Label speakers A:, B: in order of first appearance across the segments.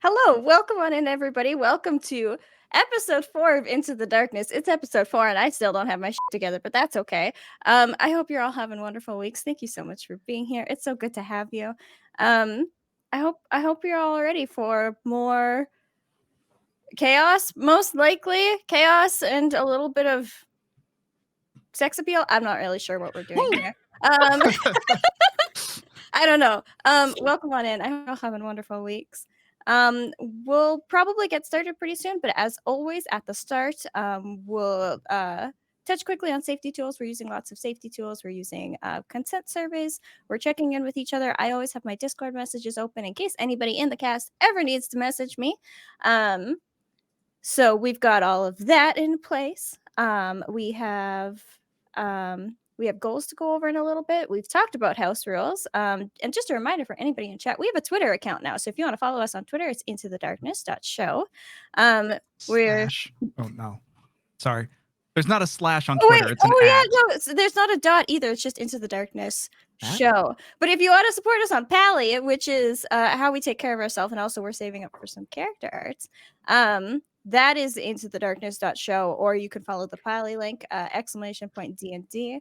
A: Hello, welcome on in, everybody. Welcome to episode 4 of Into the Darkness. It's episode 4, and I still don't have my shit together, but that's okay. I hope you're all having wonderful weeks. Thank you so much for being here. It's so good to have you. I hope you're all ready for more chaos, most likely chaos, and a little bit of sex appeal. I'm not really sure what we're doing here. I don't know. Welcome on in. I hope you're having wonderful weeks. We'll probably get started pretty soon, but as always, at the start, we'll touch quickly on safety tools. We're using lots of safety tools. We're using consent surveys. We're checking in with each other. I always have my Discord messages open in case anybody in the cast ever needs to message me. So we've got all of that in place. We have goals to go over in a little bit. We've talked about house rules. And just a reminder for anybody in chat, we have a Twitter account now. So if you want to follow us on Twitter, it's intothedarkness.show.
B: Slash. Oh, no. Sorry. There's not a slash on
A: Oh,
B: Twitter.
A: wait.
B: It's an at.
A: No, so there's not a dot either. It's just Into the Darkness show. But if you want to support us on Pally, which is how we take care of ourselves, and also we're saving up for some character arts, that is intothedarkness.show, or you can follow the Pally link, !DnD,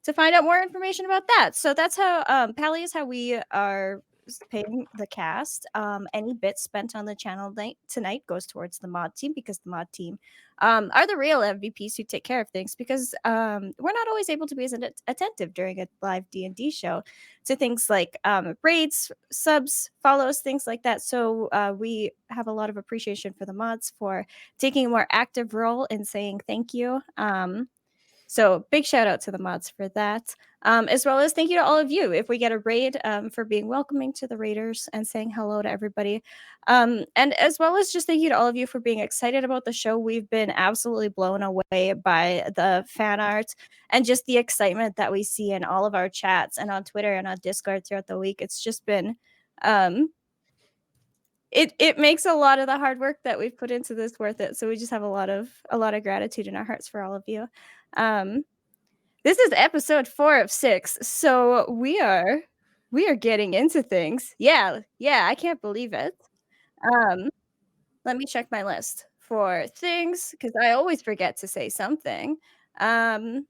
A: to find out more information about that. So that's how Pally is how we are paying the cast. Any bits spent on the channel tonight goes towards the mod team, because the mod team are the real MVPs who take care of things, because we're not always able to be as attentive during a live D&D show to things like raids, subs, follows, things like that. So we have a lot of appreciation for the mods for taking a more active role in saying thank you. So big shout out to the mods for that, as well as thank you to all of you. If we get a raid, for being welcoming to the raiders and saying hello to everybody. And as well as just thank you to all of you for being excited about the show. We've been absolutely blown away by the fan art and just the excitement that we see in all of our chats and on Twitter and on Discord throughout the week. It's just been, it makes a lot of the hard work that we've put into this worth it. So we just have a lot of gratitude in our hearts for all of you. This is episode 4 of 6, so we are getting into things. Yeah, I can't believe it. Let me check my list for things, because I always forget to say something. And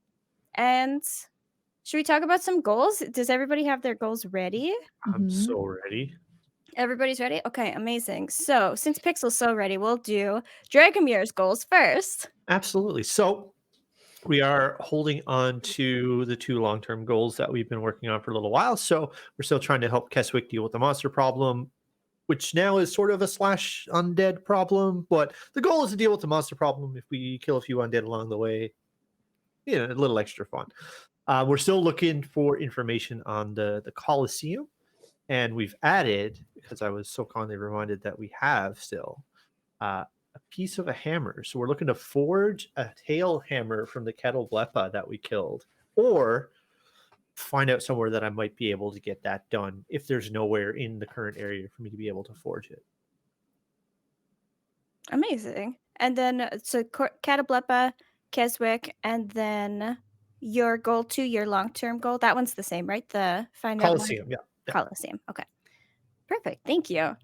A: should we talk about some goals? Does everybody have their goals ready?
C: I'm so ready.
A: Everybody's ready? Okay, amazing. So since Pixel's so ready, we'll do Dragonbearers Goals first.
C: Absolutely. So we are holding on to the 2 long-term goals that we've been working on for a little while. So we're still trying to help Keswick deal with the monster problem, which now is sort of a slash undead problem. But the goal is to deal with the monster problem. If we kill a few undead along the way, a little extra fun. We're still looking for information on the Colosseum. And we've added, because I was so kindly reminded that we have still a piece of a hammer. So we're looking to forge a tail hammer from the kettle blepa that we killed, or find out somewhere that I might be able to get that done if there's nowhere in the current area for me to be able to forge it.
A: Amazing. And then, so Catablepa, Keswick, and then your goal 2, your long-term goal, that one's the same, right? The find out
C: Colosseum, yeah.
A: Colosseum. Okay. Perfect. Thank you.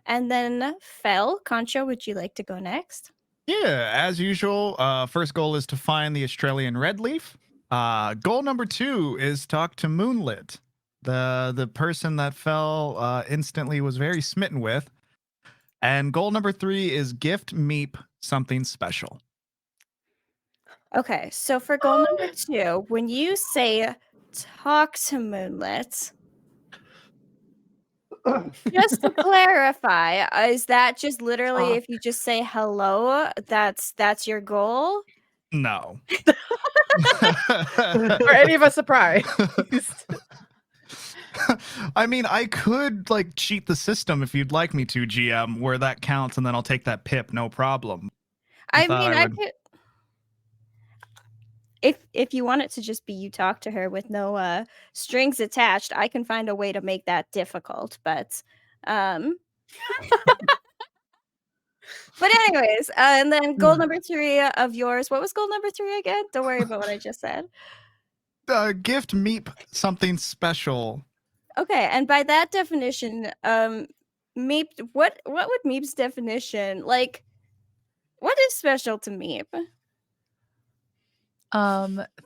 A: And then Fel, Concho, would you like to go next?
B: Yeah, as usual, first goal is to find the Australian red leaf. Goal number 2 is talk to Moonlit, the person that Fel instantly was very smitten with. And goal number 3 is gift Meep something special.
A: Okay, so for goal number 2, when you say talk to Moonlit, just to clarify, is that just literally if you just say hello, that's your goal?
B: No.
D: Are any of us surprised?
B: I mean, I could like cheat the system if you'd like me to, GM, where that counts, and then I'll take that pip, no problem.
A: I mean, I could. If you want it to just be you talk to her with no strings attached, I can find a way to make that difficult. But but anyways, and then goal number 3 of yours. What was goal number 3 again? Don't worry about what I just said.
B: Gift Meep something special.
A: Okay, and by that definition, Meep, what would Meep's definition like? What is special to Meep?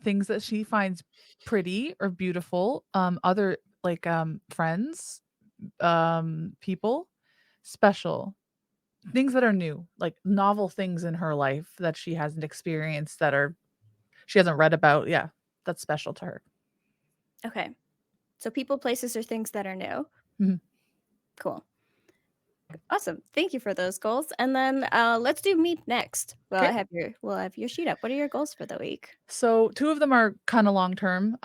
D: Things that she finds pretty or beautiful, other like friends, people, special things that are new, like novel things in her life that she hasn't experienced, she hasn't read about. Yeah, that's special to her.
A: Okay, so people, places, or things that are new.
D: Mhm.
A: Cool. Awesome. Thank you for those goals. And then let's do Meep next. Well,
D: Okay.
A: we'll have your sheet up. What are your goals for the week?
D: So 2 of them are kind of long term.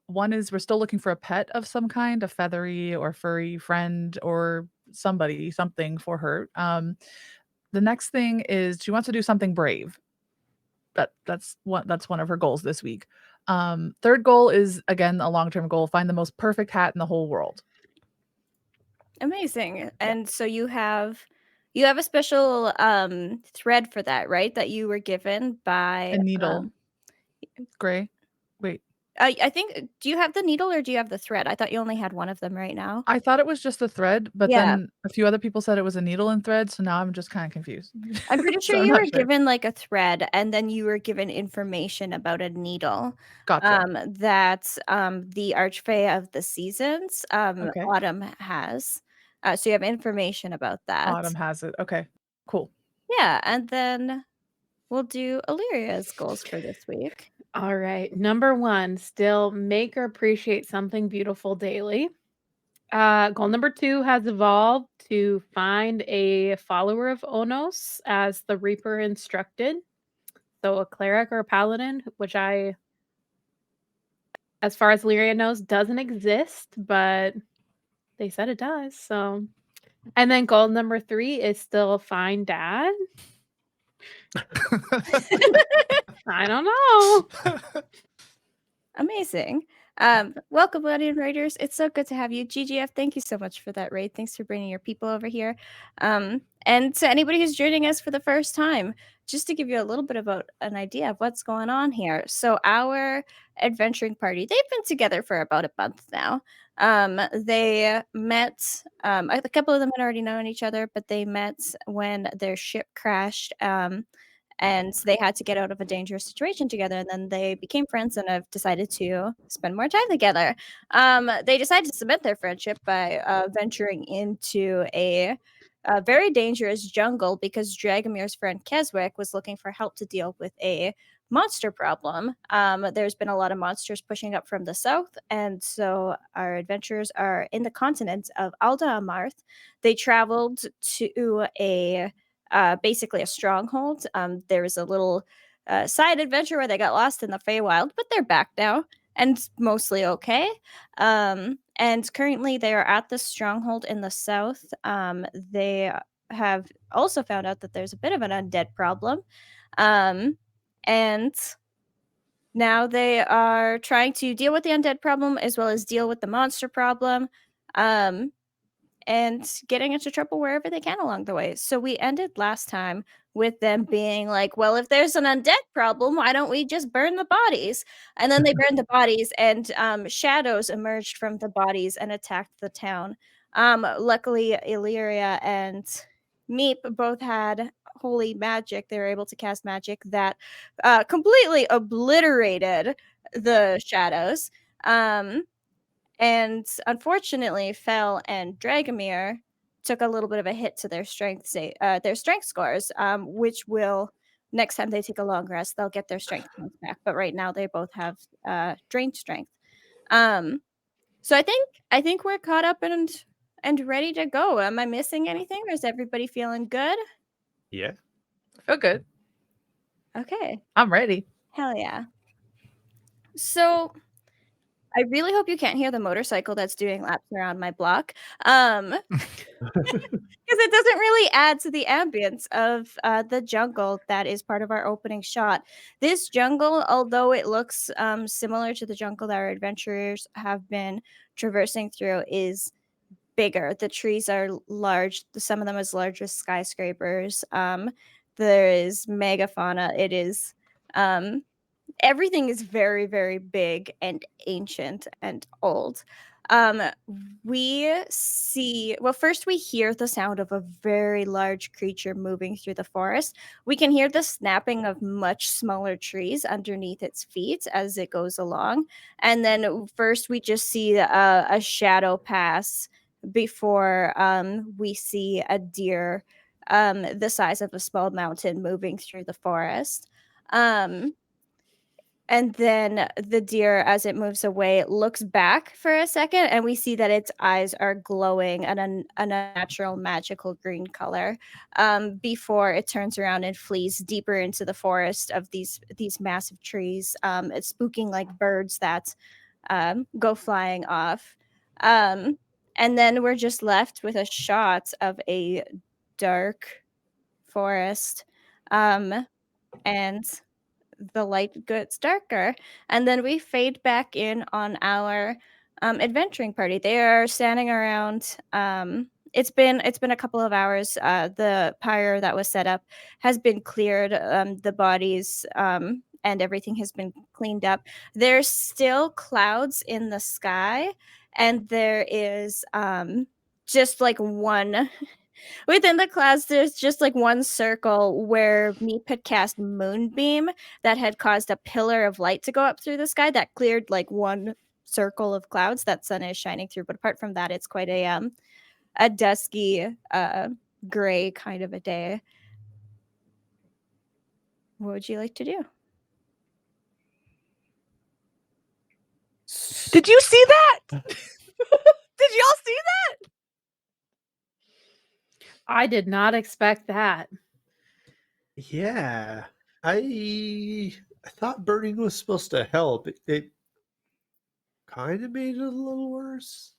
D: One is we're still looking for a pet of some kind, a feathery or furry friend or something for her. The next thing is she wants to do something brave. That's one of her goals this week. Third goal is again a long term goal: find the most perfect hat in the whole world.
A: Amazing. And so you have a special thread for that, right? That you were given by
D: A needle, gray. Wait,
A: I think, do you have the needle or do you have the thread? I thought you only had one of them right now.
D: I thought it was just a thread, but
A: Yeah.
D: then a few other people said it was a needle and thread, so now I'm just kind of confused.
A: I'm pretty
D: So
A: sure
D: I'm
A: you
D: not
A: were
D: sure.
A: given like a thread and then you were given information about a needle.
D: Gotcha.
A: That the Archfey of the Seasons,
D: Okay.
A: Autumn has. So you have information about that.
D: Autumn has it. Okay, cool.
A: Yeah, and then we'll do Illyria's goals for this week.
E: All right. Number 1, still make or appreciate something beautiful daily. Goal number 2 has evolved to find a follower of Onos as the Reaper instructed. So a cleric or a paladin, which as far as Lyria knows, doesn't exist, but they said it does. So, and then goal number 3 is still find dad. I don't know.
A: Amazing. Welcome, Guardian Raiders. It's so good to have you. GGF, thank you so much for that raid. Thanks for bringing your people over here. And to anybody who's joining us for the first time, just to give you a little bit about an idea of what's going on here. So our adventuring party, they've been together for about a month now. They met, a couple of them had already known each other, but they met when their ship crashed. And they had to get out of a dangerous situation together, and then they became friends and have decided to spend more time together. They decided to cement their friendship by venturing into a very dangerous jungle because Dragomir's friend Keswick was looking for help to deal with a monster problem. There's been a lot of monsters pushing up from the south, and so our adventurers are in the continent of Alda Amarth. They traveled to basically a stronghold. There was a little side adventure where they got lost in the Feywild, but they're back now and mostly okay. And currently they are at the stronghold in the south. They have also found out that there's a bit of an undead problem. And now they are trying to deal with the undead problem as well as deal with the monster problem. And getting into trouble wherever they can along the way. So we ended last time with them being like, well, if there's an undead problem, why don't we just burn the bodies? And then they burned the bodies, and shadows emerged from the bodies and attacked the town. Luckily, Illyria and Meep both had holy magic. They were able to cast magic that completely obliterated the shadows. And unfortunately, Fel and Dragomir took a little bit of a hit to their strength scores, which will next time they take a long rest, they'll get their strength points back. But right now, they both have drained strength. So I think we're caught up and ready to go. Am I missing anything, or is everybody feeling good?
C: Yeah.
D: I feel good.
A: Okay,
D: I'm ready.
A: hell yeah. So I really hope you can't hear the motorcycle that's doing laps around my block. Because it doesn't really add to the ambience of the jungle that is part of our opening shot. This jungle, although it looks similar to the jungle that our adventurers have been traversing through, is bigger. The trees are large, some of them as large as skyscrapers. There is megafauna. It is everything is very, very big and ancient and old. we see, well, first we hear the sound of a very large creature moving through the forest. We can hear the snapping of much smaller trees underneath its feet as it goes along. And then first we just see a shadow pass before we see a deer the size of a small mountain moving through the forest. And then the deer, as it moves away, looks back for a second, and we see that its eyes are glowing an unnatural, magical green color before it turns around and flees deeper into the forest of these massive trees. It's spooking like birds that go flying off. And then we're just left with a shot of a dark forest. And the light gets darker, and then we fade back in on our adventuring party. They are standing around. It's been a couple of hours. The pyre that was set up has been cleared. The bodies and everything has been cleaned up. There's still clouds in the sky, and there is just like one within the clouds, there's just like one circle where Meep had cast Moonbeam that had caused a pillar of light to go up through the sky that cleared like one circle of clouds that sun is shining through. But apart from that, it's quite a dusky gray kind of a day. What would you like to do?
D: Did you see that? Did y'all see that?
E: I did not expect that.
C: Yeah, I thought burning was supposed to help. It kind of made it a little worse.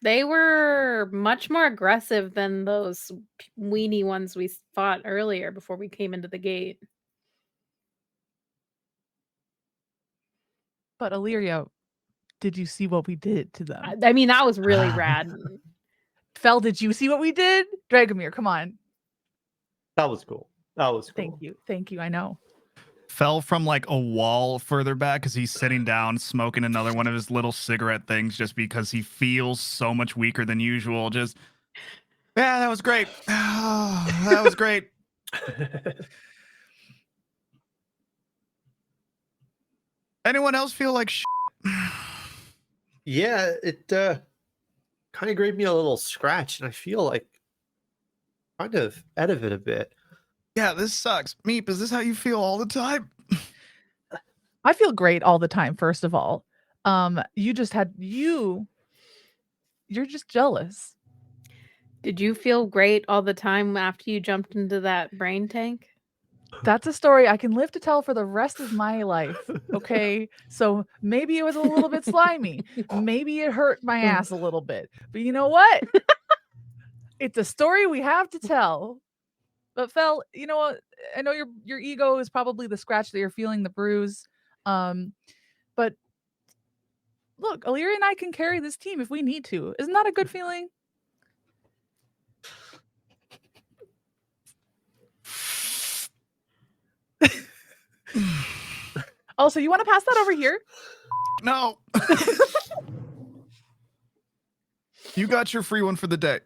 E: They were much more aggressive than those weenie ones we fought earlier before we came into the gate.
D: But Illyria, did you see what we did to them?
E: I mean, that was really rad.
D: Fel, did you see what we did? Dragomir, come on.
C: That was cool. That was cool.
D: Thank you. Thank you. I know.
B: Fell from like a wall further back because he's sitting down smoking another one of his little cigarette things just because he feels so much weaker than usual. Just, yeah, that was great. That was great. Anyone else feel like shit?
C: Yeah, it kind of gave me a little scratch, and I feel like kind of out of it a bit.
B: Yeah, this sucks. Meep, is this how you feel all the time?
D: I feel great all the time, first of all. You're just jealous.
E: Did you feel great all the time after you jumped into that brain tank?
D: That's a story I can live to tell for the rest of my life. Okay. So maybe it was a little bit slimy. Maybe it hurt my ass a little bit. But you know what? It's a story we have to tell. But Fel, you know what? I know your ego is probably the scratch that you're feeling, the bruise. But look, Illyria and I can carry this team if we need to. Isn't that a good feeling? Also, you want to pass that over here?
B: No. You got your free one for the day.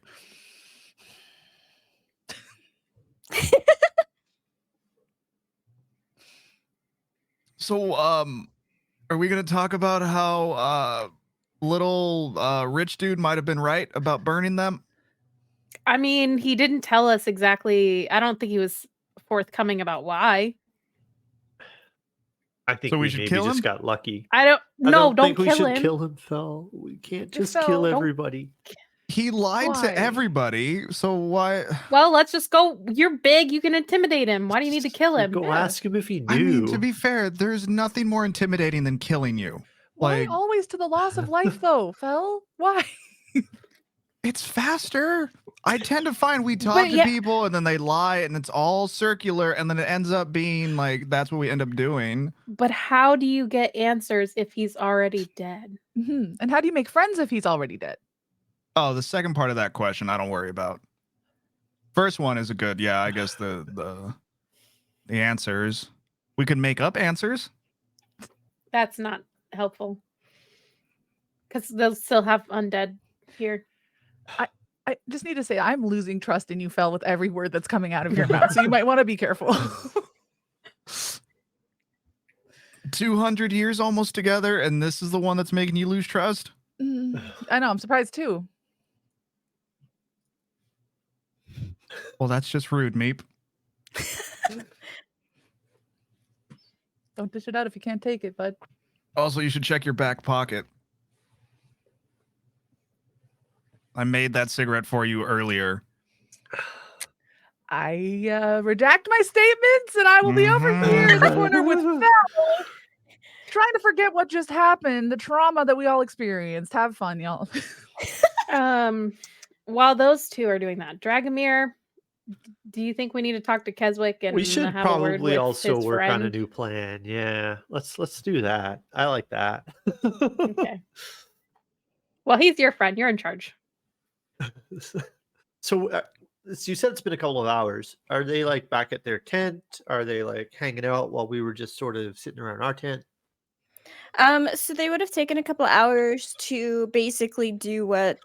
B: So, are we going to talk about how little rich dude might have been right about burning them?
E: I mean, he didn't tell us exactly. I don't think he was forthcoming about why.
C: I think
B: So we
C: we
B: should
C: maybe
B: kill
C: just
B: him?
C: got lucky.
E: I don't
C: think we
E: kill
C: should
E: him.
C: kill him, Fel. We can't just
E: Fel,
C: kill
E: don't-
C: everybody.
B: He lied
D: Why?
B: to everybody, so why?
E: Well, let's just go. You're big. You can intimidate him. Why do you need to kill him?
C: Go ask him if he knew.
B: I mean, to be fair, there's nothing more intimidating than killing you.
D: Why
B: Like,
D: always to the loss of life, though, Fel? Why?
B: it's faster. I tend to find we talk to
E: yeah.
B: people and then they lie and it's all circular and then it ends up being like that's what we end up doing.
E: But how do you get answers if he's already dead?
D: Mhm. And how do you make friends if he's already dead?
B: Oh, the second part of that question I don't worry about. First one is a good, yeah, I guess the answers. We could make up answers.
E: That's not helpful. because they'll still have undead here.
D: I just need to say I'm losing trust in you, Fel, with every word that's coming out of your mouth. So you might want to be careful.
B: 200 years almost together, and this is the one that's making you lose trust?
D: I know, I'm surprised too.
B: Well, that's just rude, Meep.
D: Don't dish it out if you can't take it, bud.
B: Also, you should check your back pocket. I made that cigarette for you earlier.
D: I redact my statements, and I will be over here in the corner with Fel, trying to forget what just happened, the trauma that we all experienced. Have fun, y'all.
E: While those two are doing that, Dragomir, do you think we need to talk to Keswick and
C: We should
E: have a word
C: probably
E: with
C: also
E: his
C: work on a
E: friend?
C: new plan. Yeah, let's do that. I like that.
E: Okay. Well, he's your friend. You're in charge.
C: So you said it's been a couple of hours. Are they like back at their tent? Are they like hanging out while we were just sort of sitting around our tent?
A: So they would have taken a couple hours to basically do what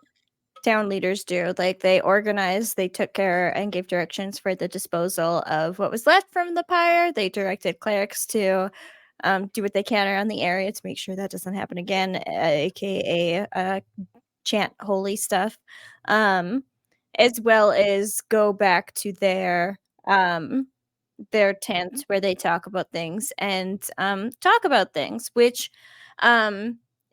A: town leaders do. Like they organized, they took care and gave directions for the disposal of what was left from the pyre. They directed clerics to do what they can around the area to make sure that doesn't happen again, aka chant holy stuff, as well as go back to their tent where they talk about things and which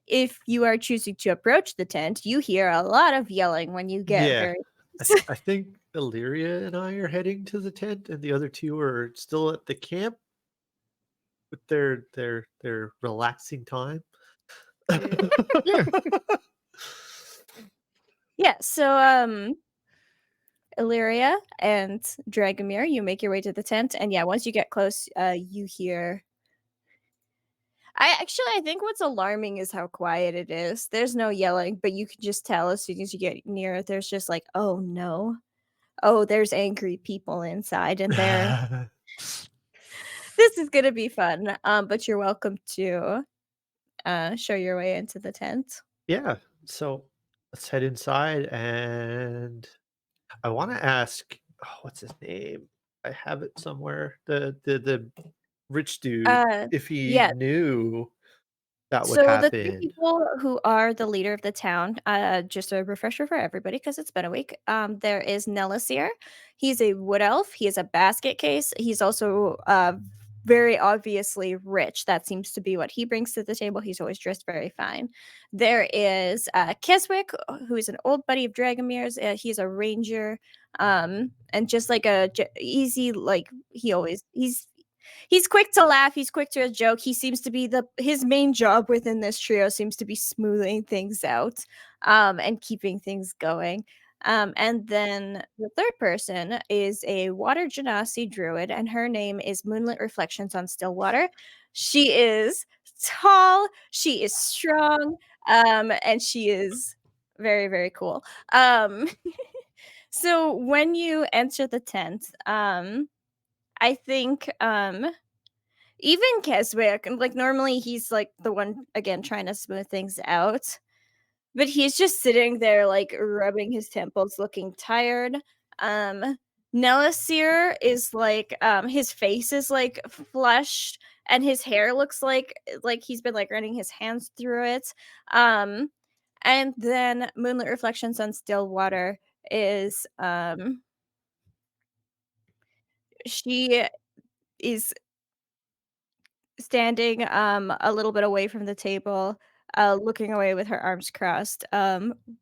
A: if you are choosing to approach the tent, you hear a lot of yelling when you get
C: Yeah.
A: very
C: I think Illyria and I are heading to the tent, and the other two are still at the camp with their relaxing time.
B: Yeah.
A: yeah. So Illyria and Dragomir, you make your way to the tent, and yeah, once you get close, you hear. I think what's alarming is how quiet it is. There's no yelling, but you can just tell as soon as you get near it, there's just like, oh no. Oh, there's angry people inside, and this is gonna be fun. But you're welcome to show your way into the tent.
C: Yeah. So let's head inside, and I want to ask, what's his name? I have it somewhere. The rich dude, if he
A: Yeah.
C: knew that would
A: So the three
C: happen.
A: people who are the leader of the town, just a refresher for everybody because it's been a week. There is Nellisir. He's a wood elf. He is a basket case. He's also very obviously rich. That seems to be what he brings to the table. He's always dressed very fine. There is Keswick, who is an old buddy of Dragomir's. He's a ranger, and just like easy, like he's quick to laugh. He's quick to a joke. He seems to be his main job within this trio seems to be smoothing things out, and keeping things going. And then the third person is a water genasi druid, and her name is Moonlit Reflections on Stillwater. She is tall. She is strong. And she is very, very cool. So when you enter the tent, I think even Keswick, like normally he's like the one again trying to smooth things out, but he's just sitting there like rubbing his temples, looking tired. Nellisir is like his face is like flushed and his hair looks like he's been like running his hands through it. And then Moonlit Reflections on Stillwater is she is standing a little bit away from the table, looking away with her arms crossed,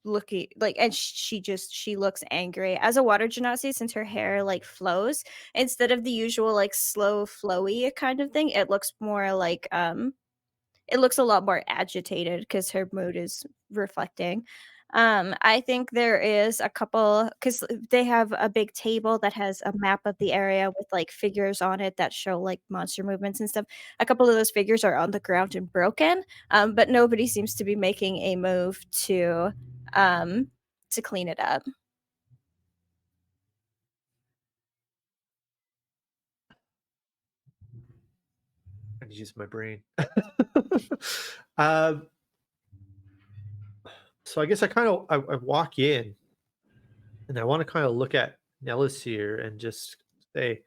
A: looking like, and she looks angry as a water genasi, since her hair like flows instead of the usual like slow flowy kind of thing. It looks more like it looks a lot more agitated because her mood is reflecting. I think there is a couple because they have a big table that has a map of the area with like figures on it that show like monster movements and stuff. A couple of those figures are on the ground and broken, but nobody seems to be making a move um, to clean it up.
C: I need to use my brain. um, So I guess I walk in and I want to kind of look at Nellis here and just say,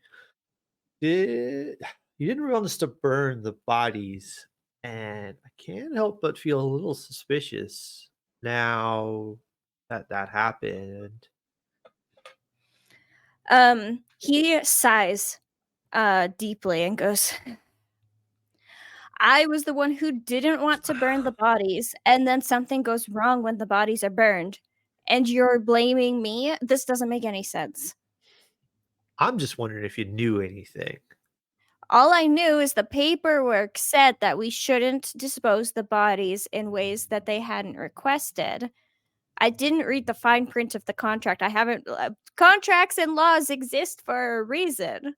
C: did you didn't want us to burn the bodies, and I can't help but feel a little suspicious now that that happened.
A: He sighs deeply and goes, I was the one who didn't want to burn the bodies, and then something goes wrong when the bodies are burned. And you're blaming me? This doesn't make any sense.
C: I'm just wondering if you knew anything.
A: All I knew is the paperwork said that we shouldn't dispose the bodies in ways that they hadn't requested. I didn't read the fine print of the contract. I haven't. Contracts and laws exist for a reason.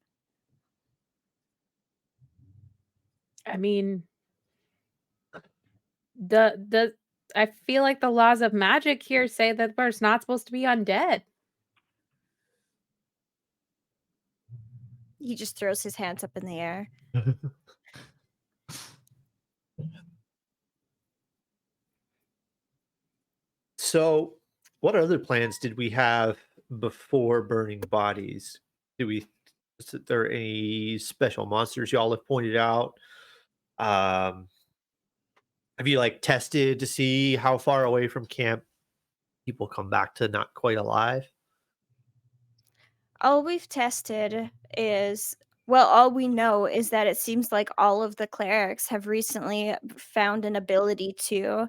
E: I mean, I feel like the laws of magic here say that we're not supposed to be undead.
A: He just throws his hands up in the air.
C: So, what other plans did we have before burning bodies? Is there any special monsters y'all have pointed out? Um, have you like tested to see how far away from camp people come back to not quite alive?
A: All we've tested is, well, all we know is that it seems like all of the clerics have recently found an ability to,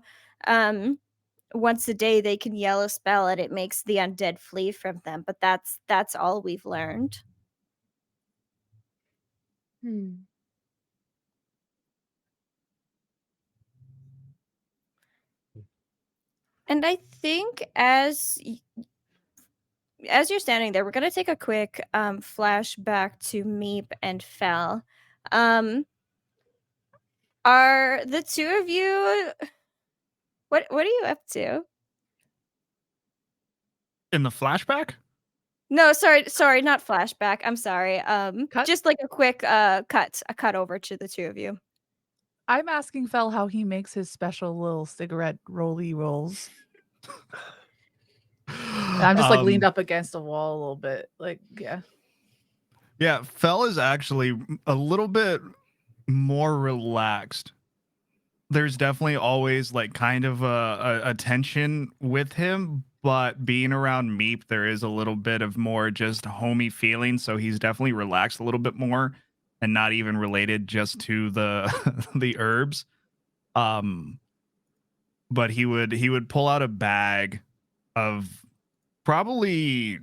A: once a day they can yell a spell and it makes the undead flee from them. But that's all we've learned.
E: Hmm.
A: And I think as you're standing there, we're gonna take a quick flashback to Meep and Fel. Are the two of you? What are you up to?
B: In the flashback?
A: No, sorry, not flashback. I'm sorry.
D: Cut?
A: Just like a quick a cut over to the two of you.
D: I'm asking Fel how he makes his special little cigarette rolly rolls. And I'm just like leaned up against a wall a little bit. Like, yeah.
B: Yeah, Fel is actually a little bit more relaxed. There's definitely always like kind of a tension with him, but being around Meep, there is a little bit of more just homey feeling. So he's definitely relaxed a little bit more and not even related just to the the herbs. But he would pull out a bag of probably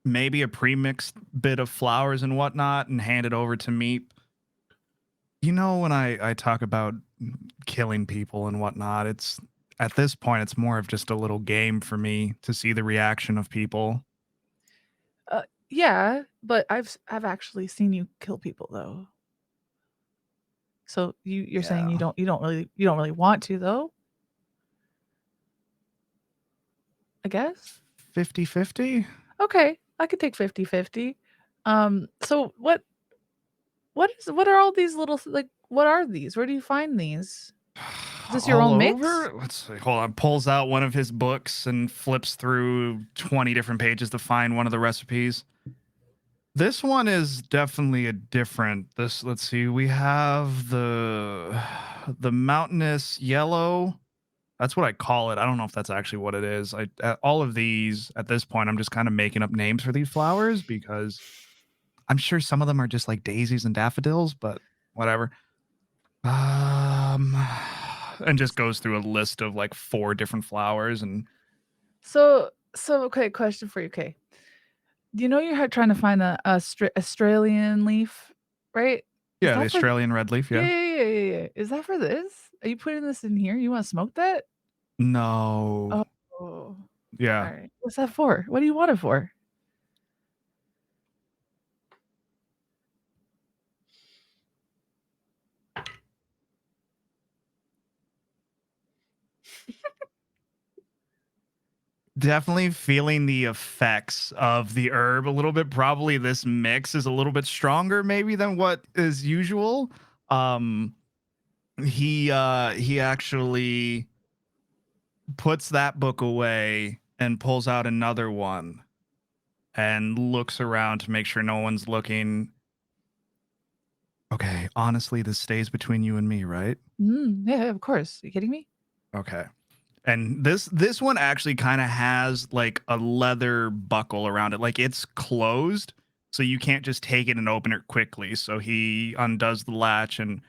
B: maybe a pre-mixed bit of flowers and whatnot and hand it over to Meep. You know, when I talk about killing people and whatnot, it's at this point it's more of just a little game for me to see the reaction of people.
D: Yeah, but I've actually seen you kill people though. So you're saying you
B: Yeah.
D: don't really want to though? I guess.
B: 50-50?
D: Okay, I could take 50-50. So what are all these little like what are these? Where do you find these? Is this your
B: All
D: own mix?
B: over? Let's see. Hold on. Pulls out one of his books and flips through 20 different pages to find one of the recipes. This one is definitely a different. Let's see. We have the mountainous yellow. That's what I call it. I don't know if that's actually what it is. All of these at this point, I'm just kind of making up names for these flowers because I'm sure some of them are just like daisies and daffodils, but whatever. And just goes through a list of like 4 different flowers and
D: So okay, question for you. Okay. You know you're trying to find a Australian leaf, right? Is
B: yeah, the
D: that for
B: Australian red leaf. Yeah.
D: yeah. Is that for this? Are you putting this in here? You want to smoke that?
B: No.
D: Oh,
B: Yeah.
D: all right. What's that for? What do you want it for?
B: Definitely feeling the effects of the herb a little bit. Probably this mix is a little bit stronger maybe than what is usual. He actually puts that book away and pulls out another one and looks around to make sure no one's looking. Okay, honestly, this stays between you and me, right?
D: Yeah, of course. Are you kidding me?
B: Okay. And this one actually kind of has like a leather buckle around it. Like it's closed, so you can't just take it and open it quickly. So he undoes the latch and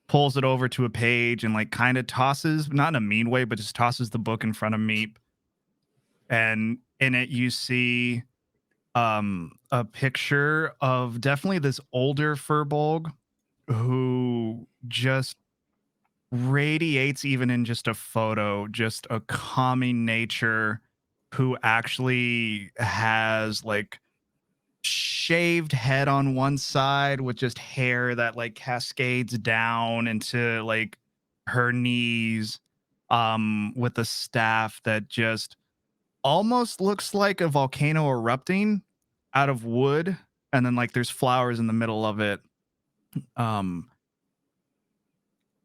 B: pulls it over to a page and like kind of tosses, not in a mean way, but just tosses the book in front of Meep. And in it you see a picture of definitely this older furbolg who just radiates, even in just a photo, just a calming nature, who actually has like shaved head on one side with just hair that like cascades down into like her knees, with a staff that just almost looks like a volcano erupting out of wood, and then like there's flowers in the middle of it.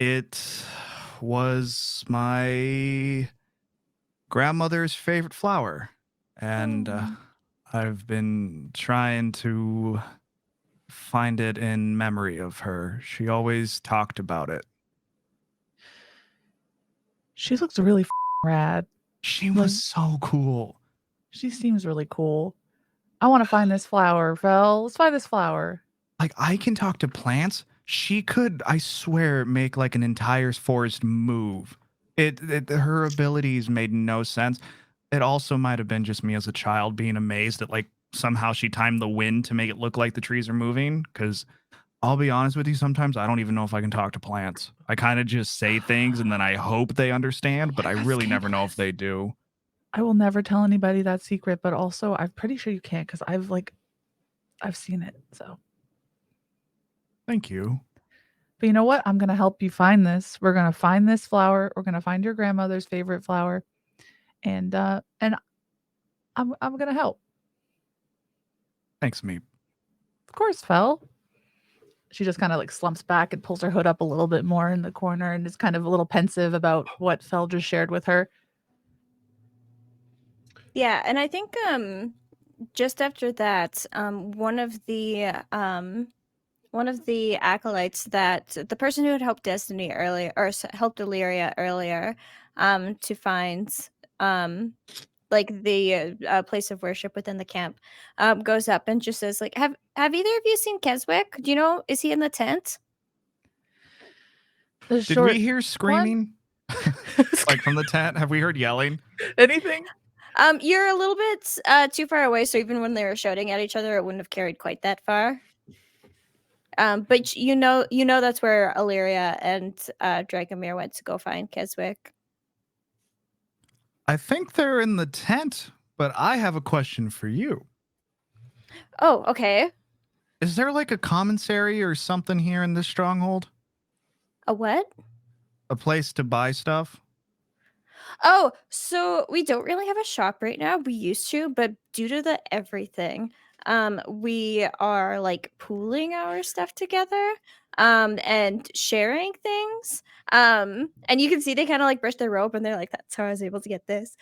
B: It was my grandmother's favorite flower, and I've been trying to find it in memory of her. She always talked about it.
D: She looks really rad.
B: She was so cool.
D: She seems really cool. I want to find this flower, Fel. Let's find this flower.
B: Like, I can talk to plants. She could, I swear, make like an entire forest move. Her abilities made no sense. It also might have been just me as a child being amazed that like somehow she timed the wind to make it look like the trees are moving. Because I'll be honest with you, sometimes I don't even know if I can talk to plants. I kind of just say things and then I hope they understand, but I really never know if they do.
D: I will never tell anybody that secret, but also I'm pretty sure you can't because I've seen it. So
B: thank you.
D: But you know what? I'm gonna help you find this. We're gonna find this flower. We're gonna find your grandmother's favorite flower, and I'm gonna help.
B: Thanks, Meep.
D: Of course, Fel. She just kind of like slumps back and pulls her hood up a little bit more in the corner and is kind of a little pensive about what Fel just shared with her.
A: Yeah, and I think just after that, one of the acolytes, that the person who had helped Destiny earlier, or helped Illyria earlier, to find like the place of worship within the camp, goes up and just says like, have either of you seen Keswick? Do you know, is he in the tent?
B: Did we hear screaming? Like from the tent? Have we heard yelling?
D: Anything?
A: You're a little bit too far away, so even when they were shouting at each other, it wouldn't have carried quite that far. But you know that's where Illyria and Dragomir went to go find Keswick.
B: I think they're in the tent, but I have a question for you.
A: Oh, okay.
B: Is there like a commissary or something here in this stronghold?
A: A what?
B: A place to buy stuff?
A: Oh, so we don't really have a shop right now. We used to, but due to the everything, we are like pooling our stuff together, and sharing things. And you can see they kind of like brush their robe and they're like, that's how I was able to get this.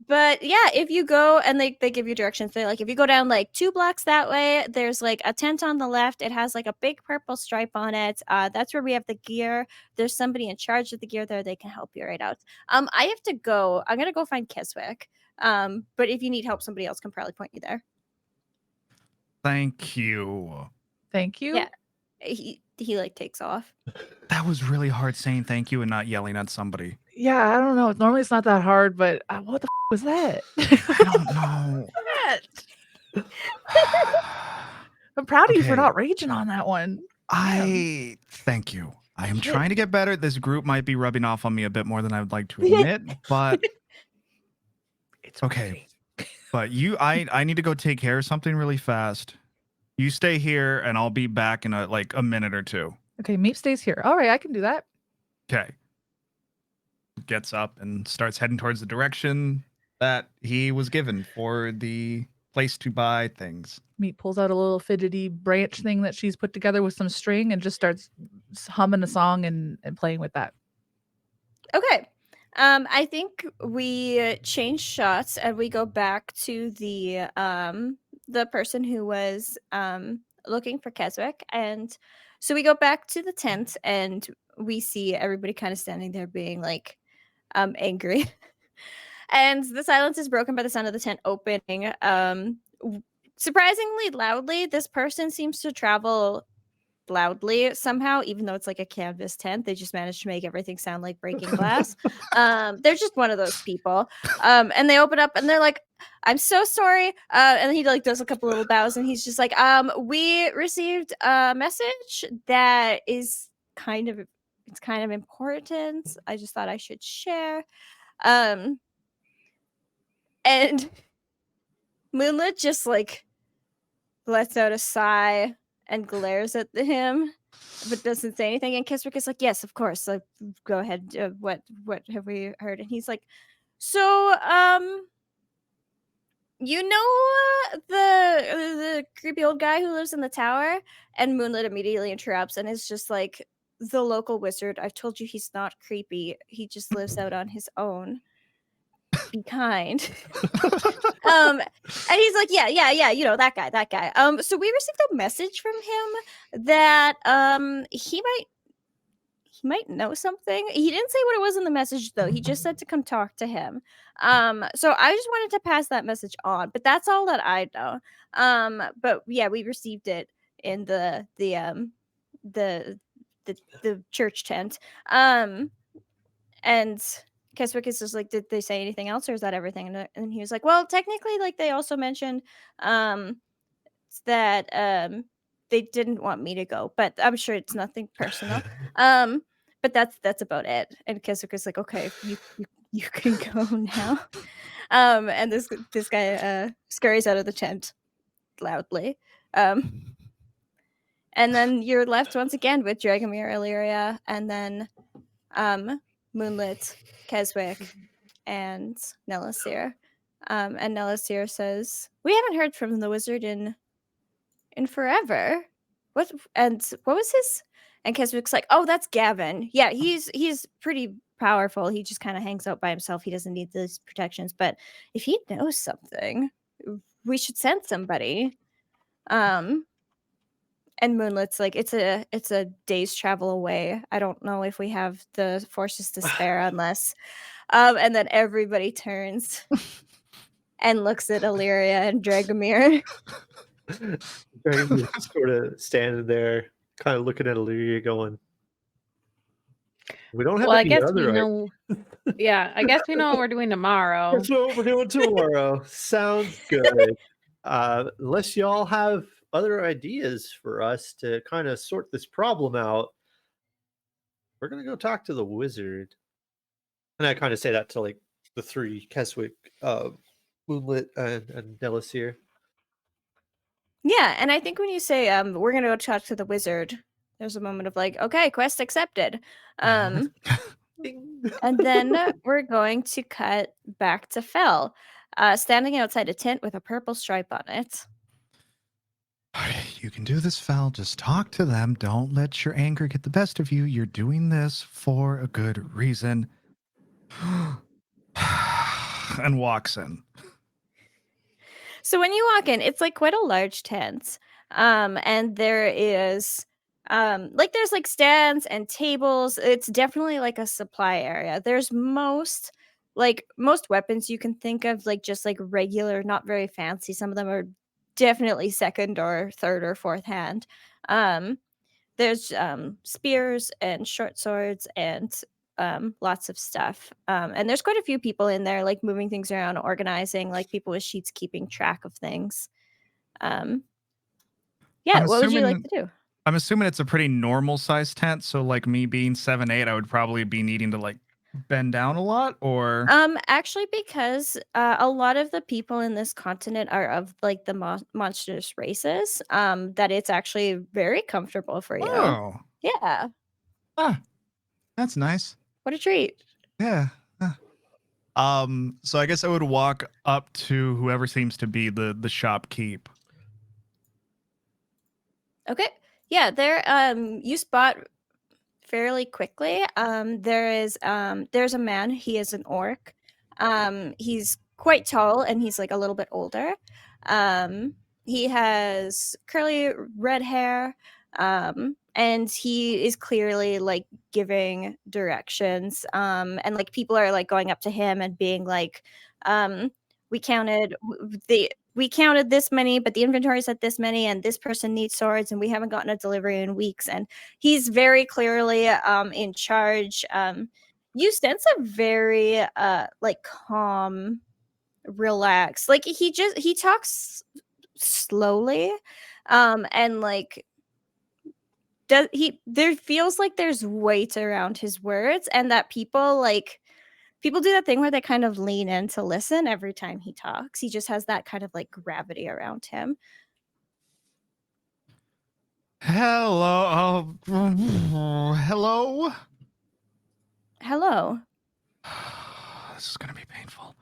A: But yeah, if you go and they give you directions, they're like, if you go down like 2 blocks that way, there's like a tent on the left. It has like a big purple stripe on it. That's where we have the gear. There's somebody in charge of the gear there. They can help you right out. I have to go. I'm gonna go find Keswick. But if you need help, somebody else can probably point you there.
B: Thank you.
D: Thank you.
A: Yeah. He like takes off.
B: That was really hard saying thank you and not yelling at somebody.
D: Yeah, I don't know. Normally it's not that hard, but what the was that?
B: I don't know.
D: I'm proud of you for not raging on that one.
B: Thank you. I am trying to get better. This group might be rubbing off on me a bit more than I would like to admit, but
D: it's
B: okay. But I need to go take care of something really fast. You stay here and I'll be back in a minute or two.
D: Okay, Meep stays here. All right, I can do that.
B: Okay. Gets up and starts heading towards the direction that he was given for the place to buy things.
D: Meep pulls out a little fidgety branch thing that she's put together with some string and just starts humming a song and playing with that.
A: Okay. I think we change shots and we go back to the person who was looking for Keswick, and so we go back to the tent and we see everybody kind of standing there being like angry. And the silence is broken by the sound of the tent opening. Surprisingly loudly, this person seems to travel loudly somehow, even though it's like a canvas tent. They just managed to make everything sound like breaking glass. They're just one of those people. And they open up and they're like, I'm so sorry. And he like does a couple little bows and he's just like, we received a message that is kind of important. I just thought I should share. And Moonlit just like lets out a sigh and glares at him, but doesn't say anything. And Keswick is like, "Yes, of course. Like, go ahead. What have we heard?" And he's like, "So, you know, the creepy old guy who lives in the tower?" And Moonlit immediately interrupts and is just like, "The local wizard. I've told you he's not creepy. He just lives out on his own. Be kind." And he's like, yeah, you know, that guy. So we received a message from him that he might know something. He didn't say what it was in the message though. He just said to come talk to him. So I just wanted to pass that message on, but that's all that I know. But yeah, we received it in the church tent. And Keswick is just like, did they say anything else or is that everything? And he was like, well, technically, like they also mentioned that they didn't want me to go, but I'm sure it's nothing personal. But that's about it. And Keswick is like, okay, you can go now. And this guy scurries out of the tent loudly. And then you're left once again with Dragonbearers Goals, and then Moonlit, Keswick, and Nelisir. And Nelisir says, "We haven't heard from the wizard in forever. What was his?" And Keswick's like, "Oh, that's Gavin. Yeah, he's pretty powerful. He just kind of hangs out by himself. He doesn't need these protections. But if he knows something, we should send somebody." And Moonlit's like, it's a day's travel away. I don't know if we have the forces to spare unless. And then everybody turns and looks at Illyria and Dragomir.
C: Dragonbear's sort of standing there, kind of looking at Illyria, going, "We don't have
E: Well, I
C: any
E: guess
C: other
E: we know. Yeah, I guess we know what we're doing tomorrow.
C: That's what we're doing tomorrow." Sounds good. Unless y'all have other ideas for us to kind of sort this problem out, we're gonna go talk to the wizard. And I kind of say that to like the three, Keswick, Moonlit, and Nelisir.
A: Yeah, and I think when you say we're gonna go talk to the wizard, there's a moment of like, okay, quest accepted. And then we're going to cut back to Fel, standing outside a tent with a purple stripe on it.
B: You can do this, Fel. Just talk to them. Don't let your anger get the best of you. You're doing this for a good reason. And walks in.
A: So when you walk in, it's like quite a large tent. And there is there's like stands and tables. It's definitely like a supply area. There's most weapons you can think of, like just like regular, not very fancy. Some of them are definitely second or third or fourth hand. There's spears and short swords and lots of stuff. And there's quite a few people in there, like moving things around, organizing, like people with sheets keeping track of things. Yeah, what would you like to do?
B: I'm assuming it's a pretty normal size tent. So like me being 7'8", I would probably be needing to like bend down a lot, or
A: actually, because a lot of the people in this continent are of like the monstrous races, that it's actually very comfortable for you.
B: Oh,
A: Yeah.
B: That's nice.
A: What a treat.
B: Yeah. So I guess I would walk up to whoever seems to be the shopkeep.
A: Okay. Yeah, there you spot fairly quickly. There's a man. He is an orc. He's quite tall and he's like a little bit older. He has curly red hair. And he is clearly like giving directions. And like people are like going up to him and being like, we counted this many, but the inventory said this many, and this person needs swords, and we haven't gotten a delivery in weeks. And he's very clearly in charge. You sense a very like calm, relaxed. Like he talks slowly, and like there feels like there's weight around his words, and that people do that thing where they kind of lean in to listen every time he talks. He just has that kind of like gravity around him.
B: Hello. Hello.
A: Hello.
B: This is gonna be painful.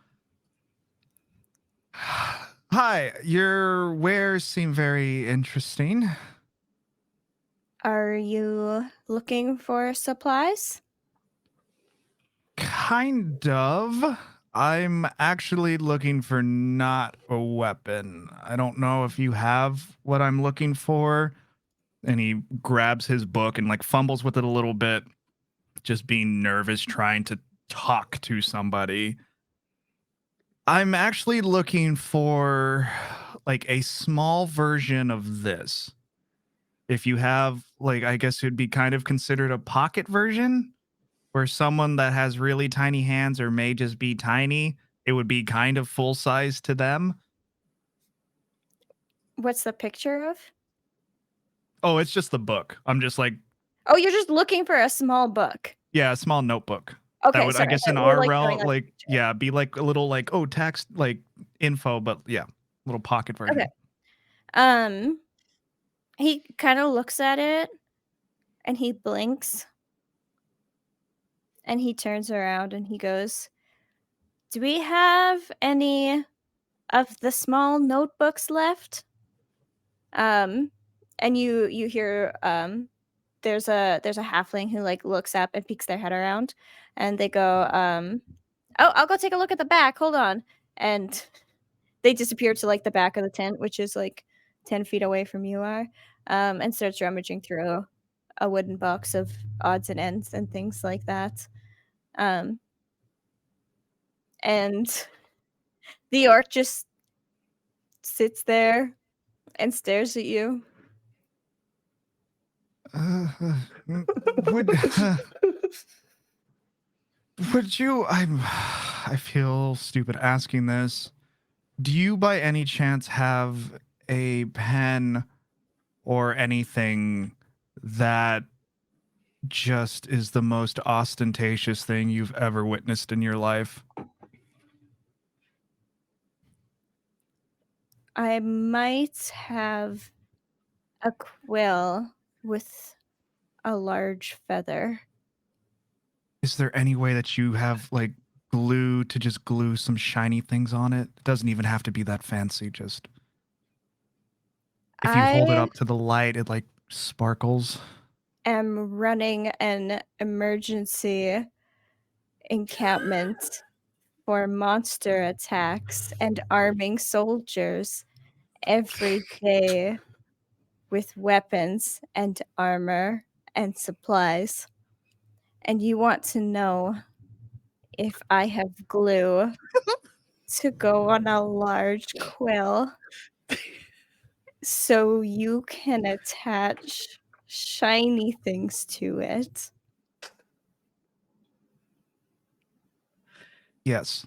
B: Hi, your wares seem very interesting.
A: Are you looking for supplies?
B: Kind of. I'm actually looking for not a weapon. I don't know if you have what I'm looking for. And he grabs his book and like fumbles with it a little bit, just being nervous, trying to talk to somebody. I'm actually looking for like a small version of this. If you have, like, I guess it would be kind of considered a pocket version, where someone that has really tiny hands or may just be tiny, it would be kind of full size to them.
A: What's the picture of?
B: Oh, it's just the book. I'm just like,
A: Oh, you're just looking for a small book.
B: yeah, a small notebook.
A: Okay,
B: That would, I
A: sorry,
B: guess,
A: thought
B: in
A: you were,
B: our
A: like,
B: realm,
A: showing, like, a
B: like,
A: picture.
B: yeah, be like a little like, oh, text, like info, but yeah, little pocket version.
A: Okay. He kind of looks at it and he blinks and he turns around and he goes, "Do we have any of the small notebooks left?" And you hear there's a halfling who like looks up and peeks their head around, and they go, "Oh, I'll go take a look at the back. Hold on." And they disappear to like the back of the tent, which is like 10 feet away from you are, and starts rummaging through a wooden box of odds and ends and things like that. And the orc just sits there and stares at you.
B: Would would you? I feel stupid asking this. Do you, by any chance, have a pen or anything that just is the most ostentatious thing you've ever witnessed in your life?
A: I might have a quill with a large feather.
B: Is there any way that you have like glue to just glue some shiny things on it? It doesn't even have to be that fancy. Just if you hold it
A: I
B: up to the light, it like sparkles.
A: am running an emergency encampment for monster attacks and arming soldiers every day with weapons and armor and supplies. And you want to know if I have glue to go on a large quill so you can attach shiny things to it.
B: Yes.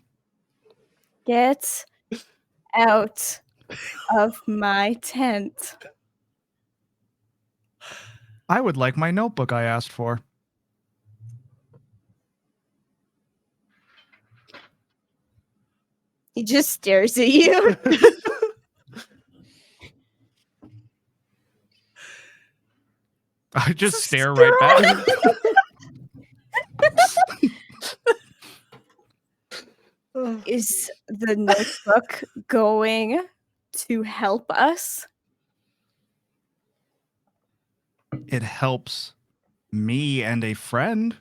A: Get out of my tent.
B: I would like my notebook I asked for.
A: He just stares at you.
B: I just stare right back.
A: Is the notebook going to help us?
B: It helps Me and a friend.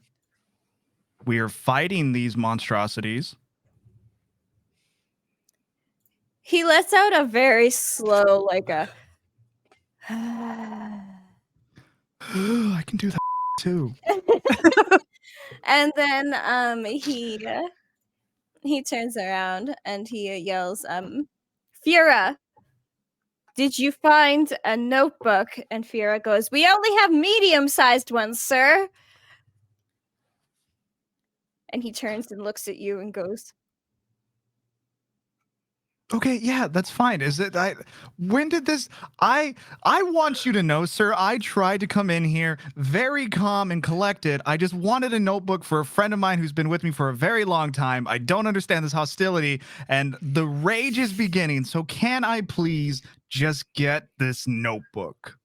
B: We are fighting these monstrosities.
A: He lets out a very slow, like a. And
B: I can do that too.
A: then he turns around and he yells, Fira, did you find a notebook? And Fira goes, we only have medium-sized ones, sir. And he turns and looks at you and goes,
B: Okay, yeah, that's fine. Is it when did this I want you to know, sir, I tried to come in here very calm and collected. I just wanted a notebook for a friend of mine who's been with me for a very long time. I don't understand this hostility and the rage is beginning. So can I please just get this notebook?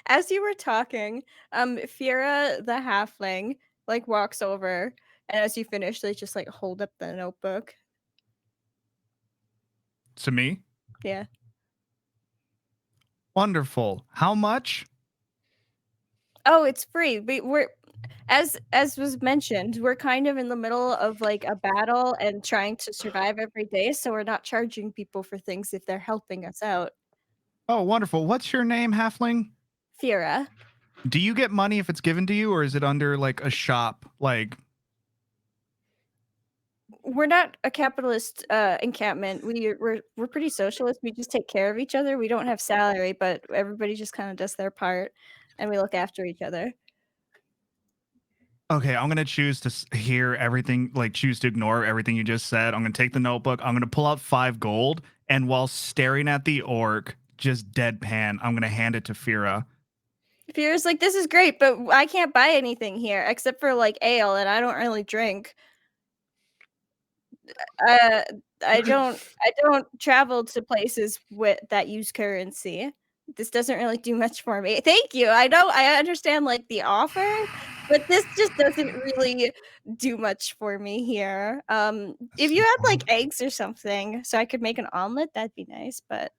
A: as you were talking, Fira the halfling like walks over, and as you finish, they just like hold up the notebook.
B: To me?
A: Yeah.
B: Wonderful. How much?
A: Oh, it's free. We're as was mentioned, we're kind of in the middle of like a battle and trying to survive every day, so we're not charging people for things if they're helping us out.
B: Oh, wonderful. What's your name, halfling?
A: Fira.
B: Do you get money if it's given to you, or is it under like a shop? Like,
A: We're not a capitalist encampment. We're pretty socialist. We just take care of each other. We don't have salary, but everybody just kind of does their part, and we look after each other.
B: okay, I'm gonna choose to hear everything, like choose to ignore everything you just said. I'm gonna take the notebook. I'm gonna pull out 5 gold, and while staring at the orc, just deadpan, I'm gonna hand it to Fira.
A: Fira's like, this is great, but I can't buy anything here except for like ale, and I don't really drink. I don't travel to places that use currency. This doesn't really do much for me. Thank you. I understand like the offer, but this just doesn't really do much for me here. If you had like eggs or something so I could make an omelet, that'd be nice, but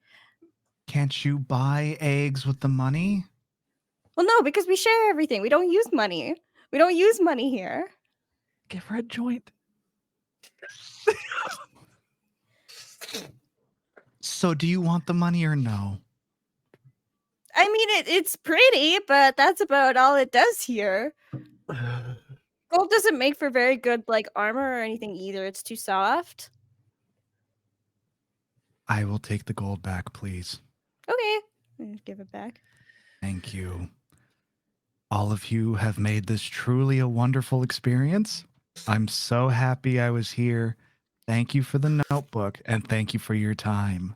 B: Can't you buy eggs with the money?
A: well, no, because we share everything. We don't use money. We don't use money here.
D: Give her a joint.
B: So do you want the money or no?
A: I mean, it's pretty, but that's about all it does here. Gold doesn't make for very good like armor or anything either. It's too soft.
B: I will take the gold back, please.
A: Okay. Give it back.
B: Thank you. All of you have made this truly a wonderful experience. I'm so happy I was here. Thank you for the notebook and thank you for your time.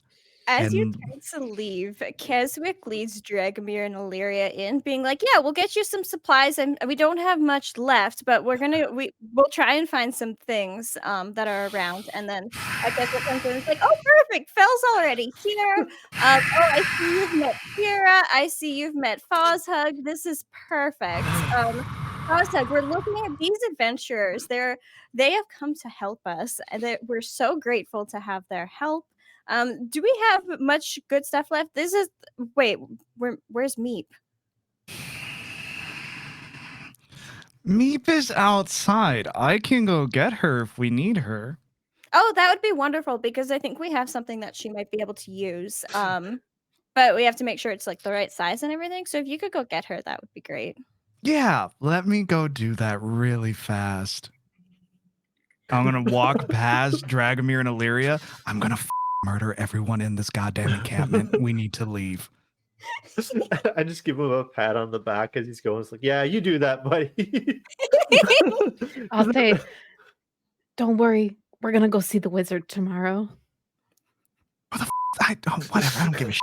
A: As you
B: And-
A: turn to leave, Keswick leads Dragomir and Illyria in, being like, "Yeah, we'll get you some supplies, and we don't have much left, but we'll try and find some things that are around." And then Keswick comes in and is like, "Oh, perfect, Fell's already here. Oh, I see you've met Kira. I see you've met Fozhug. This is perfect. Fozhug, we're looking at these adventurers. They have come to help us, and we're so grateful to have their help." Do we have much good stuff left? Where's Meep?
B: Meep is outside. I can go get her if we need her.
A: Oh, that would be wonderful because I think we have something that she might be able to use. But we have to make sure it's like the right size and everything. So if you could go get her, that would be great.
B: Yeah, let me go do that really fast. I'm gonna walk past Dragomir and Illyria. I'm gonna murder everyone in this goddamn encampment. We need to leave.
C: I just give him a pat on the back as he's going. It's like, yeah, you do that, buddy.
E: I'll say, don't worry, we're gonna go see the wizard tomorrow.
B: Whatever. I don't give a shit.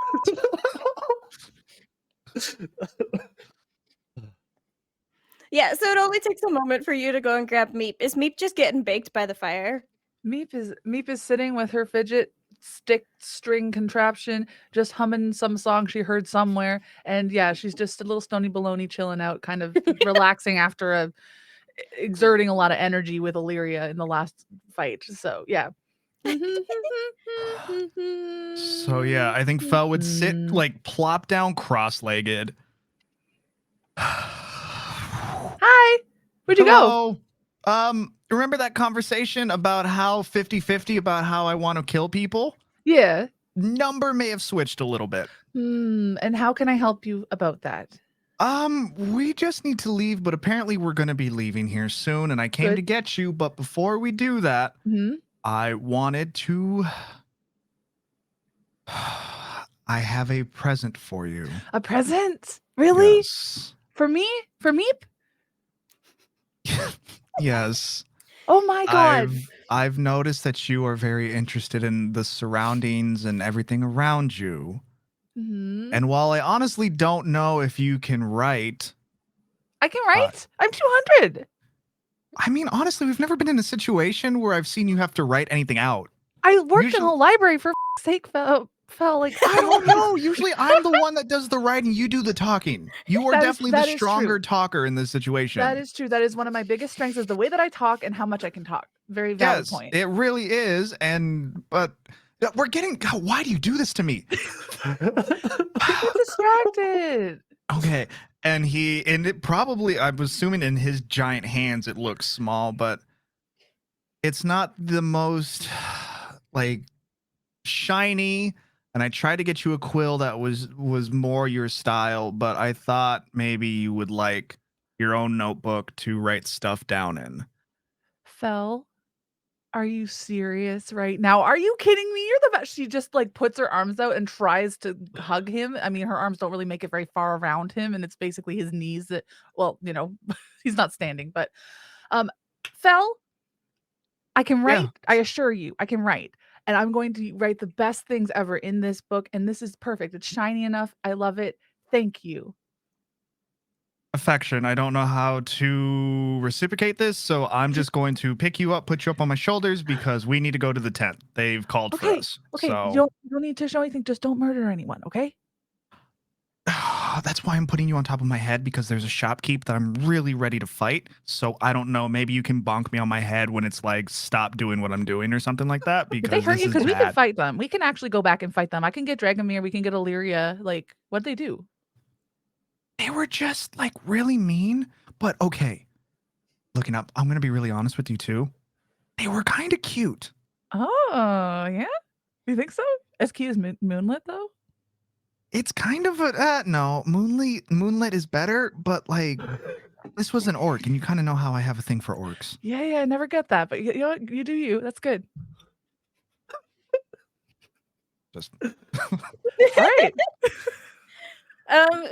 A: Yeah, so it only takes a moment for you to go and grab Meep. Is Meep just getting baked by the fire?
D: Meep is sitting with her fidget string contraption, just humming some song she heard somewhere, and yeah, she's just a little stony baloney chilling out, kind of relaxing after exerting a lot of energy with Illyria in the last fight. So yeah.
B: So yeah, I think Fel would sit like plop down cross-legged.
D: Where'd you go?
B: Hello. Remember that conversation about how 50-50 about how I want to kill people?
D: Yeah.
B: Number may have switched a little bit.
D: And how can I help you about that?
B: We just need to leave, but apparently we're going to be leaving here soon, and I came to
D: Good.
B: get you, but before we do that, I wanted to... I have a present for you.
D: A present? Really?
B: Yes.
D: For me? For Meep?
B: Yes.
D: Oh my god.
B: I've noticed that you are very interested in the surroundings and everything around you. And while I honestly don't know if you can write...
D: I can write? I'm 200.
B: I mean, honestly, we've never been in a situation where I've seen you have to write anything out.
D: I worked in a library for sake, fell like
B: I don't know. Usually I'm the one that does the writing, you do the talking. You are definitely the stronger talker in this situation.
D: That is true. That is one of my biggest strengths, is the way that I talk and how much I can talk. Very valid point.
B: It really is. But we're getting... God, why do you do this to me?
D: I'm distracted.
B: Okay. And it probably, I'm assuming in his giant hands, it looks small, but it's not the most like shiny. And I tried to get you a quill that was more your style, but I thought maybe you would like your own notebook to write stuff down in.
D: Fel, are you serious right now? Are you kidding me? You're the best. She just like puts her arms out and tries to hug him. I mean, her arms don't really make it very far around him, and it's basically his knees that, well, you know, he's not standing, but Fel, I can write.
B: Yeah.
D: I assure you, I can write. And I'm going to write the best things ever in this book, and this is perfect. It's shiny enough. I love it. Thank you.
B: Affection. I don't know how to reciprocate this, so I'm just going to pick you up, put you up on my shoulders, because we need to go to the tent. They've called for us.
D: Okay.
B: So...
D: You don't need to show anything. Just don't murder anyone, okay?
B: That's why I'm putting you on top of my head, because there's a shopkeep that I'm really ready to fight. So I don't know. Maybe you can bonk me on my head when it's like, stop doing what I'm doing or something like that. Because
D: if they hurt you, because we can
B: bad.
D: fight them. We can actually go back and fight them. I can get Dragonbear. We can get Illyria. Like, what'd they do?
B: They were just like really mean. But okay, looking up, I'm going to be really honest with you too. They were kind of cute.
D: Oh, yeah? You think so? As cute as Moonlit, though?
B: It's kind of a no. Moonlit is better, but like this was an orc, and you kind of know how I have a thing for orcs.
D: Yeah, I never get that, but you know what? You do you. That's good.
B: Just
D: all right.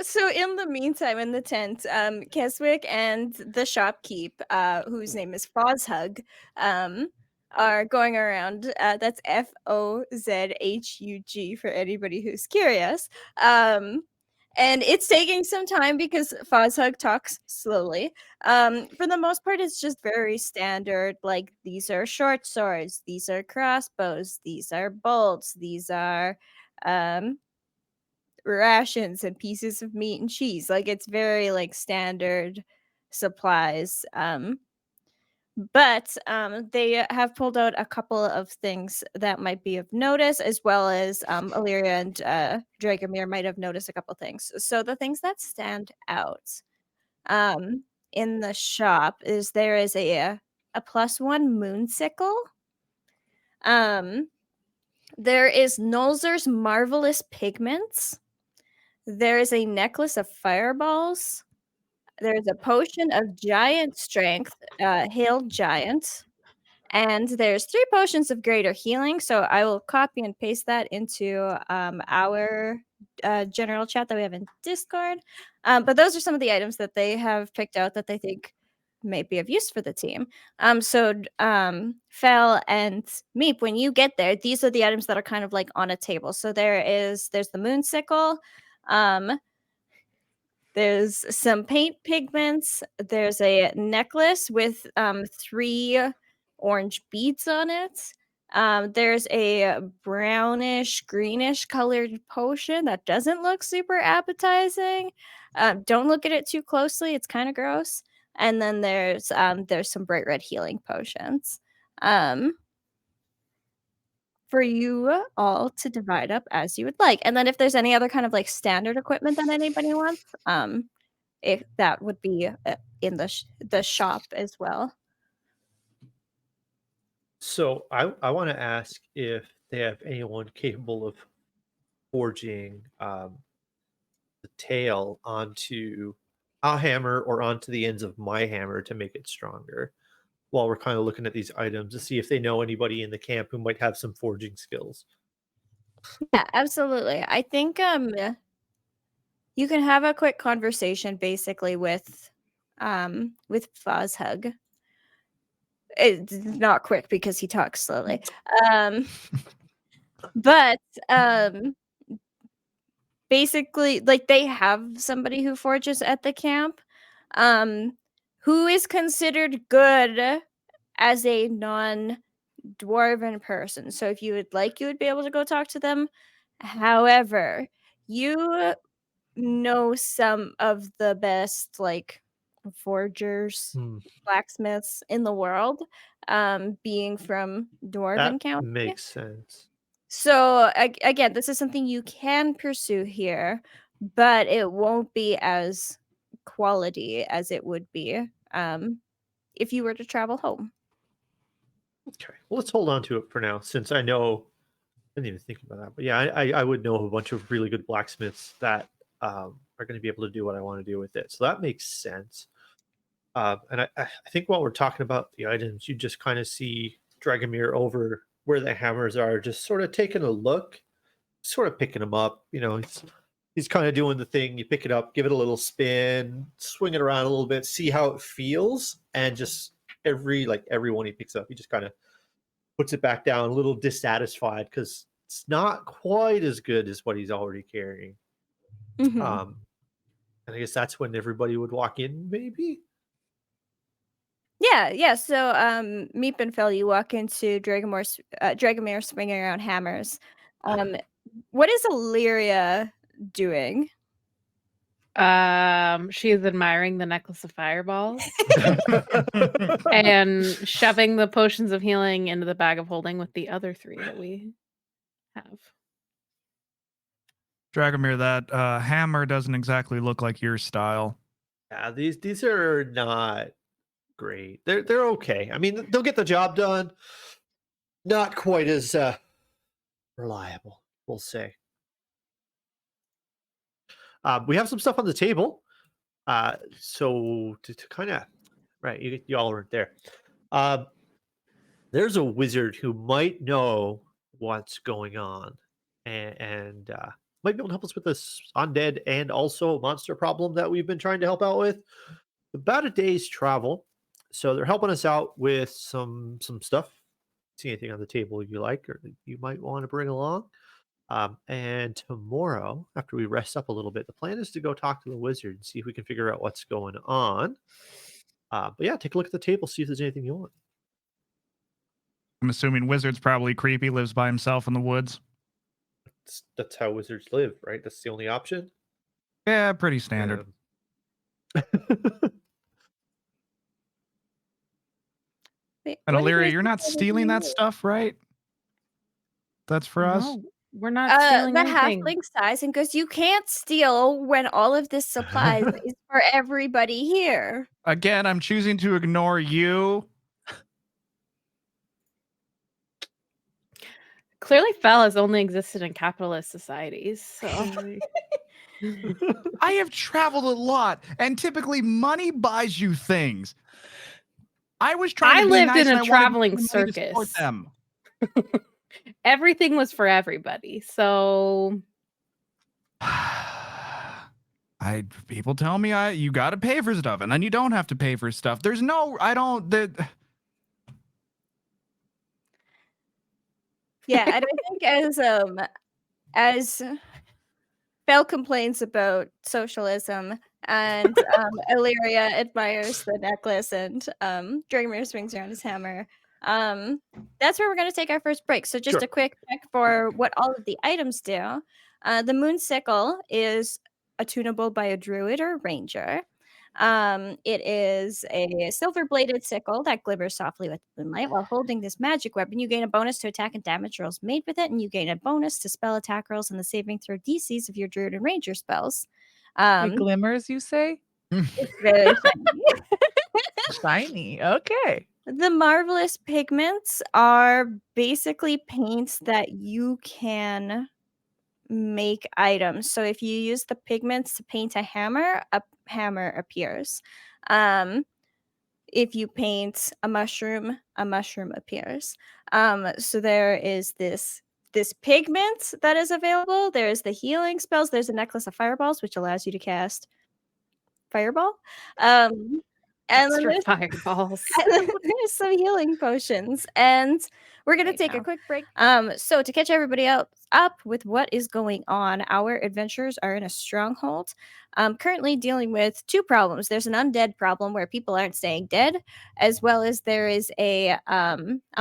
A: So in the meantime, in the tent, Keswick and the shopkeep, whose name is Fozhug, are going around. That's Fozhug for anybody who's curious. And it's taking some time because Fozhug talks slowly. For the most part, it's just very standard. Like, these are short swords, these are crossbows, these are bolts, these are rations and pieces of meat and cheese. Like, it's very like standard supplies. But they have pulled out a couple of things that might be of notice, as well as Illyria and Dragomir might have noticed a couple things. So the things that stand out in the shop is there is a +1 moon sickle. There is Nolzur's marvelous pigments. There is a necklace of fireballs. There's a potion of giant strength, Hail Giant. And there's 3 potions of greater healing. So I will copy and paste that into our general chat that we have in Discord. But those are some of the items that they have picked out that they think may be of use for the team. So Fel and Meep, when you get there, these are the items that are kind of like on a table. So there's the moon sickle. There's some paint pigments. There's a necklace with 3 orange beads on it. There's a brownish, greenish colored potion that doesn't look super appetizing. Don't look at it too closely; it's kind of gross. And then there's some bright red healing potions. For you all to divide up as you would like. And then if there's any other kind of like standard equipment that anybody wants, that would be in the shop as well.
C: So I want to ask if they have anyone capable of forging the tail onto a hammer or onto the ends of my hammer to make it stronger. While we're kind of looking at these items to see if they know anybody in the camp who might have some forging skills.
A: Yeah, absolutely. I think you can have a quick conversation basically with Fuzzhug. It's not quick because he talks slowly. But basically, like, they have somebody who forges at the camp, who is considered good as a non-dwarven person. So if you would like, you would be able to go talk to them. However, you know some of the best, like, forgers, blacksmiths in the world, being from Dwarven
C: That
A: County.
C: makes sense.
A: So again, this is something you can pursue here, but it won't be as quality as it would be if you were to travel home.
C: Okay, well, let's hold on to it for now, since I know I didn't even think about that. But yeah, I would know a bunch of really good blacksmiths that are going to be able to do what I want to do with it. So that makes sense. And I think while we're talking about the items, you just kind of see Dragonbear over where the hammers are, just sort of taking a look, sort of picking them up. You know, he's kind of doing the thing. You pick it up, give it a little spin, swing it around a little bit, see how it feels, and just every one he picks up, he just kind of puts it back down, a little dissatisfied because it's not quite as good as what he's already carrying.
A: Mhm.
C: And I guess that's when everybody would walk in, maybe.
A: Yeah. So, Meep and Phil, you walk into Dragonbear swinging around hammers. What is Illyria doing?
E: She is admiring the necklace of fireballs and shoving the potions of healing into the bag of holding with the other 3 that we have.
B: Dragomir, that hammer doesn't exactly look like your style.
C: Yeah, these are not great. They're okay. I mean, they'll get the job done. Not quite as reliable, we'll say. We have some stuff on the table. So to kind of right, you all aren't there. There's a wizard who might know what's going on, and might be able to help us with this undead and also monster problem that we've been trying to help out with. About a day's travel, so they're helping us out with some stuff. See anything on the table you like or that you might want to bring along. And tomorrow, after we rest up a little bit, the plan is to go talk to the wizard and see if we can figure out what's going on. But yeah, take a look at the table, see if there's anything you want.
B: I'm assuming wizard's probably creepy, lives by himself in the woods.
C: That's how wizards live, right? That's the only option.
B: Yeah, pretty standard.
A: Wait,
B: And
A: what do you
B: Illyria,
A: guys
B: you're not
A: decide to
B: stealing that
A: do?
B: stuff, right? That's for us?
E: No, we're not stealing
A: The
E: anything.
A: halfling sighs and goes, "You can't steal when all of this supplies is for everybody here."
B: Again, I'm choosing to ignore you.
E: Clearly, Fel has only existed in capitalist societies. So
B: I have traveled a lot, and typically money buys you things. I was trying
E: I
B: to be
E: lived
B: nice
E: in
B: and
E: a
B: I wanted
E: traveling
B: money to support
E: circus.
B: them.
E: Everything was for everybody. So
B: People tell me you got to pay for stuff, and then you don't have to pay for stuff. There's no, I don't.
A: Yeah, and I think as Belle complains about socialism and Illyria admires the necklace and Dragonbear swings around his hammer. That's where we're going to take our first break. So just
C: Sure.
A: a quick check for what all of the items do. The moon sickle is attunable by a druid or ranger. It is a silver-bladed sickle that glimmers softly with moonlight. While holding this magic weapon, you gain a bonus to attack and damage rolls made with it, and you gain a bonus to spell attack rolls and the saving throw DCs of your druid and ranger spells.
D: It glimmers, you say?
A: It's very shiny.
D: Shiny. Okay.
A: The marvelous pigments are basically paints that you can make items. So if you use the pigments to paint a hammer appears. If you paint a mushroom appears. So there is this pigment that is available. There's the healing spells. There's a necklace of fireballs, which allows you to cast fireball. And then
E: Extra
A: there's
E: fireballs.
A: and then there's some healing potions, and we're gonna
E: Right
A: take a
E: now.
A: quick break. So to catch everybody else up with what is going on, our adventurers are in a stronghold, currently dealing with two problems. There's an undead problem where people aren't staying dead, as well as there is a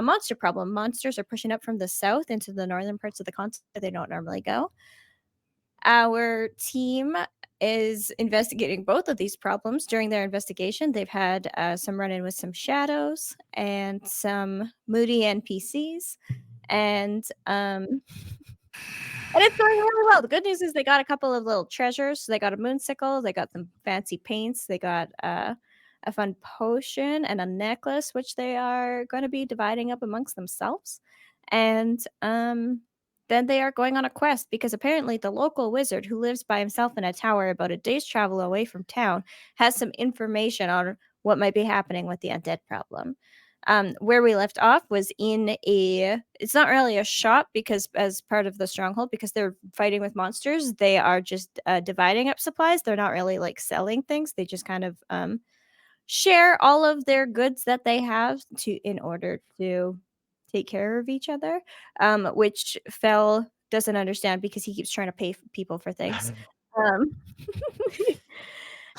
A: monster problem. Monsters are pushing up from the south into the northern parts of the continent where they don't normally go. Our team is investigating both of these problems. During their investigation, they've had some run-in with some shadows and some moody NPCs, and it's going really well. The good news is they got a couple of little treasures. So they got a moonsicle, they got some fancy paints, they got a fun potion and a necklace, which they are going to be dividing up amongst themselves. And then they are going on a quest because apparently the local wizard who lives by himself in a tower about a day's travel away from town has some information on what might be happening with the undead problem. Where we left off was in it's not really a shop because as part of the stronghold, because they're fighting with monsters, they are just dividing up supplies. They're not really like selling things. They just kind of share all of their goods that they have in order to take care of each other, which Fel doesn't understand because he keeps trying to pay people for things. Um,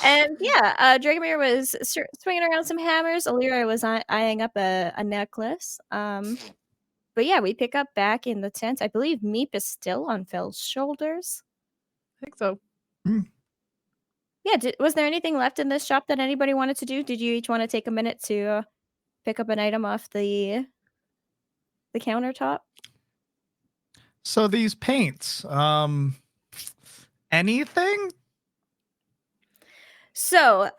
A: and yeah, Dragonbear was swinging around some hammers. Alira was eyeing up a necklace. But yeah, we pick up back in the tent. I believe Meep is still on Fel's shoulders.
D: I think so.
A: Yeah, was there anything left in this shop that anybody wanted to do? Did you each want to take a minute to pick up an item off the countertop?
B: So these paints, anything?
A: So,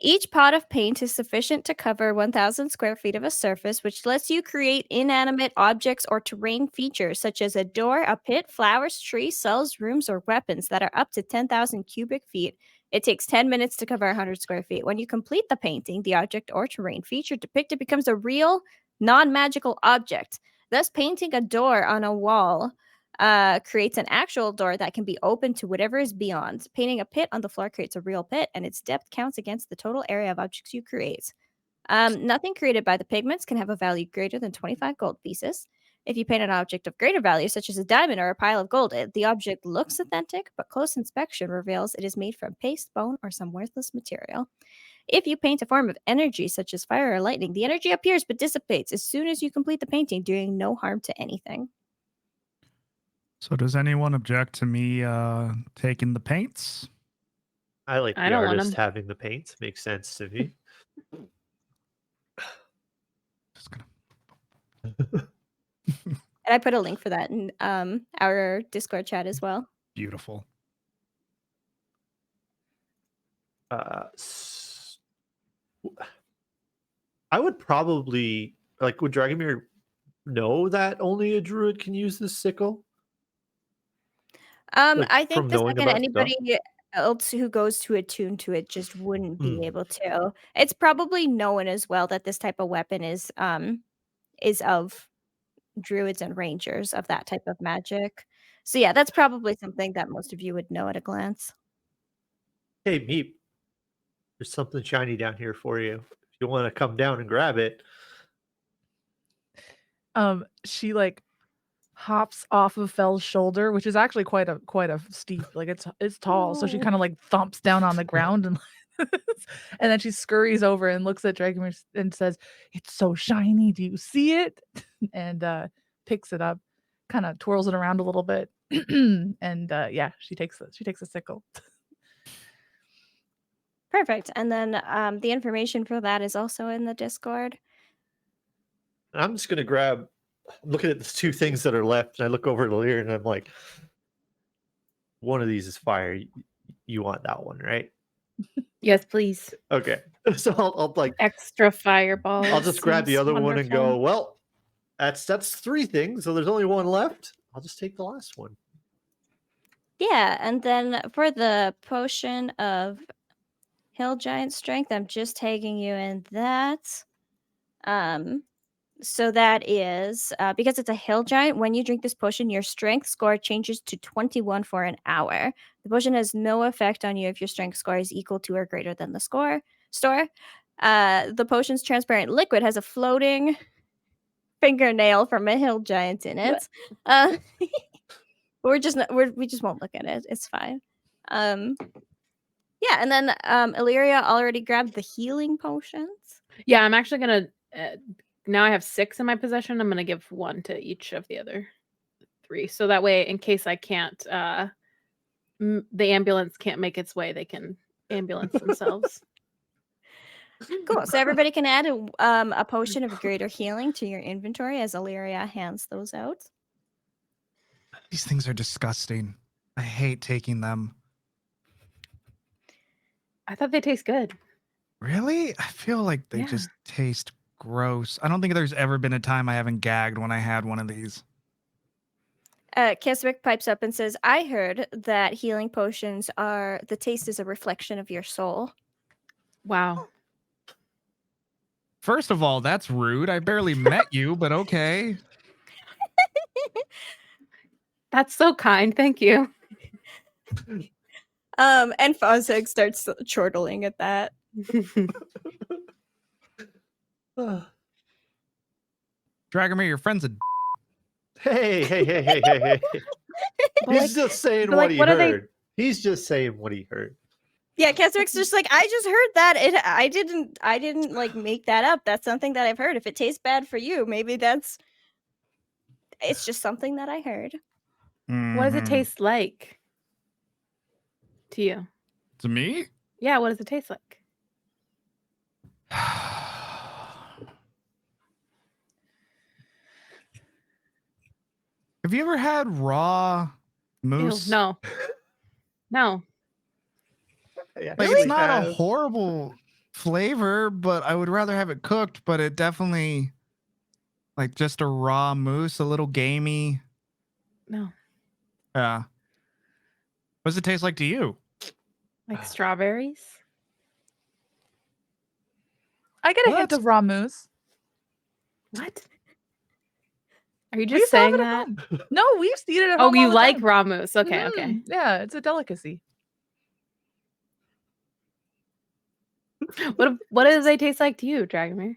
A: each pot of paint is sufficient to cover 1,000 square feet of a surface, which lets you create inanimate objects or terrain features such as a door, a pit, flowers, trees, cells, rooms, or weapons that are up to 10,000 cubic feet. It takes 10 minutes to cover 100 square feet. When you complete the painting, the object or terrain feature depicted becomes a real, non-magical object. Thus, painting a door on a wall creates an actual door that can be opened to whatever is beyond. Painting a pit on the floor creates a real pit, and its depth counts against the total area of objects you create. Nothing created by the pigments can have a value greater than 25 gold pieces. If you paint an object of greater value, such as a diamond or a pile of gold, the object looks authentic, but close inspection reveals it is made from paste, bone, or some worthless material. If you paint a form of energy, such as fire or lightning, the energy appears but dissipates as soon as you complete the painting, doing no harm to anything.
B: So does anyone object to me taking the paints?
C: I like
E: I
C: the
E: don't want
C: artist
E: 'em.
C: having the paints. Makes sense to me.
B: Just gonna...
A: And I put a link for that in our Discord chat as well.
B: Beautiful.
C: I would probably would Dragomir know that only a druid can use this sickle?
A: I
C: from
A: think the
C: knowing
A: second
C: about
A: anybody else who goes to attune to it just wouldn't be
C: Mm.
A: able to. It's probably known as well that this type of weapon is of druids and rangers of that type of magic. So yeah, that's probably something that most of you would know at a glance.
C: Hey, Meep, there's something shiny down here for you. If you want to come down and grab it.
D: She like hops off of Fel's shoulder, which is actually quite a steep, like it's tall. So she
E: Oh.
D: kind of like thumps down on the ground and and then she scurries over and looks at Dragonbear and says, "It's so shiny. Do you see it?" And picks it up, kind of twirls it around a little bit, and yeah, she takes a sickle.
A: Perfect. And then the information for that is also in the Discord.
C: I'm just gonna grab. I'm looking at the two things that are left, and I look over at Lear, and I'm like, one of these is fire. You want that one, right?
E: Yes, please.
C: Okay. So I'll like
E: Extra fireballs.
C: I'll just grab the
E: seems
C: other one and go,
E: wonderful.
C: well, that's 3 things, so there's only 1 left. I'll just take the last one.
A: Yeah, and then for the potion of Hill Giant Strength, I'm just tagging you in that. So that is because it's a hill giant. When you drink this potion, your strength score changes to 21 for an hour. The potion has no effect on you if your strength score is equal to or greater than the store. The potion's transparent liquid has a floating fingernail from a hill giant in it. We just won't look at it. It's fine. Yeah, and then Illyria already grabbed the healing potions.
E: Yeah, I'm actually gonna. Now I have 6 in my possession. I'm gonna give 1 to each of the other 3, so that way, in case I can't, the ambulance can't make its way, they can ambulance themselves.
A: Cool. So everybody can add a potion of greater healing to your inventory as Illyria hands those out.
B: These things are disgusting. I hate taking them.
E: I thought they taste good.
B: Really? I feel like they
E: Yeah.
B: just taste gross. I don't think there's ever been a time I haven't gagged when I had one of these.
A: Keswick pipes up and says, I heard that healing potions are the taste is a reflection of your soul.
E: Wow.
B: First of all, that's rude. I barely met you, but okay.
E: That's so kind. Thank you.
A: And Fozeg starts chortling at that.
B: Dragonbear, your friend's a
C: Hey.
E: But,
C: He's
E: like-
C: just saying
E: but,
C: what
E: like,
C: he
E: what are they-
C: heard. He's just saying what he heard.
A: Yeah, Keswick's just like, I just heard that. I didn't like make that up. That's something that I've heard. If it tastes bad for you, maybe it's just something that I heard.
E: What does it
B: Mhm.
E: taste like to you?
B: To me?
E: Yeah, what does it taste like?
B: Have you ever had raw
E: Ew,
B: moose?
E: no. No.
B: Like, it's not a horrible flavor, but I would rather have it cooked, but it definitely, like, just a raw moose, a little gamey.
E: No.
B: Yeah. What does it taste like to you?
E: Like strawberries?
D: I get a hint
B: What?
D: of raw moose.
E: What? Are you
D: We
E: just
D: used to have
E: saying
D: it at
E: that?
D: home. No, we used to eat it at
E: Oh,
D: home all
E: you
D: the
E: like
D: time.
E: raw moose. Okay, okay.
D: Mhm. Yeah, it's a delicacy.
E: What does they taste like to you, Dragonbear?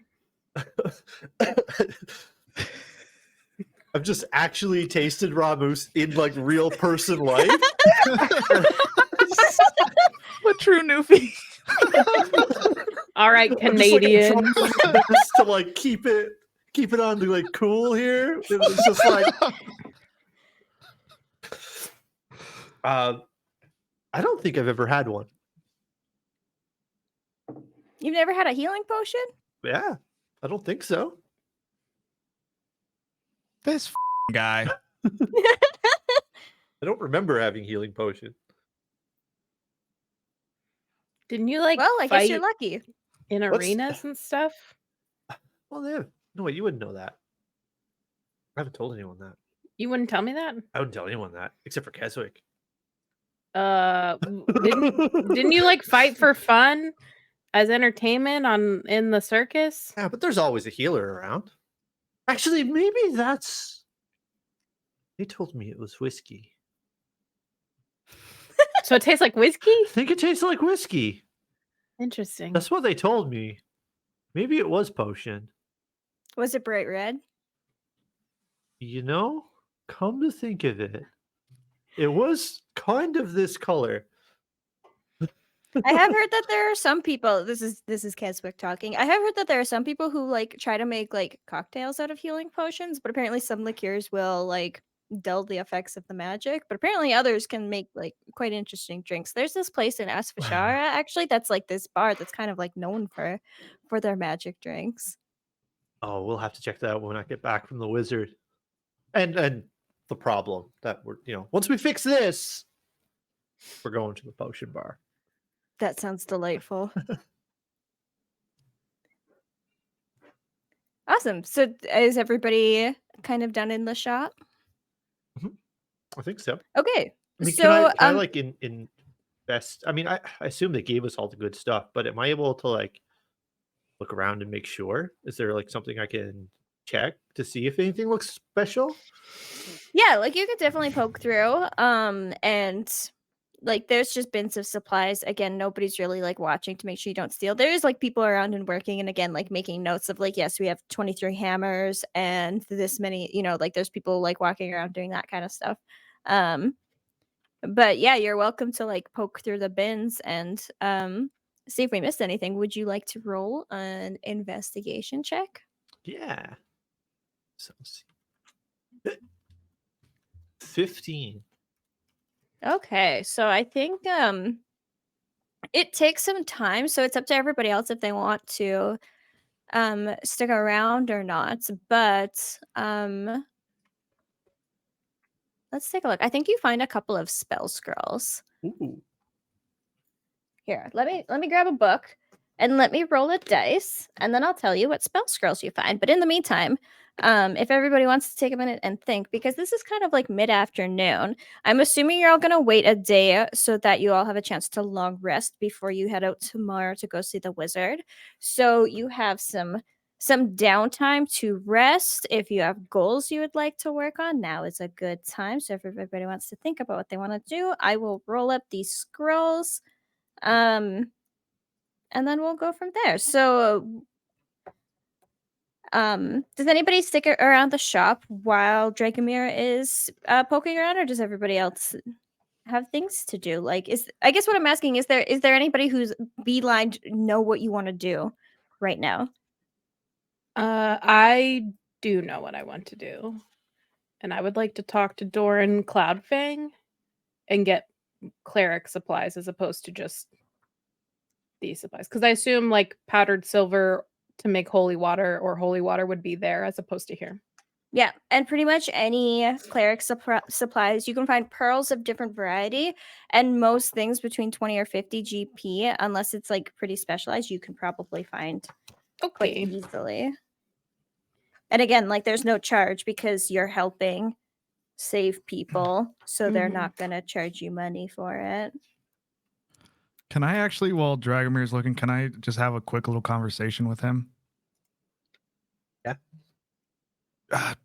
C: I've just actually tasted raw moose in like real person life.
D: What true newfie?
E: All right,
C: I'm just, like,
E: Canadian.
C: trying my best to like keep it on the like cool here. It was just like I don't think I've ever had one.
A: You've never had a healing potion?
C: Yeah, I don't think so.
B: This guy.
C: I don't remember having healing potion.
E: Didn't you like
A: Well, I
E: fight
A: guess you're lucky.
E: in
C: What's-
E: arenas and stuff?
C: Well, yeah. No, wait, you wouldn't know that. I haven't told anyone that.
E: You wouldn't tell me that?
C: I wouldn't tell anyone that, except for Keswick.
E: Didn't you like fight for fun as entertainment in the circus?
C: Yeah, but there's always a healer around. Actually, maybe that's. They told me it was whiskey.
E: So it tastes like whiskey?
C: I think it tastes like whiskey.
E: Interesting.
C: That's what they told me. Maybe it was potion.
A: Was it bright red?
C: You know, come to think of it, it was kind of this color.
A: I have heard that there are some people. This is Keswick talking. I have heard that there are some people who like try to make like cocktails out of healing potions, but apparently some liqueurs will like dull the effects of the magic. But apparently others can make like quite interesting drinks. There's this place in Asfashara actually that's like this bar that's kind of like known for their magic drinks.
C: Oh, we'll have to check that out when I get back from the wizard. And the problem that we're once we fix this, we're going to the potion bar.
A: That sounds delightful. Awesome. So is everybody kind of done in the shop?
C: I think so.
A: Okay.
C: I mean,
A: So
C: can I like invest? I mean, I assume they gave us all the good stuff, but am I able to like look around and make sure? Is there like something I can check to see if anything looks special?
A: yeah, like you could definitely poke through. And like there's just bins of supplies. Again, nobody's really like watching to make sure you don't steal. There is like people around and working, and again, like making notes of like, yes, we have 23 hammers and this many, like there's people like walking around doing that kind of stuff. But yeah, you're welcome to like poke through the bins and see if we missed anything. Would you like to roll an investigation check?
C: Yeah. So let's see. 15.
A: Okay, so I think it takes some time, so it's up to everybody else if they want to stick around or not. But let's take a look. I think you find a couple of spell scrolls.
C: Ooh.
A: Here, let me grab a book and let me roll a dice, and then I'll tell you what spell scrolls you find. But in the meantime, if everybody wants to take a minute and think, because this is kind of like mid-afternoon, I'm assuming you're all gonna wait a day so that you all have a chance to long rest before you head out tomorrow to go see the wizard. So you have some downtime to rest. If you have goals you would like to work on, now is a good time. So if everybody wants to think about what they want to do, I will roll up these scrolls. And then we'll go from there. So, does anybody stick around the shop while Dragonbearer is poking around, or does everybody else have things to do? Like, I guess what I'm asking is there anybody who's beeline know what you want to do right now?
E: I do know what I want to do, and I would like to talk to Doran Cloudfang and get cleric supplies as opposed to just these supplies, because I assume like powdered silver to make holy water or holy water would be there as opposed to here.
A: Yeah, and pretty much any cleric supplies, you can find pearls of different variety, and most things between 20 or 50 GP, unless it's like pretty specialized, you can probably find quite
E: Okay.
A: easily. And again, like there's no charge because you're helping save people, so they're
E: Mhm.
A: not gonna charge you money for it.
B: Can I actually, while Dragomir's looking, can I just have a quick little conversation with him?
C: Yeah.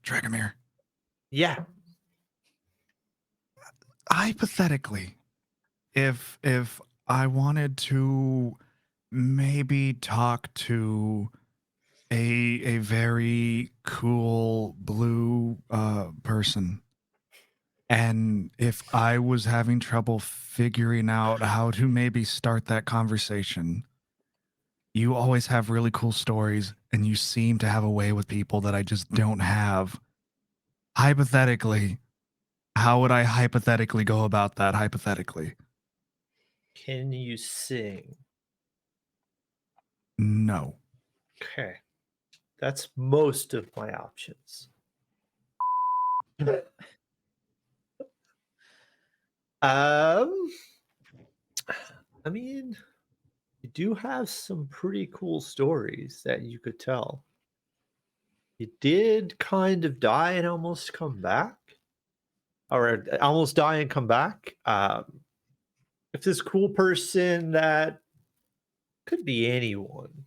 B: Dragomir,
C: Yeah.
B: hypothetically, if I wanted to maybe talk to a very cool blue person, and if I was having trouble figuring out how to maybe start that conversation, you always have really cool stories and you seem to have a way with people that I just don't have. Hypothetically, how would I hypothetically go about that hypothetically?
C: Can you sing?
B: No.
C: Okay. That's most of my options. I mean, you do have some pretty cool stories that you could tell. You did kind of die and almost come back, or almost die and come back. If this cool person that could be anyone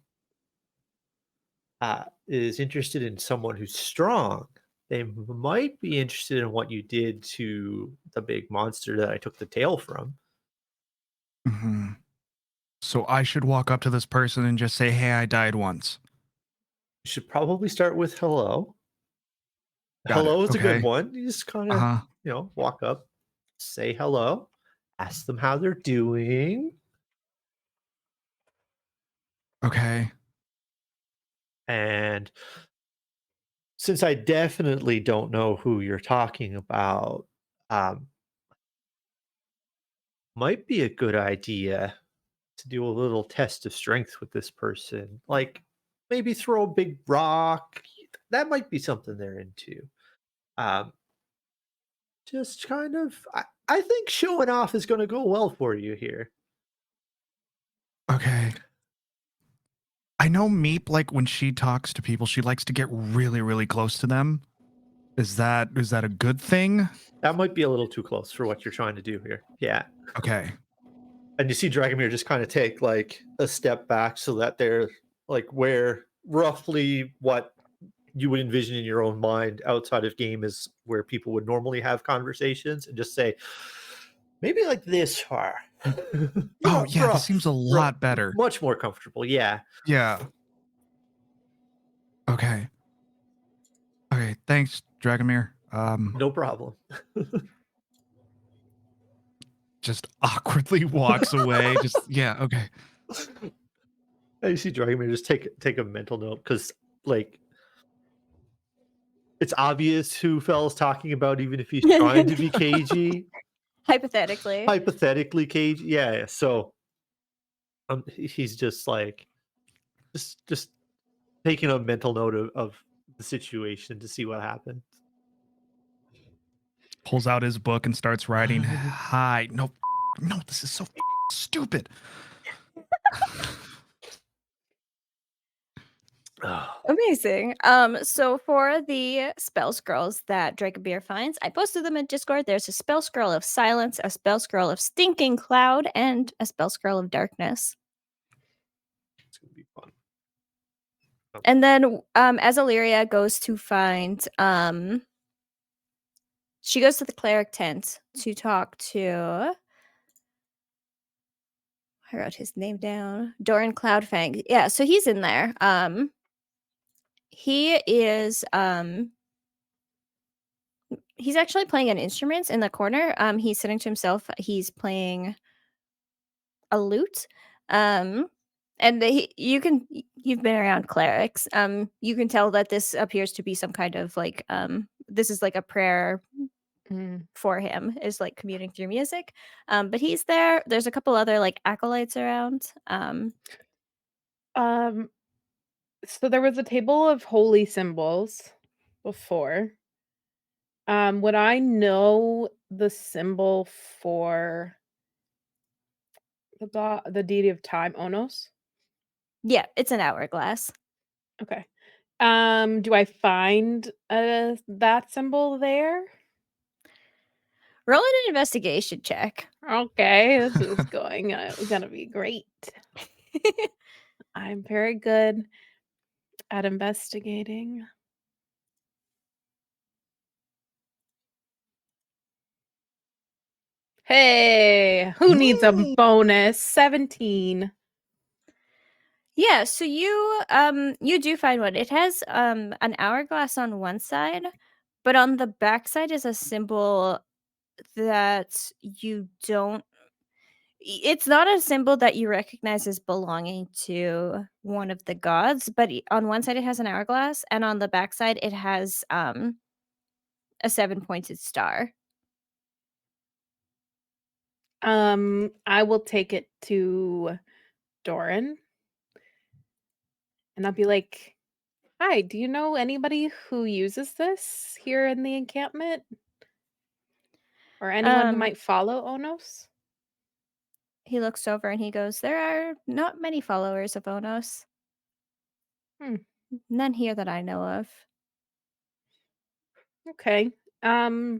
C: is interested in someone who's strong, they might be interested in what you did to the big monster that I took the tail from.
B: Mm-hmm. So I should walk up to this person and just say, "Hey, I died once."
C: You should probably start with hello.
B: Got it.
C: Hello is a good
B: Okay.
C: one. You just kind of,
B: Uh-huh.
C: walk up, say hello, ask them how they're doing,
B: Okay.
C: and since I definitely don't know who you're talking about, might be a good idea to do a little test of strength with this person. Like maybe throw a big rock. That might be something they're into. Um, just kind of, I think showing off is going to go well for you here.
B: Okay. I know Meep, like when she talks to people, she likes to get really, really close to them. Is that a good thing?
C: That might be a little too close for what you're trying to do here. Yeah.
B: Okay.
C: And you see Dragonbear just kind of take like a step back so that they're like where roughly what you would envision in your own mind outside of game is where people would normally have conversations, and just say, maybe like this far.
B: Oh yeah, this seems a lot better.
C: Much more comfortable. Yeah.
B: Yeah. Okay. Okay. Thanks, Dragomir.
C: No problem.
B: Just awkwardly walks away. Just yeah. Okay.
C: You see Dragonbear just take a mental note, because like it's obvious who Fell's talking about, even if he's trying to be cagey.
A: Hypothetically.
C: Hypothetically cagey. Yeah. So he's just like just taking a mental note of the situation to see what happened.
B: Pulls out his book and starts writing. Hi. No, this is so stupid.
A: Amazing. So for the spell scrolls that Dragonbear finds, I posted them in Discord. There's a spell scroll of silence, a spell scroll of stinking cloud, and a spell scroll of darkness.
C: It's gonna be fun.
A: And then as Illyria goes to find she goes to the cleric tent to talk to, I wrote his name down, Doran Cloudfang. Yeah, so he's in there. He is he's actually playing an instrument in the corner. He's sitting to himself. He's playing a lute. And you've been around clerics. You can tell that this appears to be some kind of like this is like a prayer for him, is like communing through music. But he's there. There's a couple other like acolytes around.
E: So there was a table of holy symbols before. Would I know the symbol for the deity of time, Onos?
A: Yeah, it's an hourglass.
E: Okay. Do I find that symbol there?
A: Roll an investigation check.
E: Okay, this is gonna be great. I'm very good at investigating. Hey, who needs a bonus? 17.
A: Yeah, so you do find one. It has an hourglass on one side, but on the back side is a symbol that you don't, it's not a symbol that you recognize as belonging to one of the gods, but on one side it has an hourglass, and on the back side it has a 7-pointed star.
E: I will take it to Doran. And I'll be like, hi, do you know anybody who uses this here in the encampment? Or anyone who might follow Onos?
A: He looks over and he goes, there are not many followers of Onos. None here that I know of.
E: Okay. Do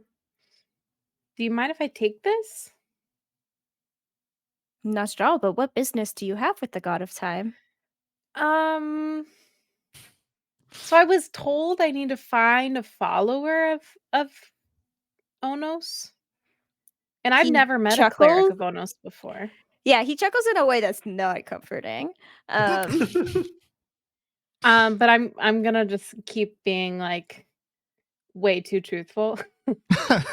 E: you mind if I take this?
A: Not at all, but what business do you have with the god of time?
E: So I was told I need to find a follower of Onos. And I've never met a cleric of Onos before.
A: Yeah, he chuckles in a way that's not comforting.
E: But I'm gonna just keep being like way too truthful.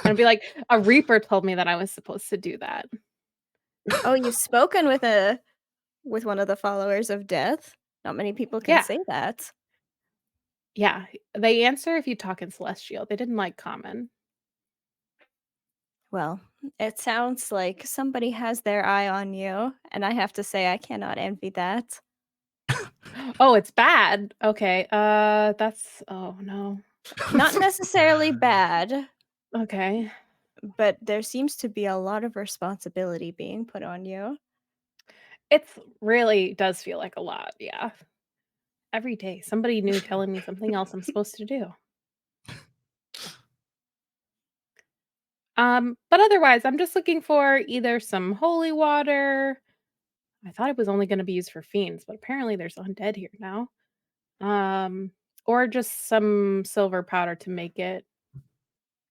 E: And be like, a reaper told me that I was supposed to do that.
A: Oh, you've spoken with one of the followers of death. Not many people can say that.
E: Yeah, they answer if you talk in Celestial. They didn't like Common.
A: Well, it sounds like somebody has their eye on you, and I have to say I cannot envy that.
E: Oh, it's bad. Okay. Oh no.
A: Not necessarily bad.
E: Okay.
A: but there seems to be a lot of responsibility being put on you.
E: It's really does feel like a lot, yeah. Every day, somebody new telling me something else I'm supposed to do. But otherwise, I'm just looking for either some holy water. I thought it was only going to be used for fiends, but apparently there's undead here now. Or just some silver powder to make it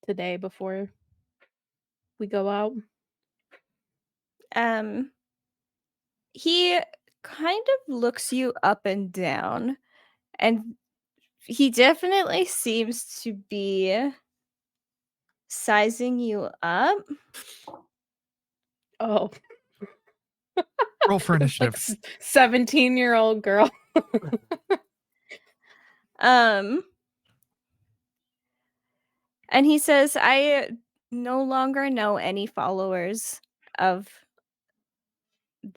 E: today before we go out.
A: He kind of looks you up and down, and he definitely seems to be sizing you up.
E: Oh,
B: Roll for
E: like
B: initiative.
E: 17-year-old girl.
A: And he says, I no longer know any followers of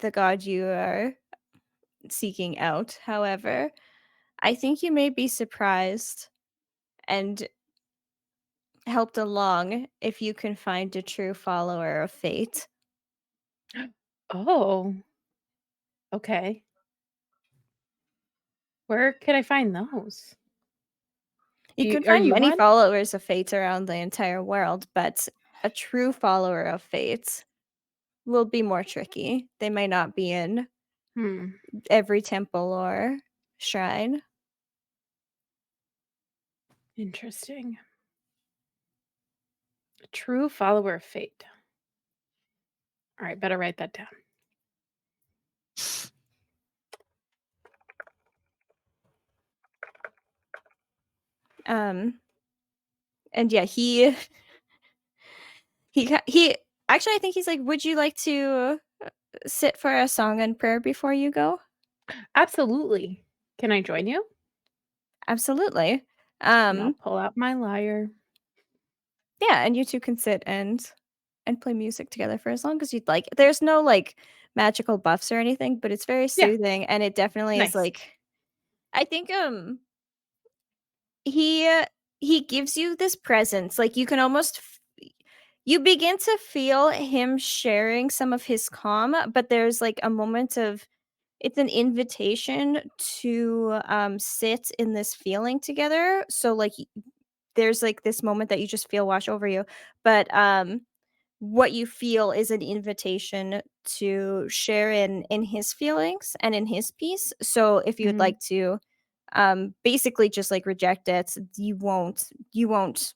A: the god you are seeking out. However, I think you may be surprised and helped along if you can find a true follower of fate.
E: Oh, okay. Where could I find those?
A: You can
E: Are
A: find
E: you
A: many
E: one?
A: followers of fate around the entire world, but a true follower of fate will be more tricky. They may not be in every temple or shrine.
E: Interesting. A true follower of fate. All right, better write that down.
A: And yeah, he actually, I think he's like, would you like to sit for a song and prayer before you go?
E: Absolutely. Can I join you?
A: Absolutely.
E: And I'll pull out my lyre.
A: Yeah, and you two can sit and play music together for as long as you'd like. There's no like magical buffs or anything, but it's very
E: Yeah.
A: soothing, and it definitely is
E: Nice.
A: like, I think he gives you this presence. Like you can almost you begin to feel him sharing some of his calm, but there's like a moment of, it's an invitation to sit in this feeling together. So like there's like this moment that you just feel wash over you, but what you feel is an invitation to share in his feelings and in his peace. So if you would
E: Mhm.
A: like to basically just like reject it, you won't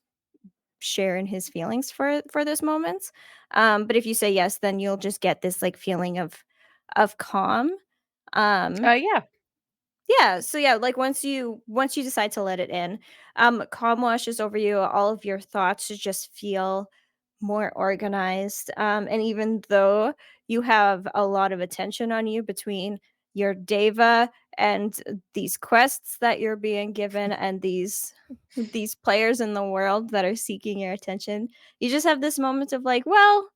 A: share in his feelings for those moments. But if you say yes, then you'll just get this like feeling of calm.
E: Yeah.
A: Yeah, so yeah, like once you decide to let it in, calm washes over you. All of your thoughts just feel more organized. And even though you have a lot of attention on you between your deva and these quests that you're being given and these players in the world that are seeking your attention, you just have this moment of like, well,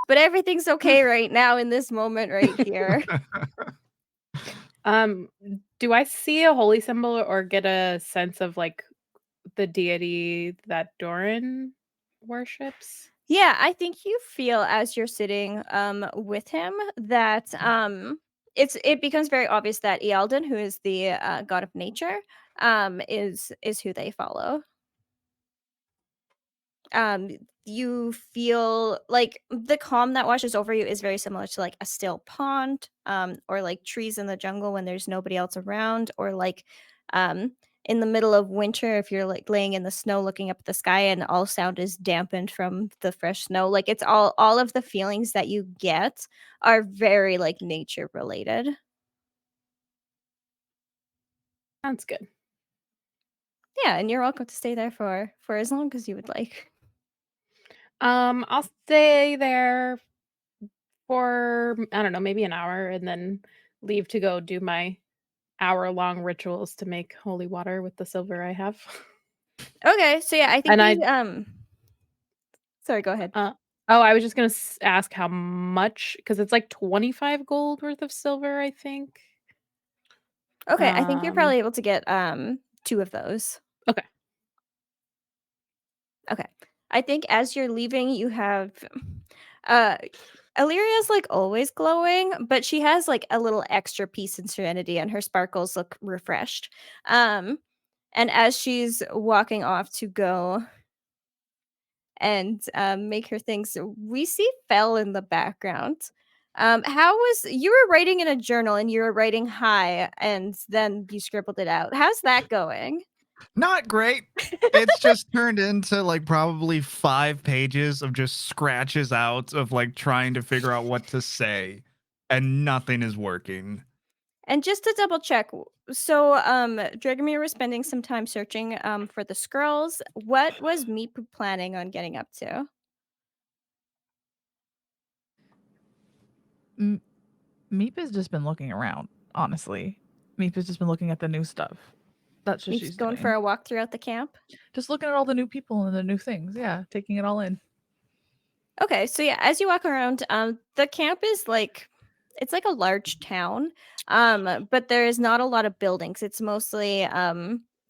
A: but everything's okay right now in this moment right here.
E: Do I see a holy symbol or get a sense of like the deity that Doran worships?
A: Yeah, I think you feel as you're sitting with him that it becomes very obvious that Ealdon, who is the god of nature, is who they follow. Um you feel like the calm that washes over you is very similar to like a still pond, or like trees in the jungle when there's nobody else around, or like um in the middle of winter if you're like laying in the snow looking up at the sky and all sound is dampened from the fresh snow. Like it's all of the feelings that you get are very like nature related.
E: Sounds good.
A: Yeah, and you're welcome to stay there for as long as you would like.
E: I'll stay there for I don't know, maybe an hour and then leave to go do my hour-long rituals to make holy water with the silver I have.
A: Okay, so yeah, I think
E: And I
A: sorry, go ahead.
E: I was just gonna ask how much because it's like 25 gold worth of silver, I think.
A: Okay, I think you're
E: Um,
A: probably able to get 2 of those.
E: Okay.
A: Okay. I think as you're leaving, you have Illyria's like always glowing, but she has like a little extra peace and serenity, and her sparkles look refreshed. Um, and as she's walking off to go and make her things, we see Fell in the background. How was you were writing in a journal and you were writing hi, and then you scribbled it out. How's that going?
B: Not great. It's just turned into like probably 5 pages of just scratches out of like trying to figure out what to say, and nothing is working.
A: And just to double check, so Dragomir was spending some time searching for the scrolls. What was Meep planning on getting up to?
D: Meep has just been looking around, honestly. Meep has just been looking at the new stuff. That's what
A: Meep's
D: she's
A: going
D: doing.
A: for a walk throughout the camp.
D: Just looking at all the new people and the new things. Yeah, taking it all in.
A: Okay, so yeah, as you walk around, the camp is like it's like a large town, but there is not a lot of buildings. It's mostly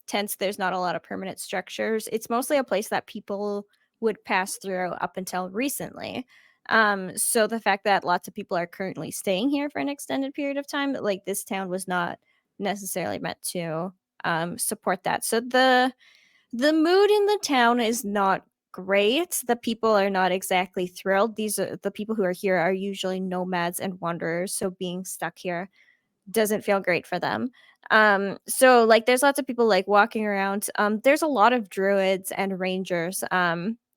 A: tents. There's not a lot of permanent structures. It's mostly a place that people would pass through up until recently. So the fact that lots of people are currently staying here for an extended period of time, like this town was not necessarily meant to support that. So the mood in the town is not great. The people are not exactly thrilled. These are the people who are here are usually nomads and wanderers, so being stuck here doesn't feel great for them. So like there's lots of people like walking around. There's a lot of druids and rangers.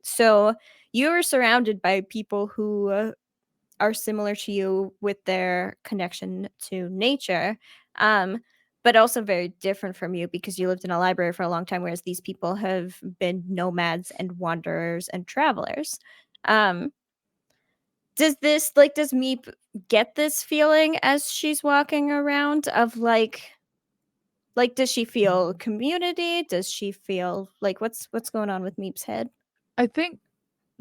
A: So you are surrounded by people who are similar to you with their connection to nature. But also very different from you because you lived in a library for a long time, whereas these people have been nomads and wanderers and travelers. Um, does Meep get this feeling as she's walking around of does she feel community? Does she feel like what's going on with Meep's head?
D: I think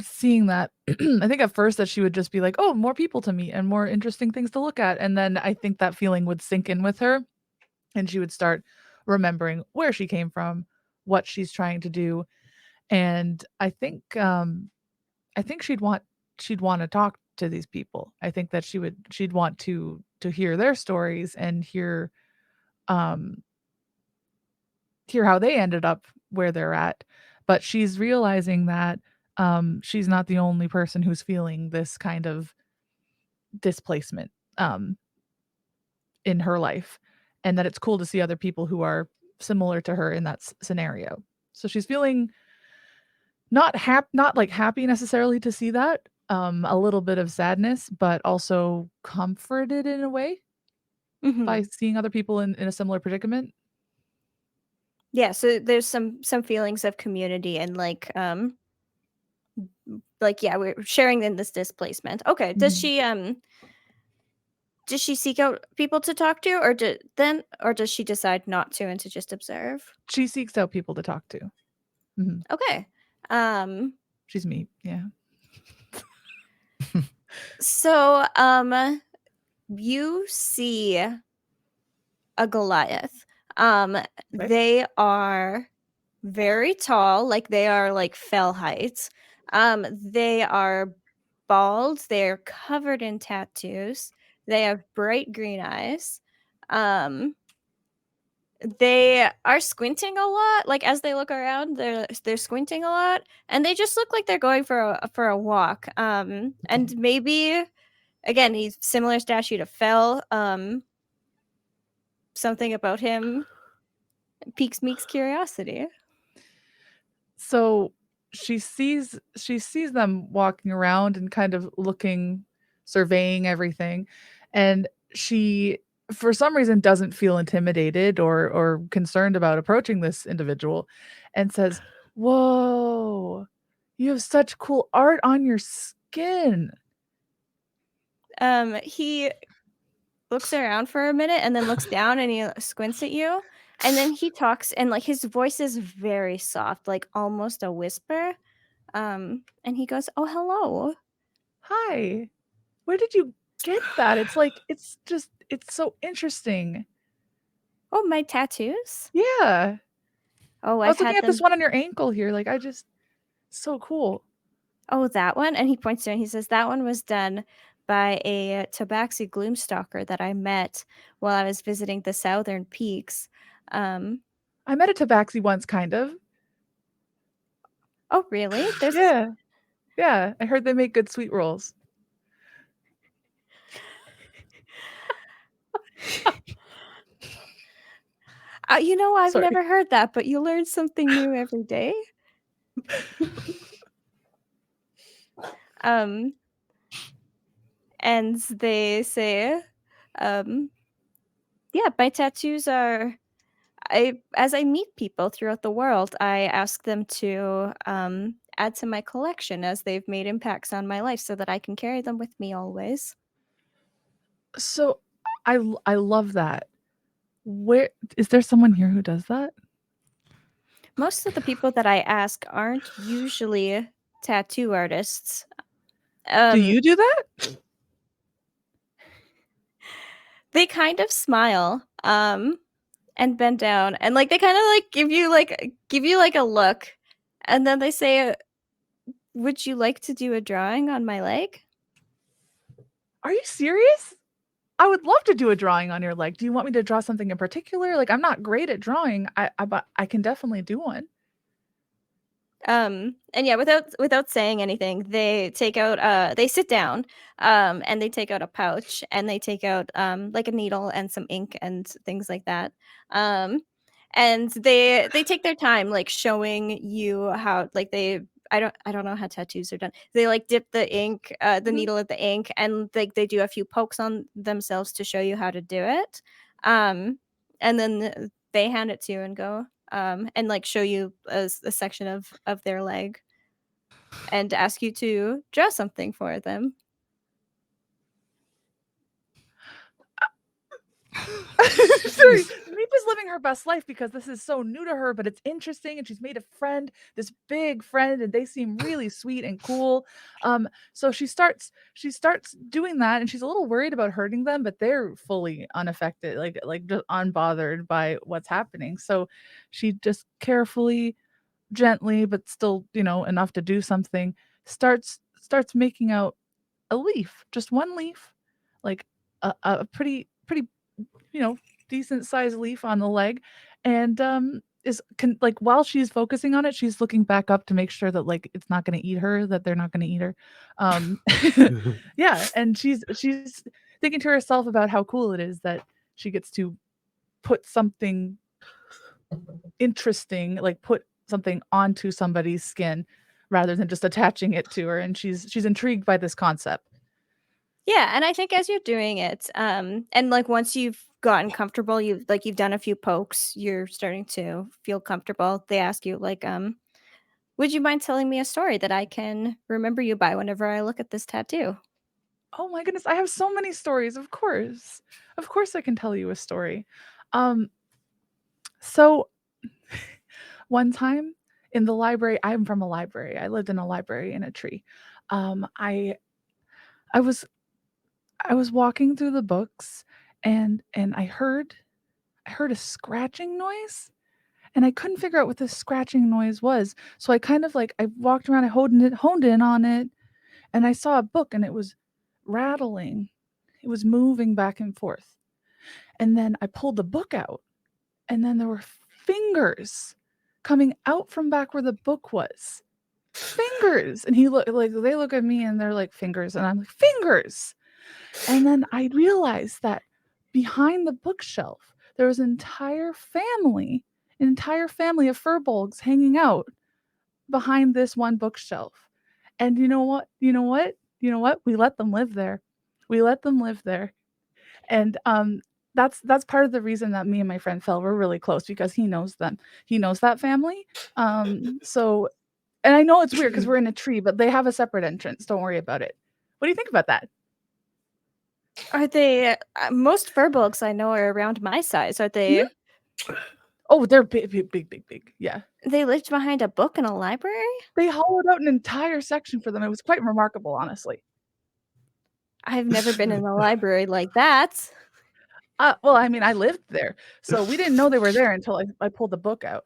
D: seeing that, I think at first that she would just be like, oh, more people to meet and more interesting things to look at. And then I think that feeling would sink in with her and she would start remembering where she came from, what she's trying to do. And I think she'd want to talk to these people. I think that she'd want to hear their stories and um hear how they ended up where they're at. But she's realizing that she's not the only person who's feeling this kind of displacement in her life, and that it's cool to see other people who are similar to her in that scenario. So she's feeling not happy necessarily to see that, a little bit of sadness, but also comforted in a way by seeing other people in a similar predicament.
A: Yeah, so there's some feelings of community and yeah, we're sharing in this displacement. Okay, does she seek out people to talk to, or does she decide not to and to just observe?
D: She seeks out people to talk to.
A: Okay.
D: She's me, yeah.
A: So you see a Goliath.
D: Okay.
A: They are very tall, like they are like fell heights. They are bald, they're covered in tattoos. They have bright green eyes. They are squinting a lot, like as they look around, they're squinting a lot, and they just look like they're going for a walk. And maybe again, he's similar statue to Fell. Something about him piques Meek's curiosity.
D: So she sees them walking around and kind of looking, surveying everything, and she for some reason doesn't feel intimidated or concerned about approaching this individual and says, "Whoa, you have such cool art on your skin."
A: He looks around for a minute and then looks down and he squints at you, and then he talks, and like his voice is very soft, like almost a whisper. And he goes, "Oh, hello."
D: "Hi. Where did you get that? It's like it's so interesting."
A: "Oh, my tattoos?"
D: Yeah.
A: "Oh,
D: I
A: I've
D: was looking
A: had
D: at this
A: them."
D: one on your ankle here. Like, I just So cool.
A: Oh, that one? And he points to it and he says, that one was done by a Tabaxi gloomstalker that I met while I was visiting the southern peaks.
D: I met a tabaxi once, kind of.
A: Oh, really? There's
D: Yeah. I heard they make good sweet rolls.
A: I've
D: Sorry.
A: never heard that, but you learn something new every day. And they say, yeah, my tattoos are, as I meet people throughout the world, I ask them to add to my collection as they've made impacts on my life so that I can carry them with me always.
D: So I love that. Where is there someone here who does that?
A: Most of the people that I ask aren't usually tattoo artists.
D: Do you do that?
A: They kind of smile and bend down and like they kind of like give you like a look, and then they say, would you like to do a drawing on my leg?
D: Are you serious? I would love to do a drawing on your leg. Do you want me to draw something in particular? Like, I'm not great at drawing. But I can definitely do one.
A: And yeah, without saying anything, they take out they sit down and they take out a pouch and they take out like a needle and some ink and things like that. And they take their time like showing you how like I don't know how tattoos are done. They like dip the ink, the needle at the ink, and like they do a few pokes on themselves to show you how to do it. And then they hand it to you and go, and like show you a section of their leg and ask you to draw something for them.
D: Sorry, Reepa's living her best life because this is so new to her, but it's interesting, and she's made a friend, this big friend, and they seem really sweet and cool. So she starts doing that, and she's a little worried about hurting them, but they're fully unaffected, like just unbothered by what's happening. So she just carefully, gently, but still, enough to do something, starts making out a leaf, just one leaf, like a pretty decent sized leaf on the leg, and like while she's focusing on it, she's looking back up to make sure that like it's not going to eat her, that they're not going to eat her. Yeah, and she's thinking to herself about how cool it is that she gets to put something interesting, like put something onto somebody's skin rather than just attaching it to her, and she's intrigued by this concept.
A: Yeah, and I think as you're doing it, and like once you've gotten comfortable, you've done a few pokes, you're starting to feel comfortable. They ask you like, would you mind telling me a story that I can remember you by whenever I look at this tattoo?
D: Oh my goodness, I have so many stories, of course. Of course I can tell you a story. So one time in the library, I'm from a library. I lived in a library in a tree. I was walking through the books, and I heard a scratching noise, and I couldn't figure out what this scratching noise was. So I kind of like I walked around, I honed in on it, and I saw a book, and it was rattling. It was moving back and forth. And then I pulled the book out, and then there were fingers coming out from back where the book was. Fingers. And they look at me and they're like, fingers. And I'm like, fingers. And then I realized that behind the bookshelf, there was an entire family of furbolgs hanging out behind this one bookshelf. And you know what? We let them live there. And that's part of the reason that me and my friend Phil were really close, because he knows them. He knows that family. So, and I know it's weird because we're in a tree, but they have a separate entrance. Don't worry about it. What do you think about that?
A: Are they most furbolgs I know are around my size? Are they?
D: Oh, they're big. Yeah.
A: They lived behind a book in a library?
D: They hollowed out an entire section for them. It was quite remarkable, honestly.
A: I've never been in a library like that.
D: Well, I mean, I lived there, so we didn't know they were there until I pulled the book out.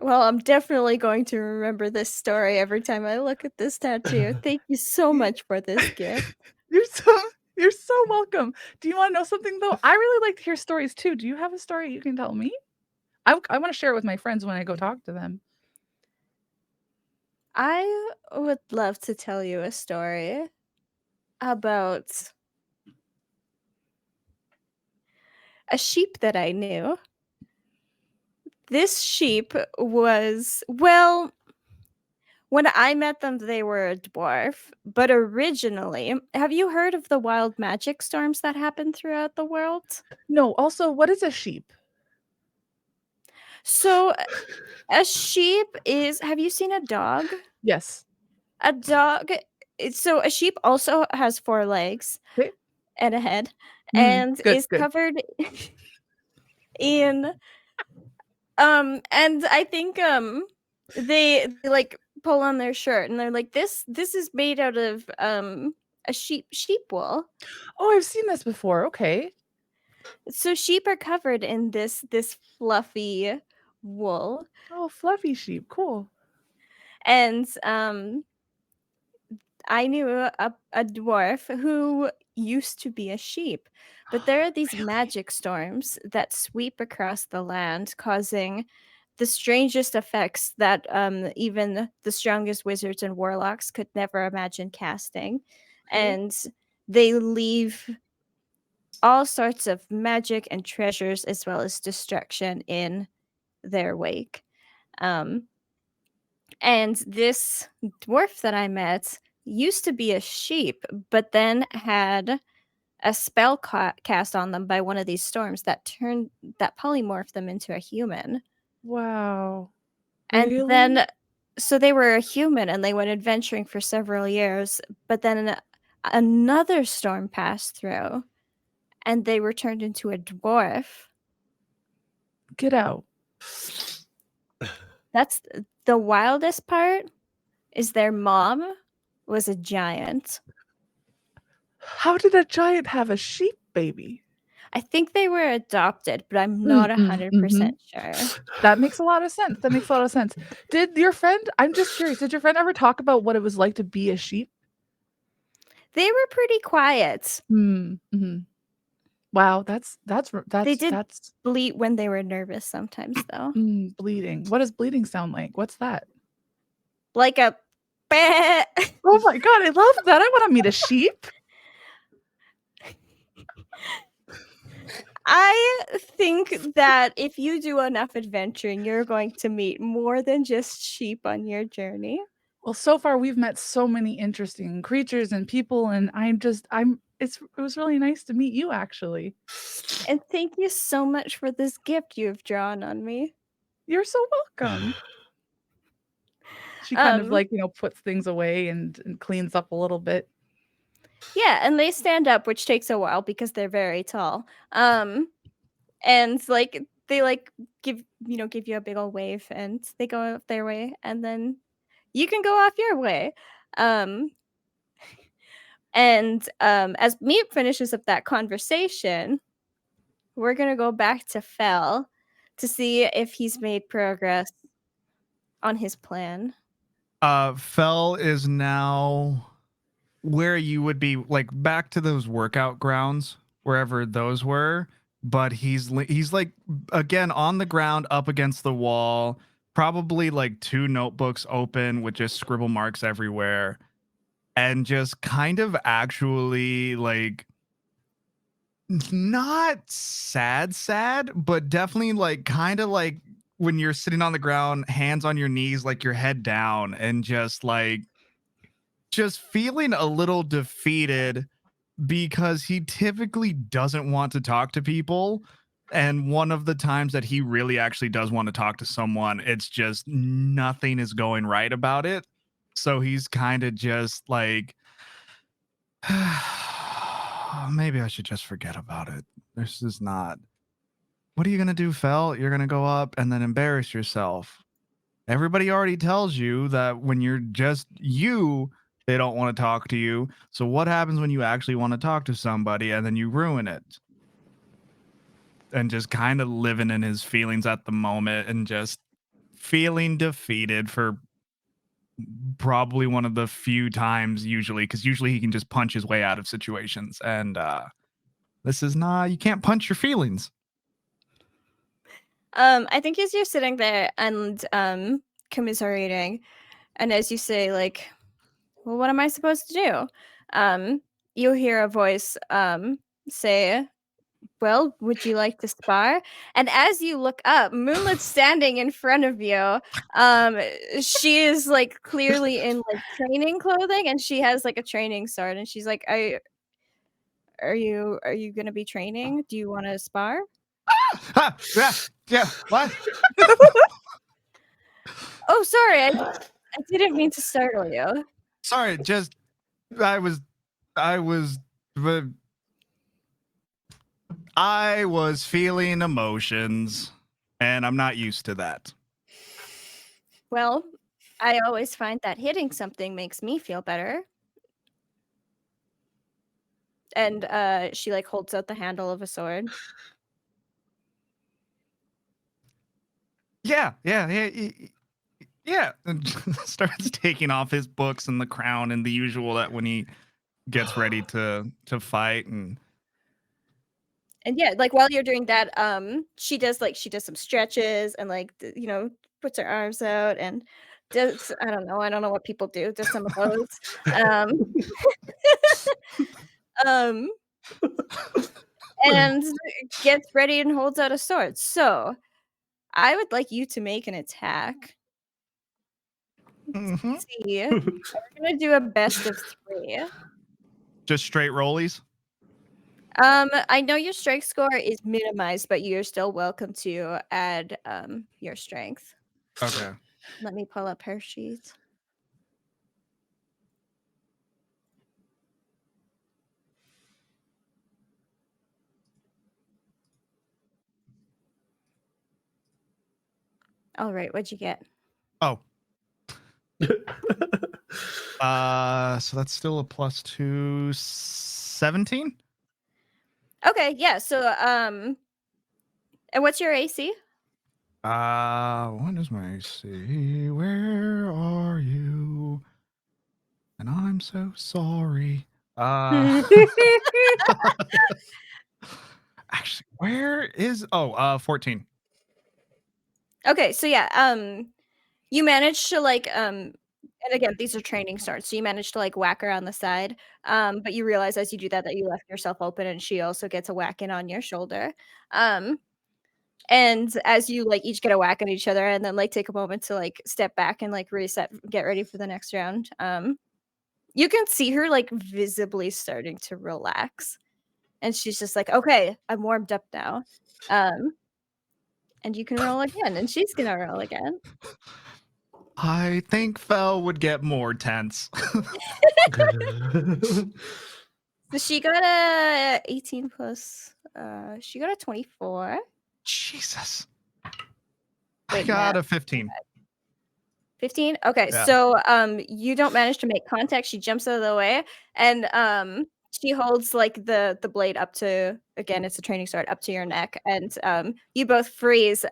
A: Well, I'm definitely going to remember this story every time I look at this tattoo. Thank you so much for this gift.
D: You're so welcome. Do you want to know something though? I really like to hear stories too. Do you have a story you can tell me? I want to share it with my friends when I go talk to them.
A: I would love to tell you a story about a sheep that I knew. This sheep was, well, when I met them, they were a dwarf. But originally, have you heard of the wild magic storms that happen throughout the world?
D: No, also, what is a sheep?
A: So, a sheep is, have you seen a dog?
D: Yes.
A: A dog, so a sheep also has 4 legs
D: Okay.
A: and a head
D: Mm,
A: and
D: good,
A: is
D: good.
A: covered in and I think they like pull on their shirt and they're like this is made out of a sheep wool.
D: Oh, I've seen this before. Okay.
A: So sheep are covered in this fluffy wool.
D: Oh, fluffy sheep. Cool.
A: And I knew a dwarf who used to be a sheep, but there are these
D: Really?
A: magic storms that sweep across the land, causing the strangest effects that even the strongest wizards and warlocks could never imagine casting.
D: Okay.
A: And they leave all sorts of magic and treasures as well as destruction in their wake. Um, and this dwarf that I met used to be a sheep, but then had a spell cast on them by one of these storms that polymorphed them into a human.
D: Wow.
A: And
D: Really?
A: then so they were a human and they went adventuring for several years, but then another storm passed through and they were turned into a dwarf.
D: Get out.
A: That's the wildest part, is their mom was a giant.
D: How did a giant have a sheep baby?
A: I think they were adopted, but I'm not 100% sure.
D: That makes a lot of sense. That makes a lot of sense. Did your friend, I'm just curious, did your friend ever talk about what it was like to be a sheep?
A: They were pretty quiet.
D: Mm-hmm. Wow, that's
A: They did
D: that's
A: bleat when they were nervous sometimes, though.
D: bleeding. What does bleeding sound like? What's that?
A: Like a bah.
D: Oh my god, I love that. I want to meet a sheep.
A: I think that if you do enough adventuring, you're going to meet more than just sheep on your journey.
D: Well, so far we've met so many interesting creatures and people, and it was really nice to meet you actually.
A: And thank you so much for this gift you've drawn on me.
D: You're so welcome. She kind of like, puts things away and cleans up a little bit.
A: Yeah, and they stand up, which takes a while because they're very tall. And like they like give you a big old wave and they go off their way and then you can go off your way. And as Meep finishes up that conversation, we're gonna go back to Fel to see if he's made progress on his plan.
B: Fel is now where you would be, like back to those workout grounds, wherever those were. But he's like again on the ground, up against the wall, probably like 2 notebooks open with just scribble marks everywhere, and just kind of actually like not sad, but definitely like kind of like when you're sitting on the ground, hands on your knees, like your head down, and just feeling a little defeated because he typically doesn't want to talk to people. And one of the times that he really actually does want to talk to someone, it's just nothing is going right about it. So he's kind of just like, maybe I should just forget about it. This is not. What are you going to do, Fel? You're going to go up and then embarrass yourself. Everybody already tells you that when you're just you, they don't want to talk to you. So what happens when you actually want to talk to somebody and then you ruin it? And just kind of living in his feelings at the moment and just feeling defeated for probably one of the few times because usually he can just punch his way out of situations. And this is not, you can't punch your feelings.
A: I think as you're sitting there and commiserating, and as you say, like, well, what am I supposed to do? You hear a voice say, well, would you like to spar? And as you look up, Moonlight's standing in front of you. She is like clearly in like training clothing, and she has like a training sword, and she's like, are you gonna be training? Do you want to spar?
B: Yeah. What?
A: Oh, sorry, I didn't mean to startle you.
B: Sorry, just I was feeling emotions, and I'm not used to that.
A: Well, I always find that hitting something makes me feel better. And she like holds out the handle of a sword.
B: Yeah. And starts taking off his books and the crown and the usual that when he gets ready to fight. And
A: yeah, like while you're doing that, she does some stretches and like puts her arms out and does I don't know what people do. Does some of those. And gets ready and holds out a sword. So I would like you to make an attack.
B: Mhm.
A: See, we're gonna do a best of 3.
B: Just straight rollies.
A: I know your strength score is minimized, but you're still welcome to add your strength.
B: Okay.
A: Let me pull up her sheet. All right, what'd you get?
B: Oh. So that's still a +2, 17.
A: Okay, yeah. So and what's your AC?
B: What is my AC? Where are you? And I'm so sorry. Actually, where is 14.
A: Okay, so yeah, you managed to like and again, these are training starts, so you managed to like whack her on the side. But you realize as you do that you left yourself open and she also gets a whack in on your shoulder. And as you like each get a whack at each other and then like take a moment to like step back and like reset, get ready for the next round. You can see her like visibly starting to relax. And she's just like, okay, I'm warmed up now. And you can roll again, and she's gonna roll again.
B: I think Fel would get more tense.
A: So she got a 18 plus. She got a 24.
B: Jesus. I
A: Wait,
B: got
A: no.
B: a 15.
A: 15. Okay,
B: Yeah.
A: so you don't manage to make contact. She jumps out of the way, and she holds like the blade up to, again, it's a training sword, up to your neck, and you both freeze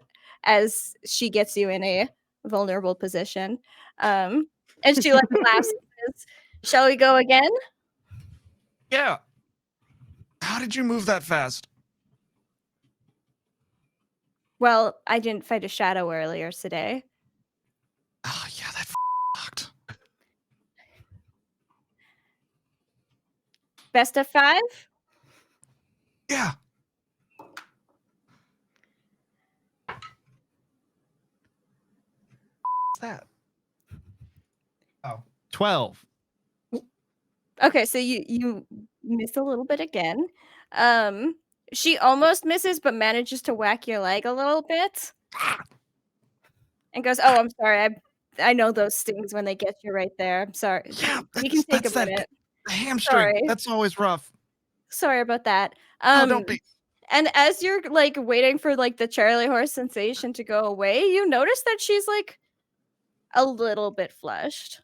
A: as she gets you in a vulnerable position. And she like laughs and says, "Shall we go again?"
B: Yeah. How did you move that fast?
A: Well, I didn't fight a shadow earlier today.
B: Oh, yeah, that fucked.
A: Best of 5?
B: Yeah. What's that? Oh, 12.
A: Okay, so you miss a little bit again. She almost misses, but manages to whack your leg a little bit. And goes, "Oh, I'm sorry. I know those stings when they get you right there. I'm sorry.
B: Yeah,
A: You can take a
B: that
A: minute.
B: hamstring.
A: Sorry.
B: That's always rough.
A: Sorry about that."
B: No, don't be.
A: And as you're like waiting for like the Charlie horse sensation to go away, you notice that she's like a little bit flushed.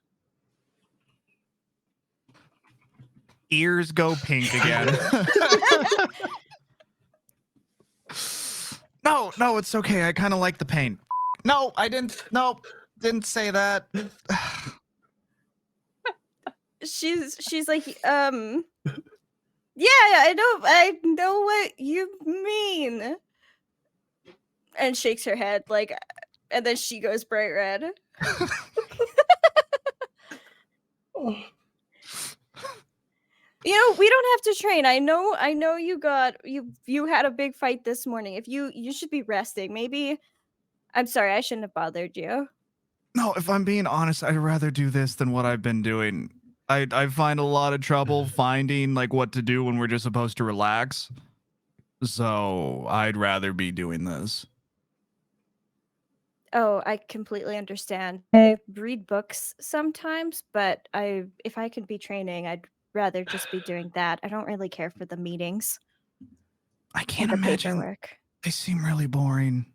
B: Ears go pink again. No, it's okay. I kind of like the pain. No, I didn't. No, didn't say that.
A: She's like, yeah, I know what you mean. And shakes her head like, and then she goes bright red. You know, we don't have to train. I know you had a big fight this morning. If you should be resting. Maybe I'm sorry, I shouldn't have bothered you.
B: No, if I'm being honest, I'd rather do this than what I've been doing. I find a lot of trouble finding like what to do when we're just supposed to relax. So I'd rather be doing this.
A: Oh, I completely understand. I read books sometimes, but if I could be training, I'd rather just be doing that. I don't really care for the meetings
B: I
A: and
B: can't
A: the
B: imagine.
A: paperwork.
B: They seem really boring.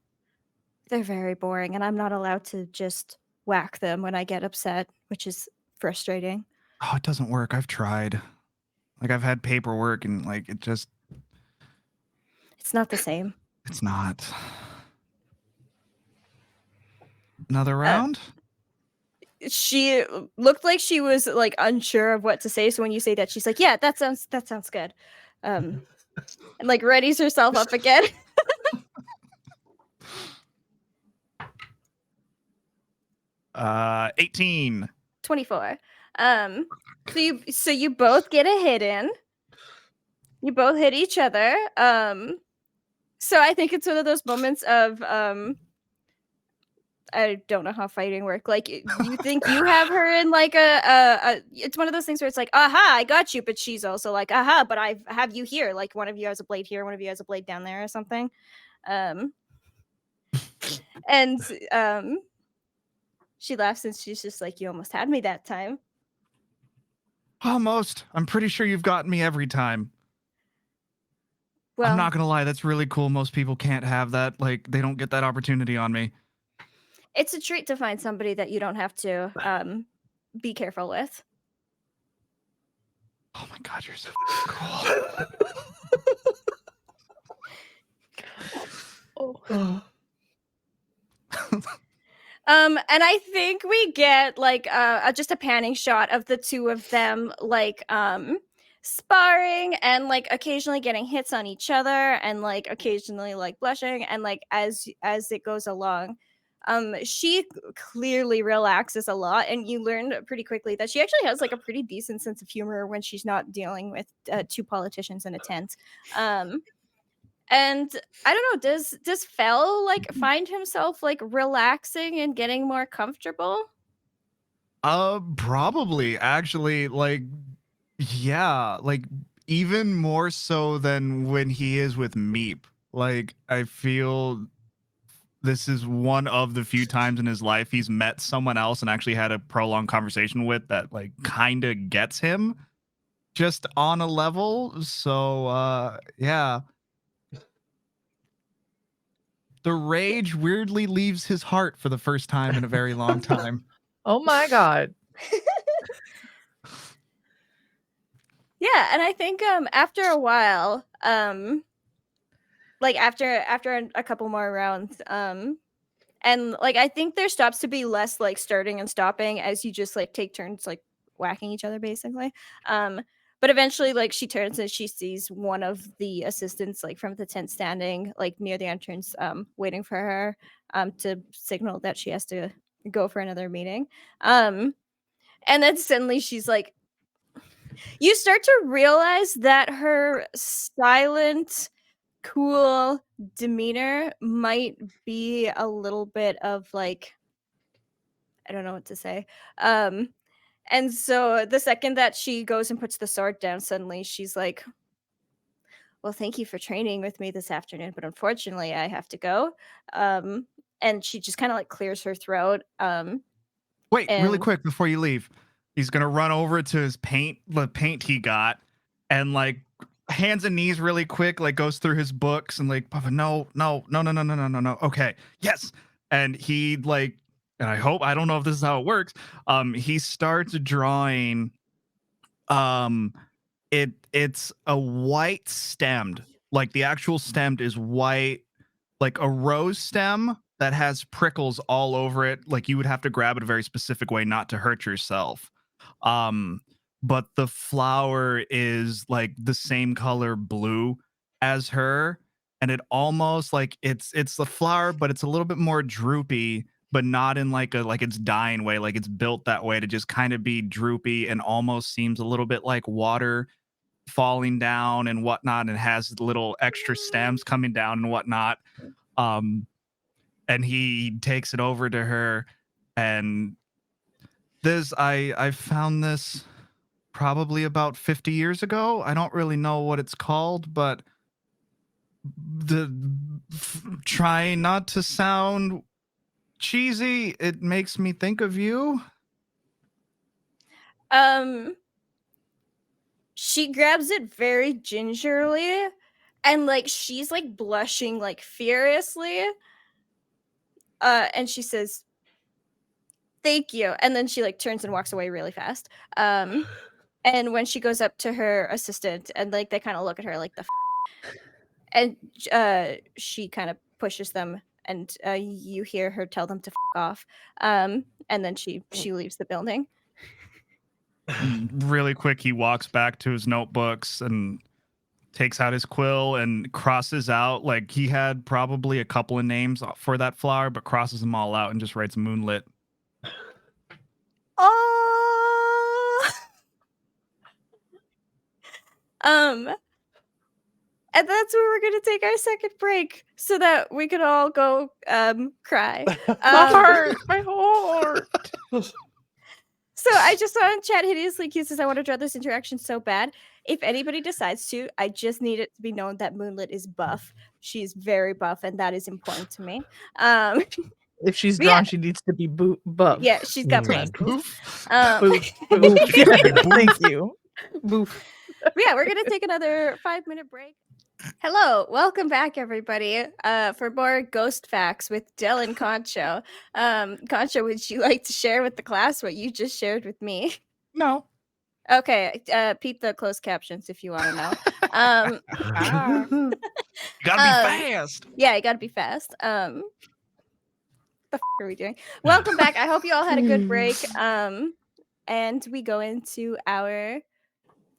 A: They're very boring, and I'm not allowed to just whack them when I get upset, which is frustrating.
B: Oh, it doesn't work. I've tried. Like I've had paperwork and like it's
A: not the same.
B: It's not. Another round?
A: She looked like she was like unsure of what to say, so when you say that, she's like, yeah, that sounds good. And like readies herself up again.
B: 18.
A: 24. So you both get a hit in. You both hit each other. So I think it's one of those moments of I don't know how fighting works. Like you think you have her in like a it's one of those things where it's like, aha, I got you, but she's also like, aha, but I have you here. Like one of you has a blade here, one of you has a blade down there or something. And she laughs and she's just like, you almost had me that time.
B: Almost. I'm pretty sure you've gotten me every time.
A: Well,
B: I'm not gonna lie, that's really cool. Most people can't have that. Like they don't get that opportunity on me.
A: it's a treat to find somebody that you don't have to be careful with.
B: Oh my god, you're so cool.
E: Oh.
A: And I think we get like just a panning shot of the two of them like sparring and like occasionally getting hits on each other and like occasionally like blushing and like as it goes along. She clearly relaxes a lot, and you learn pretty quickly that she actually has like a pretty decent sense of humor when she's not dealing with two politicians in a tent. And I don't know, does Fel like find himself like relaxing and getting more comfortable?
B: Probably actually like yeah, like even more so than when he is with Meep. Like I feel this is one of the few times in his life he's met someone else and actually had a prolonged conversation with that like kind of gets him just on a level. So yeah. The rage weirdly leaves his heart for the first time in a very long time.
D: Oh my god.
A: Yeah, and I think after a while, like after a couple more rounds, and like I think there stops to be less like starting and stopping as you just like take turns like whacking each other basically. But eventually like she turns and she sees one of the assistants like from the tent standing like near the entrance waiting for her to signal that she has to go for another meeting. And then suddenly she's like, you start to realize that her silent, cool demeanor might be a little bit of like, I don't know what to say. And so the second that she goes and puts the sword down, suddenly she's like, well, thank you for training with me this afternoon, but unfortunately I have to go. And she just kind of like clears her throat.
B: Wait, really
A: And
B: quick before you leave. He's gonna run over to his the paint he got, and like hands and knees really quick, like goes through his books and like, Papa, no. Okay, yes. And he like, and I don't know if this is how it works. He starts drawing. It's a white stemmed, like the actual stem is white, like a rose stem that has prickles all over it. Like you would have to grab it a very specific way not to hurt yourself. But the flower is like the same color blue as her, and it almost like it's the flower, but it's a little bit more droopy, but not in like it's dying way. Like it's built that way to just kind of be droopy and almost seems a little bit like water falling down and whatnot, and has little extra stems coming down and whatnot. And he takes it over to her, and I found this probably about 50 years ago. I don't really know what it's called, but trying not to sound cheesy, it makes me think of you.
A: She grabs it very gingerly, and like she's like blushing like furiously. And she says, "Thank you," and then she like turns and walks away really fast. And when she goes up to her assistant, and like they kind of look at her like and she kind of pushes them, and you hear her tell them to off. And then she leaves the building.
B: Really quick, he walks back to his notebooks and takes out his quill and crosses out, like he had probably a couple of names for that flower, but crosses them all out and just writes Moonlit.
A: Oh. And that's where we're gonna take our second break so that we can all go cry.
D: My heart.
A: So I just saw in chat hideously cute says I want to draw this interaction so bad. If anybody decides to, I just need it to be known that Moonlit is buff. She's very buff, and that is important to me.
D: If she's drawn, she needs to be buff.
A: Yeah, she's got brains.
B: Boof.
D: Thank you.
E: Boof.
A: Yeah, we're gonna take another 5-minute break. Hello, welcome back, everybody, for more ghost facts with Del and Concho. Concho, would you like to share with the class what you just shared with me?
B: No.
A: Okay, peep the closed captions if you want to know.
B: You gotta be fast.
A: Yeah, you gotta be fast. The f are we doing? Welcome back. I hope you all had a good break. And we go into hour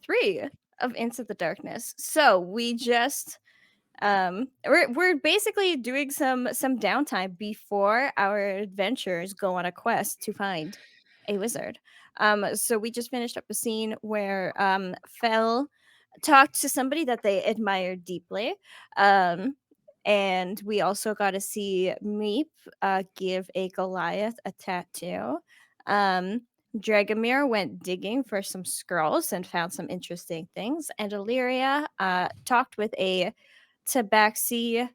A: 3 of Into the Darkness. So we just we're basically doing some downtime before our adventurers go on a quest to find a wizard. So we just finished up a scene where Fel talked to somebody that they admired deeply. And we also got to see Meep give a Goliath a tattoo. Dragomir went digging for some scrolls and found some interesting things. And Illyria talked with a Tabaxi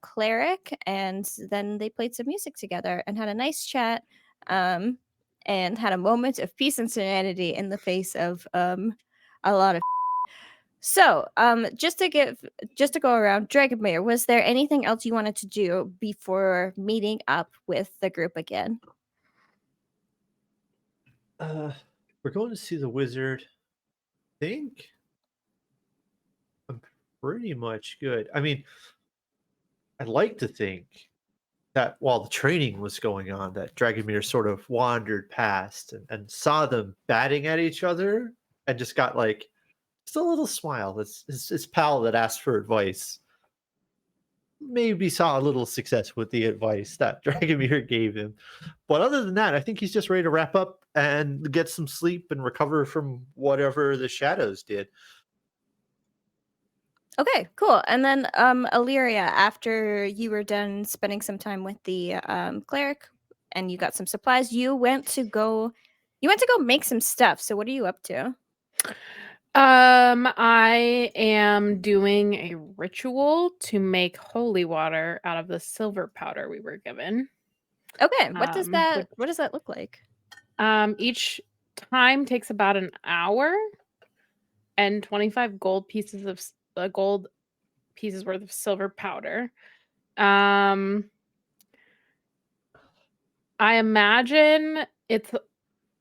A: cleric, and then they played some music together and had a nice chat, and had a moment of peace and serenity in the face of a lot of. So, just to go around, Dragomir, was there anything else you wanted to do before meeting up with the group again?
C: We're going to see the wizard. I think I'm pretty much good. I mean, I'd like to think that while the training was going on, that Dragomir sort of wandered past and saw them batting at each other and just got like just a little smile. It's his pal that asked for advice. Maybe saw a little success with the advice that Dragomir gave him. But other than that, I think he's just ready to wrap up and get some sleep and recover from whatever the shadows did.
A: Okay, cool. And then Illyria, after you were done spending some time with the cleric and you got some supplies, you went to go make some stuff. So what are you up to?
E: I am doing a ritual to make holy water out of the silver powder we were given.
A: Okay, what does that look like?
E: Each time takes about an hour, and 25 gold pieces worth of silver powder. I imagine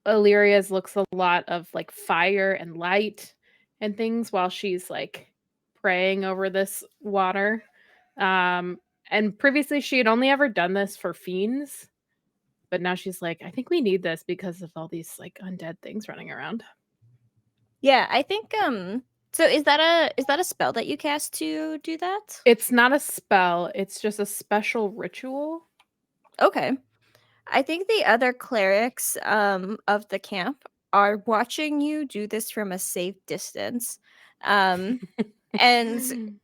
E: Illyria's looks a lot of like fire and light and things while she's like praying over this water. And previously, she had only ever done this for fiends, but now she's like, I think we need this because of all these like undead things running around.
A: Yeah, I think so is that a spell that you cast to do that?
E: It's not a spell, it's just a special ritual.
A: Okay. I think the other clerics of the camp are watching you do this from a safe distance. And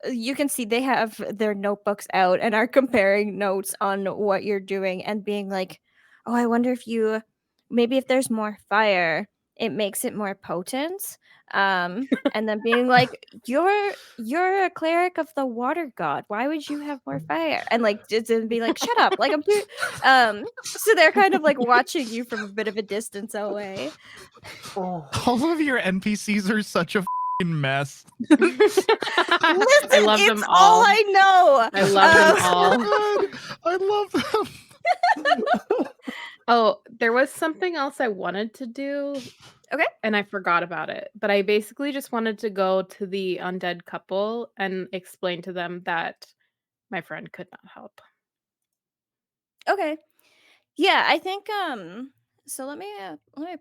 A: you can see they have their notebooks out and are comparing notes on what you're doing and being like, "Oh, I wonder if there's more fire, it makes it more potent." And then being like, "You're a cleric of the water god. Why would you have more fire?" And like just and be like, "Shut up!" Like I'm doing. So they're kind of like watching you from a bit of a distance away.
C: Oh.
B: All of your NPCs are such a f***ing mess.
A: Listen,
E: I love
A: it's
E: them
A: all
E: all.
A: I know.
E: I love them all.
B: God, I love them.
E: Oh, there was something else I wanted to do.
A: Okay.
E: And I forgot about it. But I basically just wanted to go to the undead couple and explain to them that my friend could not help.
A: Okay. Yeah, I think so let me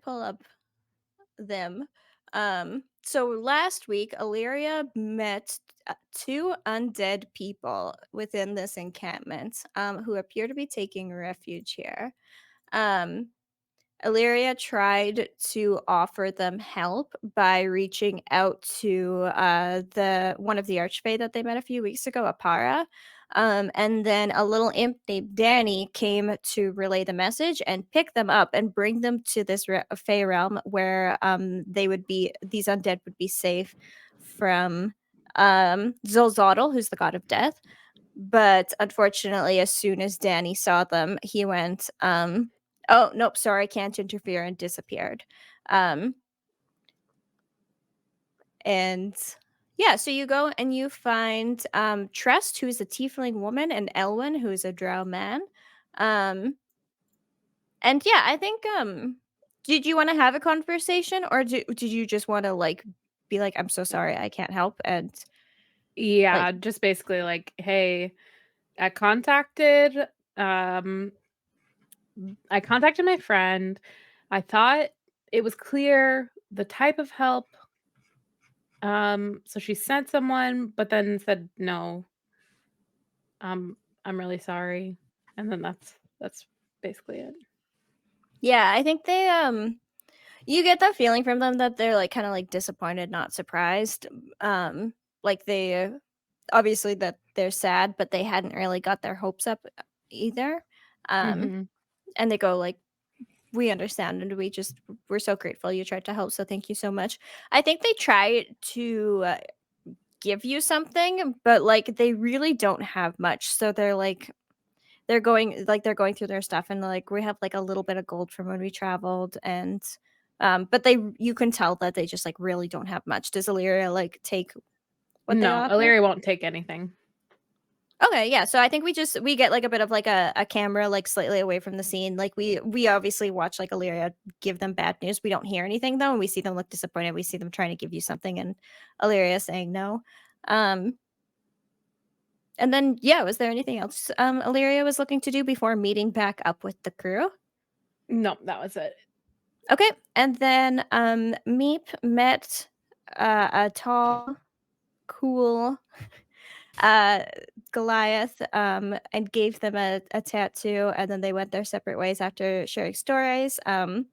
A: pull up them. So last week Illyria met two undead people within this encampment who appear to be taking refuge here. Illyria tried to offer them help by reaching out to the one of the archfey that they met a few weeks ago, Apara. And then a little imp named Danny came to relay the message and pick them up and bring them to this fey realm where these undead would be safe from Zolzotl, who's the god of death. But unfortunately, as soon as Danny saw them, he went, "Oh, nope, sorry, I can't interfere," and disappeared. And yeah, so you go and you find Trust, who is a tiefling woman, and Elwyn, who is a drow man. And yeah, I think did you want to have a conversation, or did you just want to like be like, "I'm so sorry, I can't help," and
E: Yeah, just basically like, hey, I contacted my friend. I thought it was clear the type of help. So she sent someone, but then said no. I'm really sorry. And then that's basically it.
A: yeah, I think they you get that feeling from them that they're like kind of like disappointed, not surprised. Like they obviously that they're sad, but they hadn't really got their hopes up either.
E: Mhm.
A: And they go like, "We understand, and we're so grateful you tried to help. So thank you so much." I think they try to give you something, but like they really don't have much. So they're going through their stuff, and like we have like a little bit of gold from when we traveled, and but you can tell that they just like really don't have much. Does Illyria like take what they
E: No,
A: offer?
E: Illyria won't take anything.
A: Okay, yeah. So I think we get like a bit of like a camera like slightly away from the scene. Like we obviously watch like Illyria give them bad news. We don't hear anything though, and we see them look disappointed. We see them trying to give you something, and Illyria saying no. And then yeah, was there anything else Illyria was looking to do before meeting back up with the crew?
E: No, that was it.
A: Okay, and then Meep met a tall, cool Goliath and gave them a tattoo, and then they went their separate ways after sharing stories. What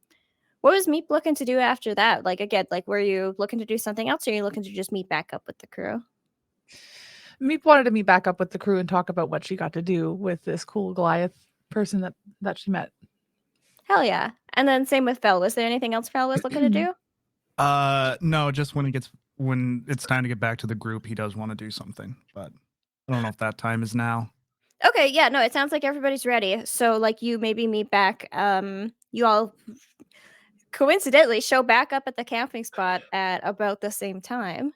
A: was Meep looking to do after that? Like again, like were you looking to do something else, or are you looking to just meet back up with the crew?
D: Meep wanted to meet back up with the crew and talk about what she got to do with this cool Goliath person that she met.
A: Hell yeah. And then same with Fel. Was there anything else Fel was looking to do?
B: No, just when it's time to get back to the group, he does want to do something, but I don't know if that time is now.
A: Okay, yeah, no, it sounds like everybody's ready. So like you maybe meet back, you all coincidentally show back up at the camping spot at about the same time.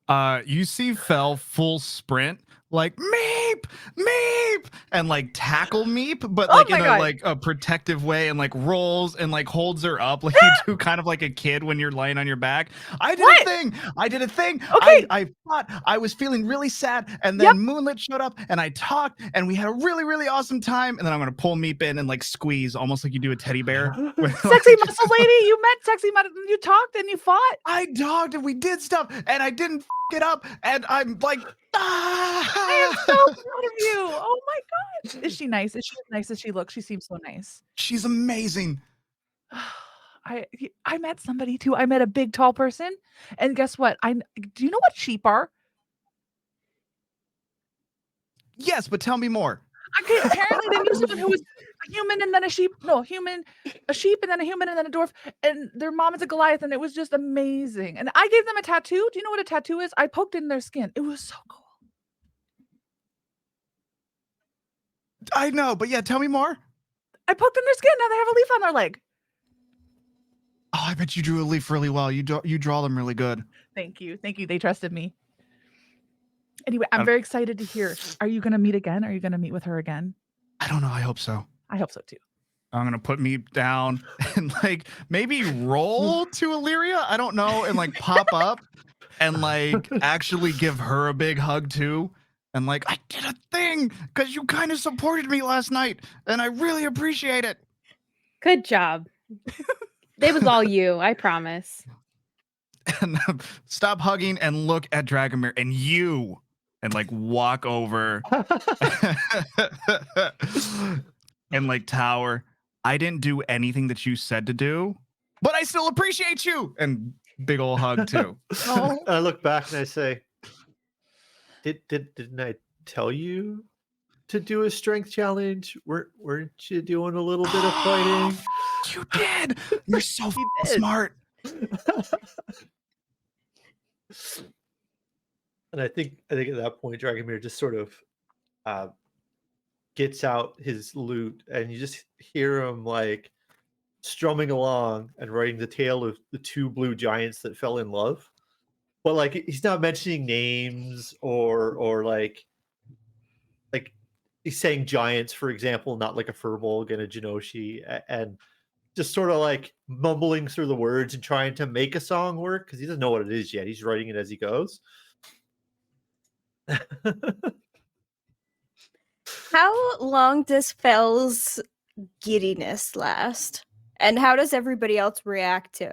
B: You see Fel full sprint, like Meep, Meep, and like tackle Meep, but
D: Oh
B: like
D: my
B: in a
D: God.
B: like a protective way, and like rolls and like holds her up like you do kind of like a kid when you're laying on your back. I did
D: What?
B: a thing. I did a thing.
D: Okay.
B: I thought I was feeling really sad, and then
D: Yep.
B: Moonlit showed up, and I talked, and we had a really, really awesome time. And then I'm gonna pull Meep in and like squeeze, almost like you do a teddy bear. with, like,
D: Sexy
B: just-
D: muscle lady, you met sexy muscle. You talked and you fought.
B: I dogged and we did stuff, and I didn't it up, and I'm like,
D: I am so proud of you. Oh my God. Is she nice? Is she as nice as she looks? She seems so nice.
B: she's amazing.
D: I met somebody too. I met a big tall person, and guess what? Do you know what sheep are?
B: Yes, but tell me more.
D: Okay, apparently they knew someone who was a human and then a sheep. No, a sheep and then a human and then a dwarf, and their mom is a Goliath, and it was just amazing. And I gave them a tattoo. Do you know what a tattoo is? I poked in their skin. It was so cool.
B: I know, but yeah, tell me more.
D: I poked in their skin. Now they have a leaf on their leg.
B: Oh, I bet you drew a leaf really well. You draw them really good.
D: Thank you. Thank you. They trusted me. Anyway, I'm
B: Um,
D: very excited to hear. Are you going to meet again? Are you going to meet with her again?
B: I don't know. I hope so.
D: I hope so too.
B: I'm gonna put me down and like maybe roll to Illyria. I don't know, and like pop up and like actually give her a big hug too. And like I did a thing because you kind of supported me last night, and I really appreciate it.
E: Good job. It was all you, I promise.
B: And stop hugging and look at Dragonbear and you, and like walk over and like tower. I didn't do anything that you said to do, but I still appreciate you. And big ol' hug too.
D: Oh.
C: I look back and I say, didn't I tell you to do a strength challenge? Weren't you doing a little bit of fighting?
B: You did. You're so
D: You did.
B: smart.
C: And I think at that point, Dragonbear just sort of gets out his lute, and you just hear him like strumming along and writing the tale of the two blue giants that fell in love. But like he's not mentioning names or like he's saying giants, for example, not like a Furbolg and a Jinoshi, and just sort of like mumbling through the words and trying to make a song work because he doesn't know what it is yet. He's writing it as he goes.
A: How long does Fell's giddiness last? And how does everybody else react to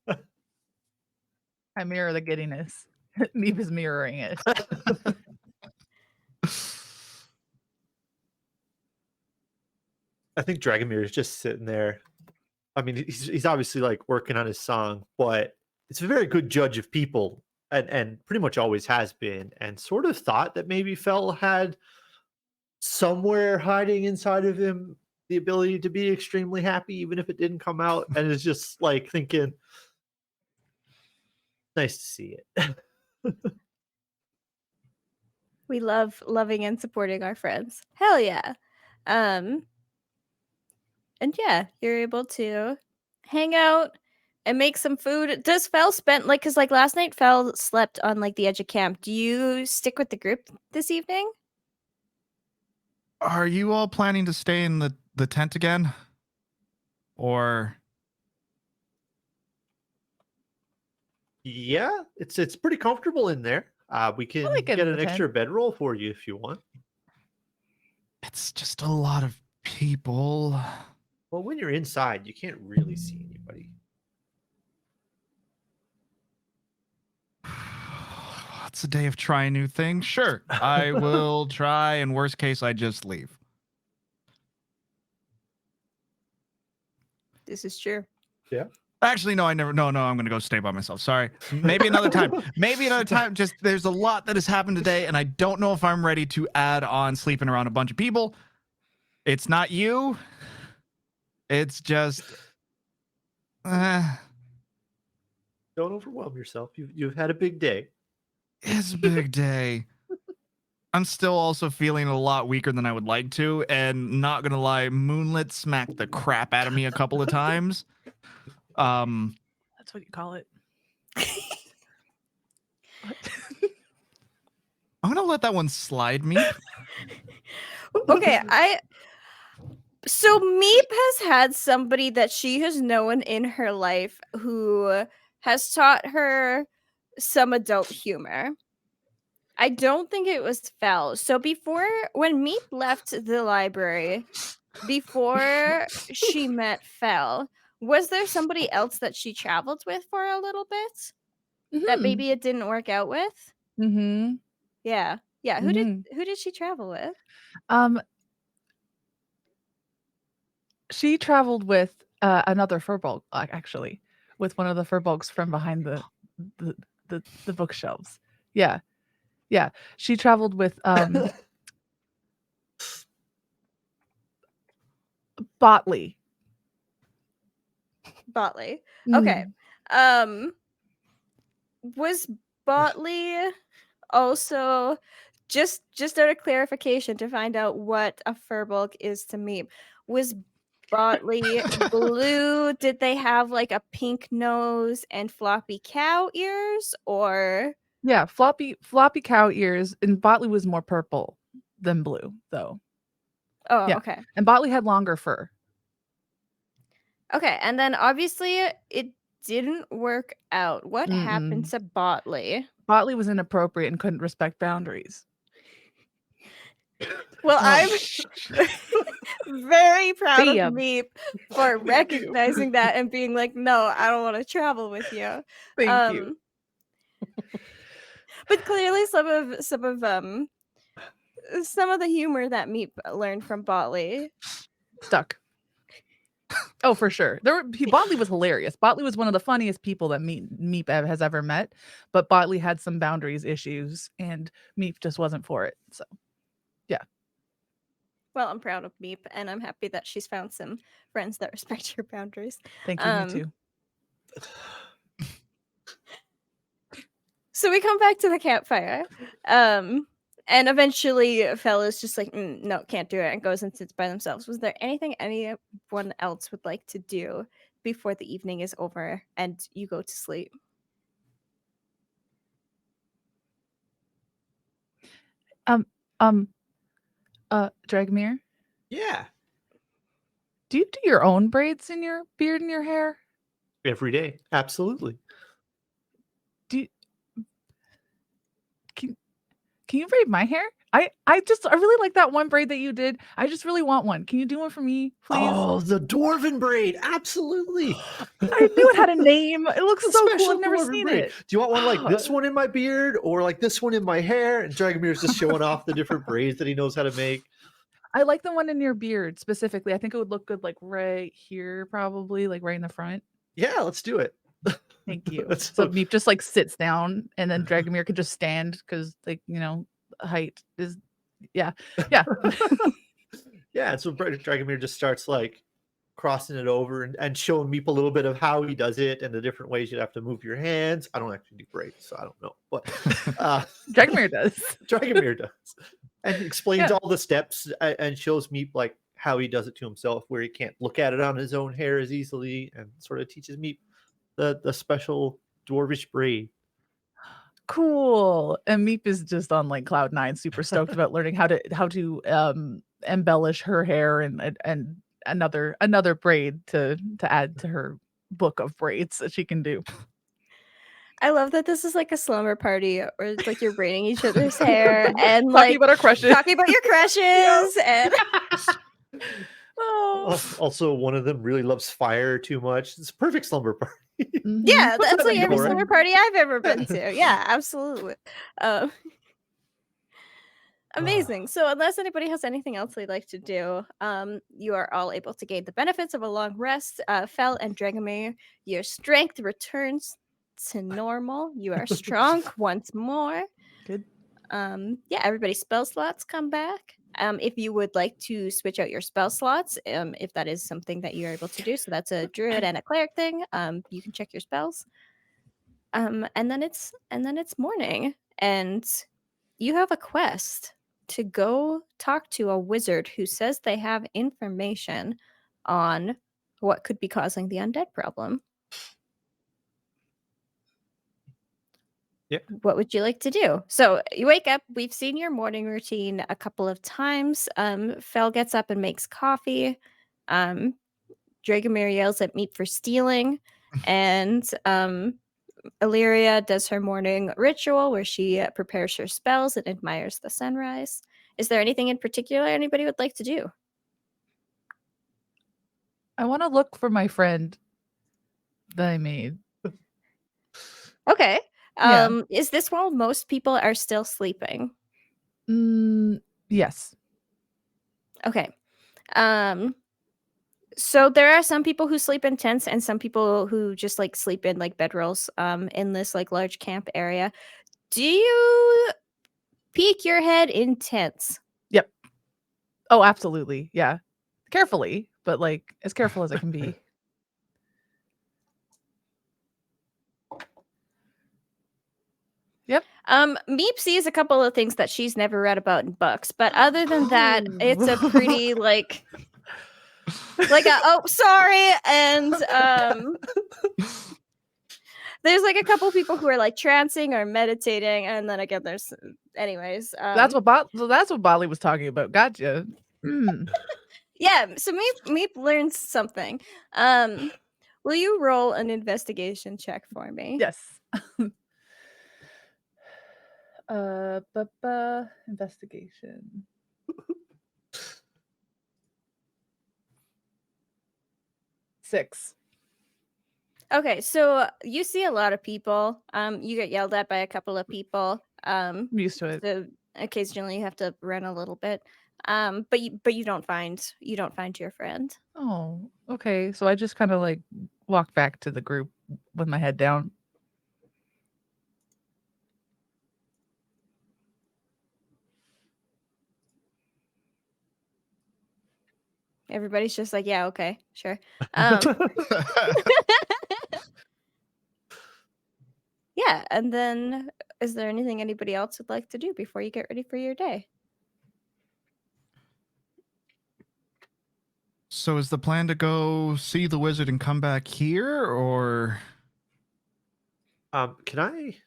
A: it?
D: I mirror the giddiness. Meep is mirroring it.
C: I think Dragonbear is just sitting there. I mean, he's obviously like working on his song, but it's a very good judge of people, and pretty much always has been, and sort of thought that maybe Fell had somewhere hiding inside of him the ability to be extremely happy, even if it didn't come out, and is just like thinking, nice to see it.
A: We love loving and supporting our friends. Hell yeah. And yeah, you're able to hang out and make some food. Does Fell spend like because like last night Fell slept on like the edge of camp. Do you stick with the group this evening?
B: Are you all planning to stay in the tent again? Or
C: Yeah, it's pretty comfortable in there. We can
D: like it
C: get
D: in
C: an
D: the
C: extra bedroll for you if you want.
B: it's just a lot of people.
C: Well, when you're inside, you can't really see anybody.
B: It's a day of trying new things. Sure, I will try. In worst case, I just leave.
A: This is true.
B: Actually, no, I never. No, I'm going to go stay by myself. Sorry. Maybe another time. Maybe another time. Just there's a lot that has happened today, and I don't know if I'm ready to add on sleeping around a bunch of people. It's not you. It's just.
C: Don't overwhelm yourself. You've had a big day.
B: It's a big day. I'm still also feeling a lot weaker than I would like to, and not gonna lie, Moonlit smacked the crap out of me a couple of times.
D: That's what you call it. What?
B: I'm gonna let that one slide, me.
A: Okay, so Meep has had somebody that she has known in her life who has taught her some adult humor. I don't think it was Fel. So when Meep left the library, before she met Fel, was there somebody else that she traveled with for a little bit that
D: Mhm.
A: maybe it didn't work out with?
D: Mhm.
A: Yeah. Yeah,
D: Mhm.
A: who did she travel with?
D: She traveled with another furbolg, actually, with one of the furbolgs from behind the the bookshelves. Yeah, yeah. She traveled with Botley.
A: Botley. Okay.
D: Mm.
A: Was Botley also just out of clarification to find out what a furbolg is to me? Was Botley blue? Did they have like a pink nose and floppy cow ears, or
D: Yeah, floppy cow ears, and Botley was more purple than blue, though.
A: oh,
D: Yeah,
A: okay.
D: and Botley had longer fur.
A: Okay, and then obviously it didn't work out. What happened to Botley?
D: Botley was inappropriate and couldn't respect boundaries.
A: Well, I'm very proud of
E: Bam.
A: Meep for recognizing that and being like, no, I don't want to travel with you.
D: Thank you.
A: But clearly some of the humor that Meep learned from Botley.
D: Stuck. Oh, for sure. Botley was hilarious. Botley was one of the funniest people that Meep has ever met, but Botley had some boundaries issues, and Meep just wasn't for it. So, yeah.
A: Well, I'm proud of Meep, and I'm happy that she's found some friends that respect your boundaries.
D: Thank you. Me too.
A: So we come back to the campfire. And eventually Fella's just like, no, can't do it, and goes and sits by themselves. Was there anything anyone else would like to do before the evening is over and you go to sleep?
D: Dragmere,
C: Yeah.
D: do you do your own braids in your beard and your hair?
C: Every day. Absolutely.
D: Can you braid my hair? I really like that one braid that you did. I just really want one. Can you do one for me, please?
C: Oh, the Dwarven Braid. Absolutely.
D: I knew it had a name. It looks
C: The
D: so cool.
C: special
D: I've never
C: Dwarven
D: seen
C: Braid.
D: it.
C: Do you want one like this one in my beard or like this one in my hair? And Dragonbear's just showing off the different braids that he knows how to make.
D: I like the one in your beard specifically. I think it would look good like right here, probably, like right in the front.
C: Yeah, let's do it.
D: Thank you.
C: That's
D: So
C: so-
D: Meep just like sits down, and then Dragomir could just stand because, like, height is, yeah.
C: Yeah, and so Dragomir just starts like crossing it over and showing Meep a little bit of how he does it and the different ways you'd have to move your hands. I don't actually do braids, so I don't know. But
D: Dragomir does.
C: Dragomir does. And he explains
D: Yeah.
C: all the steps and shows Meep like how he does it to himself, where he can't look at it on his own hair as easily, and sort of teaches Meep the special dwarvish braid.
D: Cool. And Meep is just on like cloud nine, super stoked about learning how to embellish her hair and another braid to add to her book of braids that she can do.
A: I love that this is like a slumber party, or it's like you're braiding each other's hair and
D: Talking
A: like
D: about our crushes.
A: talking about your crushes and
D: Oh.
C: Also, one of them really loves fire too much. It's a perfect slumber party.
D: Mhm.
A: yeah,
C: What's
A: that's
C: that
A: like every
C: for?
A: slumber party I've ever been to. Yeah, absolutely. Amazing. So unless anybody has anything else they'd like to do, you are all able to gain the benefits of a long rest. Fel and Dragomir, your strength returns to normal. You are strong once more.
D: Good.
A: Yeah, everybody's spell slots come back. If you would like to switch out your spell slots, if that is something that you're able to do, so that's a druid and a cleric thing. You can check your spells. And then it's morning, and you have a quest to go talk to a wizard who says they have information on what could be causing the undead problem.
C: Yeah.
A: What would you like to do? So you wake up. We've seen your morning routine a couple of times. Fel gets up and makes coffee. Dragonbear yells at Meat for stealing, and Illyria does her morning ritual where she prepares her spells and admires the sunrise. Is there anything in particular anybody would like to do?
D: I want to look for my friend that I made.
A: Okay.
D: Yeah.
A: Is this while most people are still sleeping?
D: Yes.
A: Okay. So there are some people who sleep in tents and some people who just like sleep in like bedrolls in this like large camp area. Do you peek your head in tents?
D: Yep. Oh, absolutely. Yeah. Carefully, but like as careful as I can be. Yep.
A: Meep sees a couple of things that she's never read about in books, but other than that, it's a pretty like a oh sorry, and there's like a couple people who are like trancing or meditating, and then again there's anyways.
D: That's what Bali was talking about. Gotcha.
A: Yeah, so Meep learns something. Will you roll an investigation check for me?
D: Yes. Investigation. 6.
A: Okay, so you see a lot of people. You get yelled at by a couple of people.
D: I'm used to it.
A: So occasionally you have to run a little bit. But you don't find your friend.
D: Oh, okay. So I just kind of like walk back to the group with my head down.
A: Everybody's just like, yeah, okay, sure. Yeah, and then is there anything anybody else would like to do before you get ready for your day?
B: So is the plan to go see the wizard and come back here, or
C: Can I,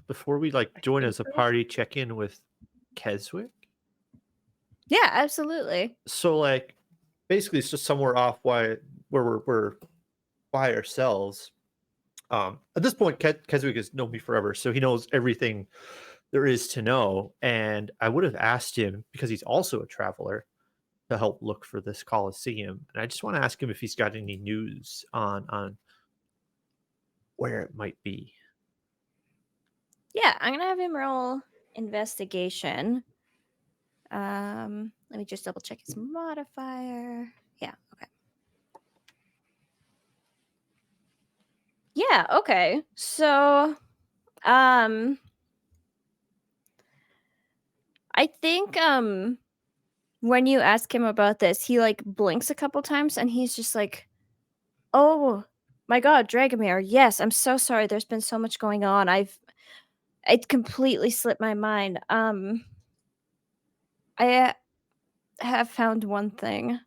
C: before we like join as a party, check in with Keswick?
A: Yeah, absolutely.
C: So like, basically, it's just somewhere off where we're by ourselves. At this point, Keswick has known me forever, so he knows everything there is to know. And I would have asked him, because he's also a traveler, to help look for this Colosseum. And I just want to ask him if he's got any news on where it might be.
A: Yeah, I'm gonna have him roll investigation. Let me just double check his modifier. Yeah, okay. Yeah, okay. So, I think when you ask him about this, he like blinks a couple times and he's just like, "Oh my god, Dragomir. Yes, I'm so sorry. There's been so much going on. It completely slipped my mind. I have found one thing.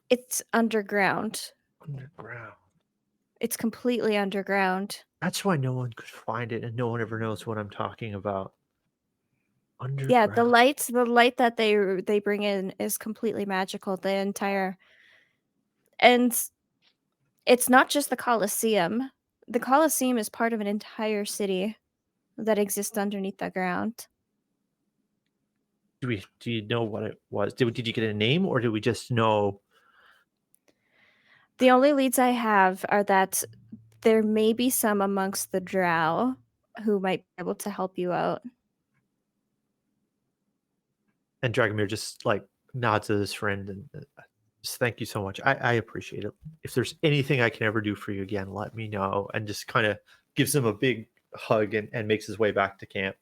A: It's underground.
C: Underground.
A: It's completely underground.
C: That's why no one could find it, and no one ever knows what I'm talking about. Underground.
A: Yeah, the light that they bring in is completely magical. And it's not just the Colosseum. The Colosseum is part of an entire city that exists underneath the ground.
C: Do you know what it was? Did you get a name, or did we just know?
A: The only leads I have are that there may be some amongst the drow who might be able to help you out.
C: And Dragomir just like nods at his friend and just thank you so much. I appreciate it. If there's anything I can ever do for you again, let me know. And just kind of gives him a big hug and makes his way back to camp.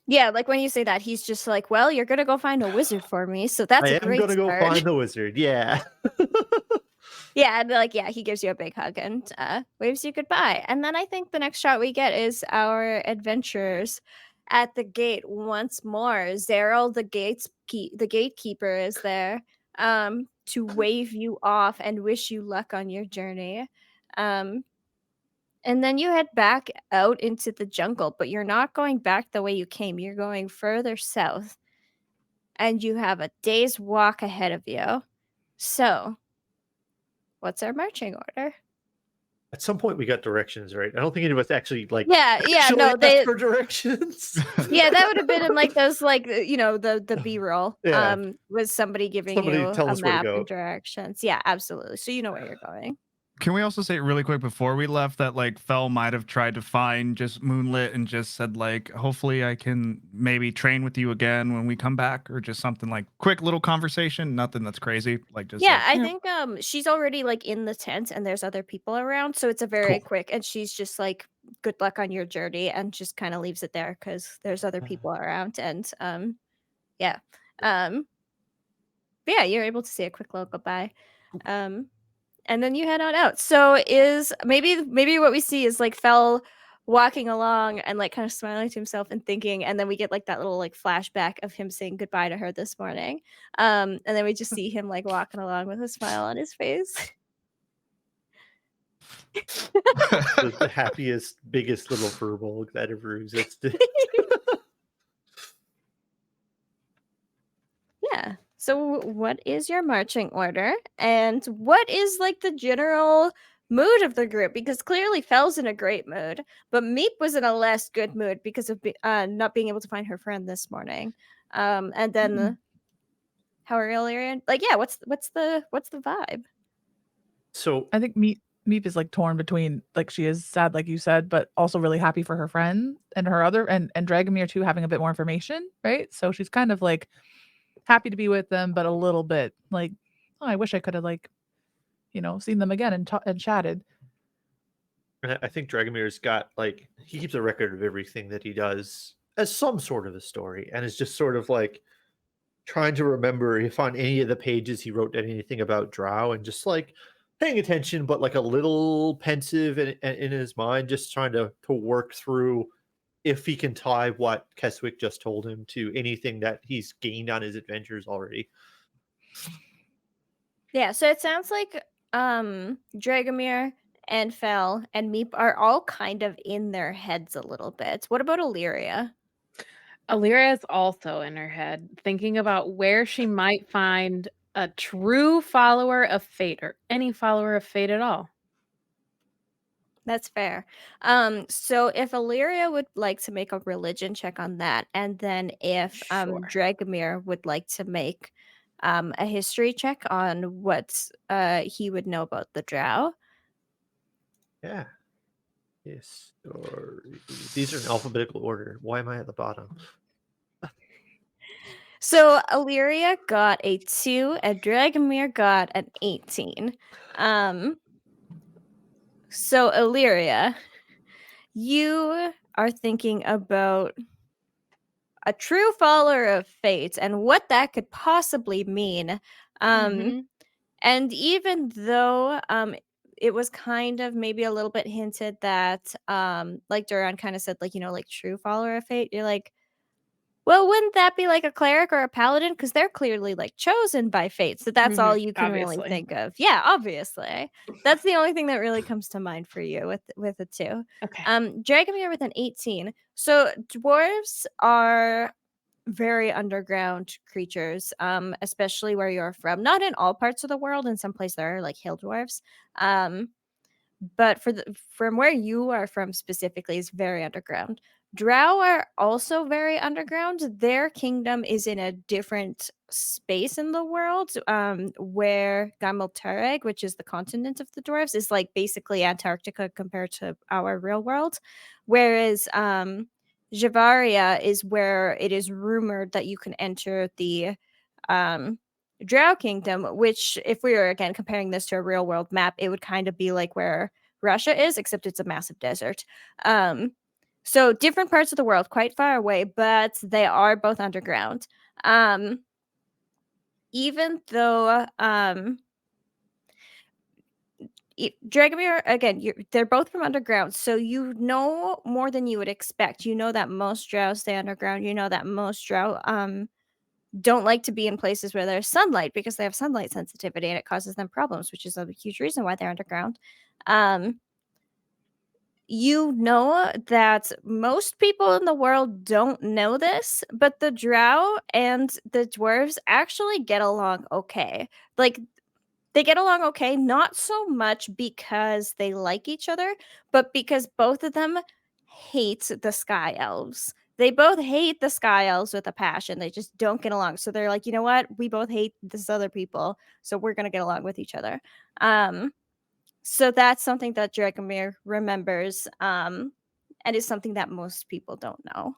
A: Yeah, like when you say that, he's just like, "Well, you're gonna go find a wizard for me, so that's a great
C: I am gonna go
A: start."
C: find the wizard. Yeah.
A: Yeah, and like, yeah, he gives you a big hug and waves you goodbye. And then I think the next shot we get is our adventurers at the gate once more. Zeril, the gatekeeper, is there to wave you off and wish you luck on your journey. And then you head back out into the jungle, but you're not going back the way you came. You're going further south. And you have a day's walk ahead of you. So, what's our marching order?
C: At some point, we got directions, right? I don't think any of us actually
A: Yeah,
C: actually
A: no,
C: asked
A: they
C: for directions.
A: yeah, that would have been in like those the B-roll.
C: Yeah.
A: Was somebody giving
C: Somebody
A: you
C: tell
A: a
C: us where to
A: map
C: go.
A: and directions. Yeah, absolutely. So you know where you're going.
B: Can we also say really quick before we left that like Fel might have tried to find just Moonlit and just said like, hopefully I can maybe train with you again when we come back, or just something like quick little conversation, nothing that's crazy, like just
A: Yeah,
B: like,
A: I think she's already like in the tent and there's other people around, so it's a very
C: Cool.
A: quick, and she's just like, good luck on your journey, and just kind of leaves it there because there's other people around, and yeah. But yeah, you're able to say a quick little goodbye. And then you head on out. So is maybe what we see is like Fel walking along and like kind of smiling to himself and thinking, and then we get like that little like flashback of him saying goodbye to her this morning. And then we just see him like walking along with a smile on his face.
C: The happiest, biggest little furball that ever existed.
A: Yeah. So what is your marching order, and what is like the general mood of the group? Because clearly Fel's in a great mood, but Meep was in a less good mood because of not being able to find her friend this morning. And then how are Illyrian? Like, yeah, what's the vibe?
C: So
D: I think Meep is like torn between, like, she is sad, like you said, but also really happy for her friend and her other and Dragomir too, having a bit more information, right? So she's kind of like happy to be with them, but a little bit like, oh, I wish I could have like, seen them again and chatted.
C: I think Dragomir's got like, he keeps a record of everything that he does as some sort of a story, and is just sort of like trying to remember if on any of the pages he wrote anything about Drow, and just like paying attention, but like a little pensive in his mind, just trying to work through if he can tie what Keswick just told him to anything that he's gained on his adventures already.
A: Yeah, so it sounds like Dragomir and Fel and Meep are all kind of in their heads a little bit. What about Illyria?
E: Illyria is also in her head, thinking about where she might find a true follower of fate, or any follower of fate at all.
A: That's fair. So if Illyria would like to make a religion check on that, and then if
E: Sure.
A: Dragomir would like to make a history check on what he would know about the Drow.
C: Yeah. Yes. These are in alphabetical order. Why am I at the bottom?
A: So Illyria got a 2 and Dragomir got an 18. So Illyria, you are thinking about a true follower of fate and what that could possibly mean.
E: Mhm.
A: And even though it was kind of maybe a little bit hinted that like Duran kind of said, like, like true follower of fate, you're like, well, wouldn't that be like a cleric or a paladin? Because they're clearly like chosen by fate. So that's all you can really
E: Obviously.
A: think of. Yeah, obviously. That's the only thing that really comes to mind for you with a 2.
E: Okay.
A: Dragomir with an 18. So dwarves are very underground creatures, especially where you're from. Not in all parts of the world. In some places there are like hill dwarves. But from where you are from specifically is very underground. Drow are also very underground. Their kingdom is in a different space in the world, where Gamaltureg, which is the continent of the dwarves, is like basically Antarctica compared to our real world. Whereas Javaria is where it is rumored that you can enter the Drought Kingdom, which, if we were again comparing this to a real world map, it would kind of be like where Russia is, except it's a massive desert. So different parts of the world, quite far away, but they are both underground. Even though Dragomir, again, they're both from underground, so you know more than you would expect. You know that most drow stay underground. You know that most drow don't like to be in places where there's sunlight because they have sunlight sensitivity and it causes them problems, which is a huge reason why they're underground. you know that most people in the world don't know this, but the drow and the dwarves actually get along okay. Like, they get along okay, not so much because they like each other, but because both of them hate the sky elves. They both hate the sky elves with a passion. They just don't get along. So they're like, you know what? We both hate this other people, so we're gonna get along with each other. So that's something that Dragomir remembers, and is something that most people don't know.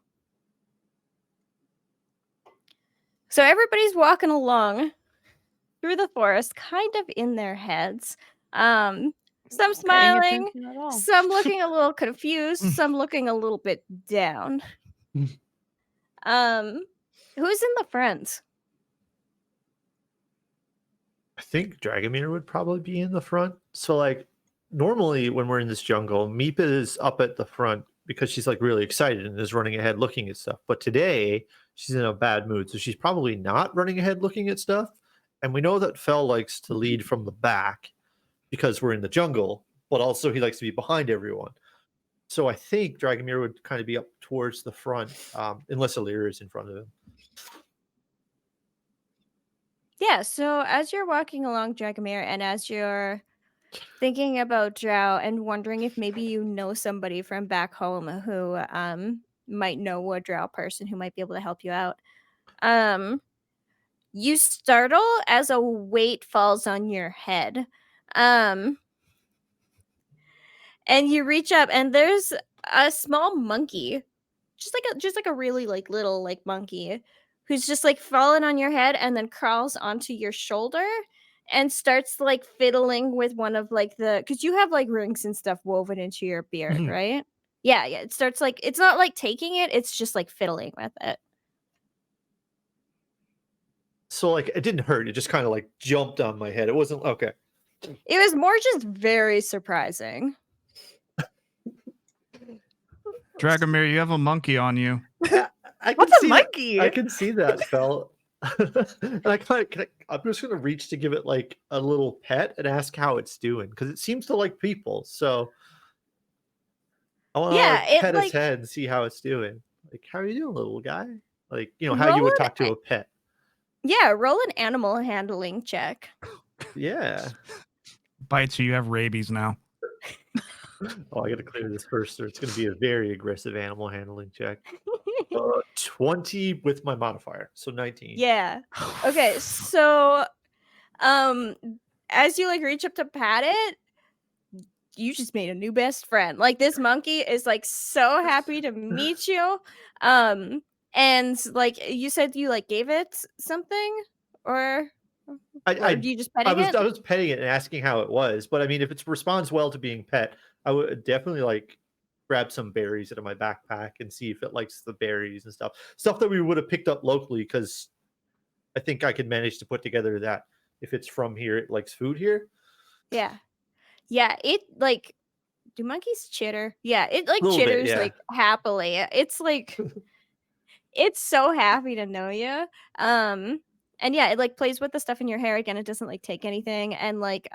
A: So everybody's walking along through the forest, kind of in their heads. Some
E: Not paying
A: smiling,
E: attention at all.
A: some looking a little confused, some looking a little bit down. Who's in the front?
C: I think Dragomir would probably be in the front. So like normally when we're in this jungle, Meepa is up at the front because she's like really excited and is running ahead looking at stuff. But today she's in a bad mood, so she's probably not running ahead looking at stuff. And we know that Fel likes to lead from the back because we're in the jungle, but also he likes to be behind everyone. So I think Dragomir would kind of be up towards the front, unless Illyria is in front of him.
A: Yeah, so as you're walking along Dragomir and as you're thinking about Drow and wondering if maybe you know somebody from back home who might know a Drow person who might be able to help you out, you startle as a weight falls on your head. And you reach up and there's a small monkey, just like a really like little like monkey who's just like fallen on your head and then crawls onto your shoulder and starts like fiddling with one of like because you have like rings and stuff woven into your beard, right? Yeah, it starts like, it's not like taking it, it's just like fiddling with it.
C: So like it didn't hurt, it just kind of like jumped on my head. It wasn't okay.
A: It was more just very surprising.
B: Dragomir, you have a monkey on you.
C: I can
D: What's a
C: see
D: monkey?
C: I can see that, Fel. And I'm just gonna reach to give it like a little pet and ask how it's doing because it seems to like people. So I want to
A: Yeah, it
C: pet
A: like
C: its head and see how it's doing. Like, how are you doing, little guy? Like, you know, how you
A: roll
C: would
A: an
C: talk to a pet.
A: roll an animal handling check.
C: Yeah.
B: Bites you have rabies now.
C: Oh, I got to clear this first, or it's going to be a very aggressive animal handling check. 20 with my modifier, so 19.
A: Yeah. Okay, so as you like reach up to pat it, you just made a new best friend. Like, this monkey is like so happy to meet you. And like you said, you like gave it something, or
C: I
A: you just petting it?
C: I was petting it and asking how it was, but I mean, if it responds well to being pet, I would definitely like grab some berries out of my backpack and see if it likes the berries and stuff that we would have picked up locally, because I think I could manage to put together that if it's from here, it likes food here.
A: Yeah. It like, do monkeys chitter? Yeah, it like
C: Little bit,
A: chitters
C: yeah.
A: like happily. It's like it's so happy to know you. And yeah, it like plays with the stuff in your hair again. It doesn't like take anything, and like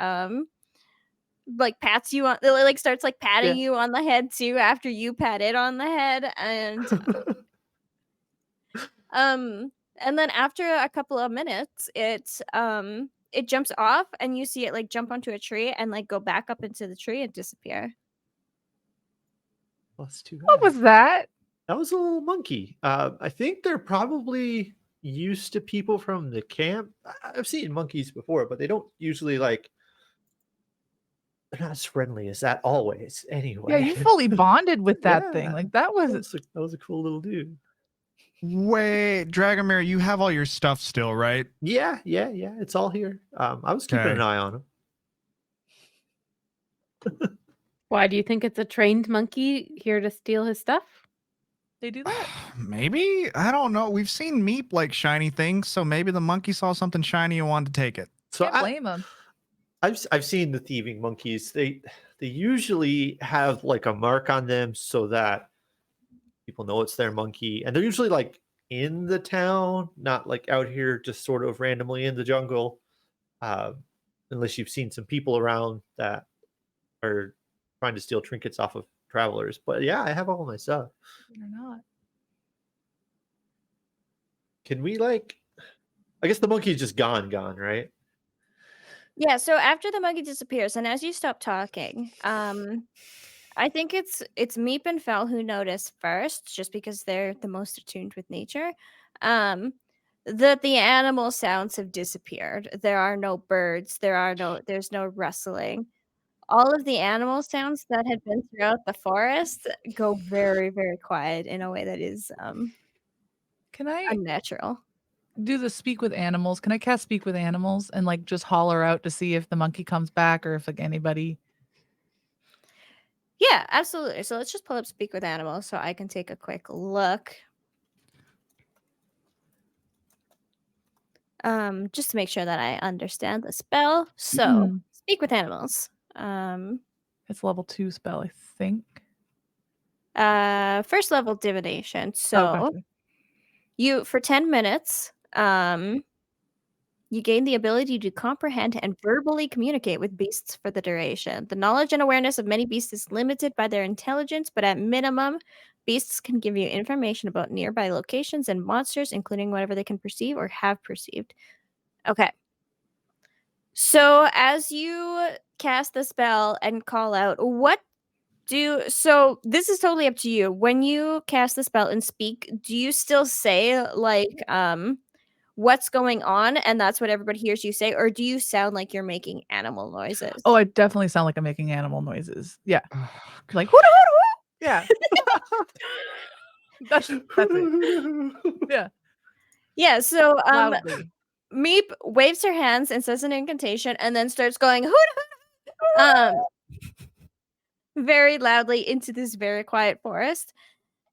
A: pats you on, it like starts like patting you on the head too after you pat it on the head. And then after a couple of minutes, it jumps off and you see it like jump onto a tree and like go back up into the tree and disappear.
C: That's too bad.
D: What was that?
C: That was a little monkey. I think they're probably used to people from the camp. I've seen monkeys before, but they don't usually like. They're not as friendly as that always. Anyway.
D: Yeah, you fully bonded with that
C: Yeah.
D: thing. Like that was
C: that was a cool little dude.
B: Wait, Dragomir, you have all your stuff still, right?
C: Yeah. It's all here. I was keeping an
B: Okay.
C: eye on him.
E: Why do you think it's a trained monkey here to steal his stuff?
D: they do that.
B: Maybe? I don't know. We've seen Meep like shiny things, so maybe the monkey saw something shiny and wanted to take it.
C: So
D: Can't blame him.
C: I've seen the thieving monkeys. They usually have like a mark on them so that people know it's their monkey, and they're usually like in the town, not like out here just sort of randomly in the jungle. Unless you've seen some people around that are trying to steal trinkets off of travelers. But yeah, I have all my stuff.
D: You're not.
C: Can we like? I guess the monkey's just gone, right?
A: Yeah, so after the monkey disappears, and as you stop talking, I think it's Meep and Fel who notice first, just because they're the most attuned with nature, that the animal sounds have disappeared. There are no birds. There's no rustling. All of the animal sounds that had been throughout the forest go very, very quiet in a way that is
D: Can I
A: unnatural.
D: do the speak with animals? Can I cast speak with animals and like just holler out to see if the monkey comes back or if like anybody?
A: Yeah, absolutely. So let's just pull up Speak with Animals so I can take a quick look. Just to make sure that I understand the spell. So Speak with Animals.
D: It's level 2 spell, I think.
A: First level divination.
D: Oh,
A: So
D: gotcha.
A: you for 10 minutes, you gain the ability to comprehend and verbally communicate with beasts for the duration. The knowledge and awareness of many beasts is limited by their intelligence, but at minimum, beasts can give you information about nearby locations and monsters, including whatever they can perceive or have perceived. Okay. So as you cast the spell and call out, so this is totally up to you. When you cast the spell and speak, do you still say like what's going on and that's what everybody hears you say, or do you sound like you're making animal noises?
D: Oh, I definitely sound like I'm making animal noises. Yeah.
B: Oh,
D: Like hoo hoo. Yeah. that's it. Yeah.
A: Yeah, so
D: Loudly.
A: Meep waves her hands and says an incantation and then starts going hoot very loudly into this very quiet forest.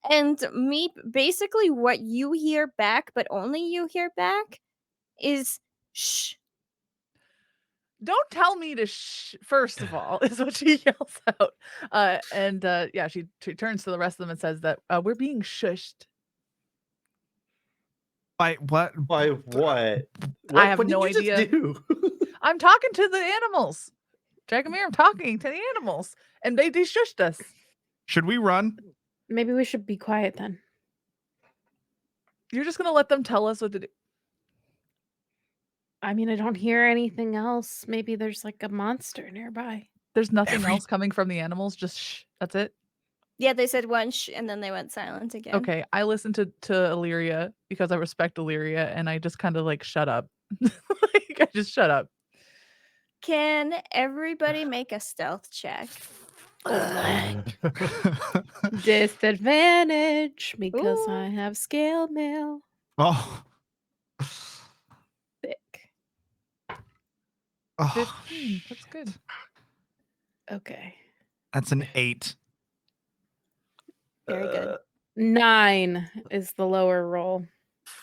A: And Meep, basically what you hear back, but only you hear back, is shh.
D: Don't tell me to shh, first of all, is what she yells out. Yeah, she turns to the rest of them and says that we're being shushed.
B: By what?
C: By what?
D: I have
C: what
D: no
C: did you just
D: idea.
C: do?
D: I'm talking to the animals. Dragonbear, I'm talking to the animals. And they shushed us.
B: Should we run?
E: Maybe we should be quiet then.
D: You're just gonna let them tell us what to do.
E: I mean, I don't hear anything else. Maybe there's like a monster nearby.
D: There's nothing else coming from the animals, just shh. That's it.
A: Yeah, they said one shh and then they went silent again.
D: Okay. I listened to Illyria because I respect Illyria and I just kind of like shut up. Like I just shut up.
A: Can everybody make a stealth check?
E: Disadvantage because
A: Ooh.
E: I have scale mail.
B: Oh.
E: Thick.
B: Oh,
D: 15. That's good.
E: Okay.
B: that's an 8.
A: Very good.
E: 9 is the lower roll.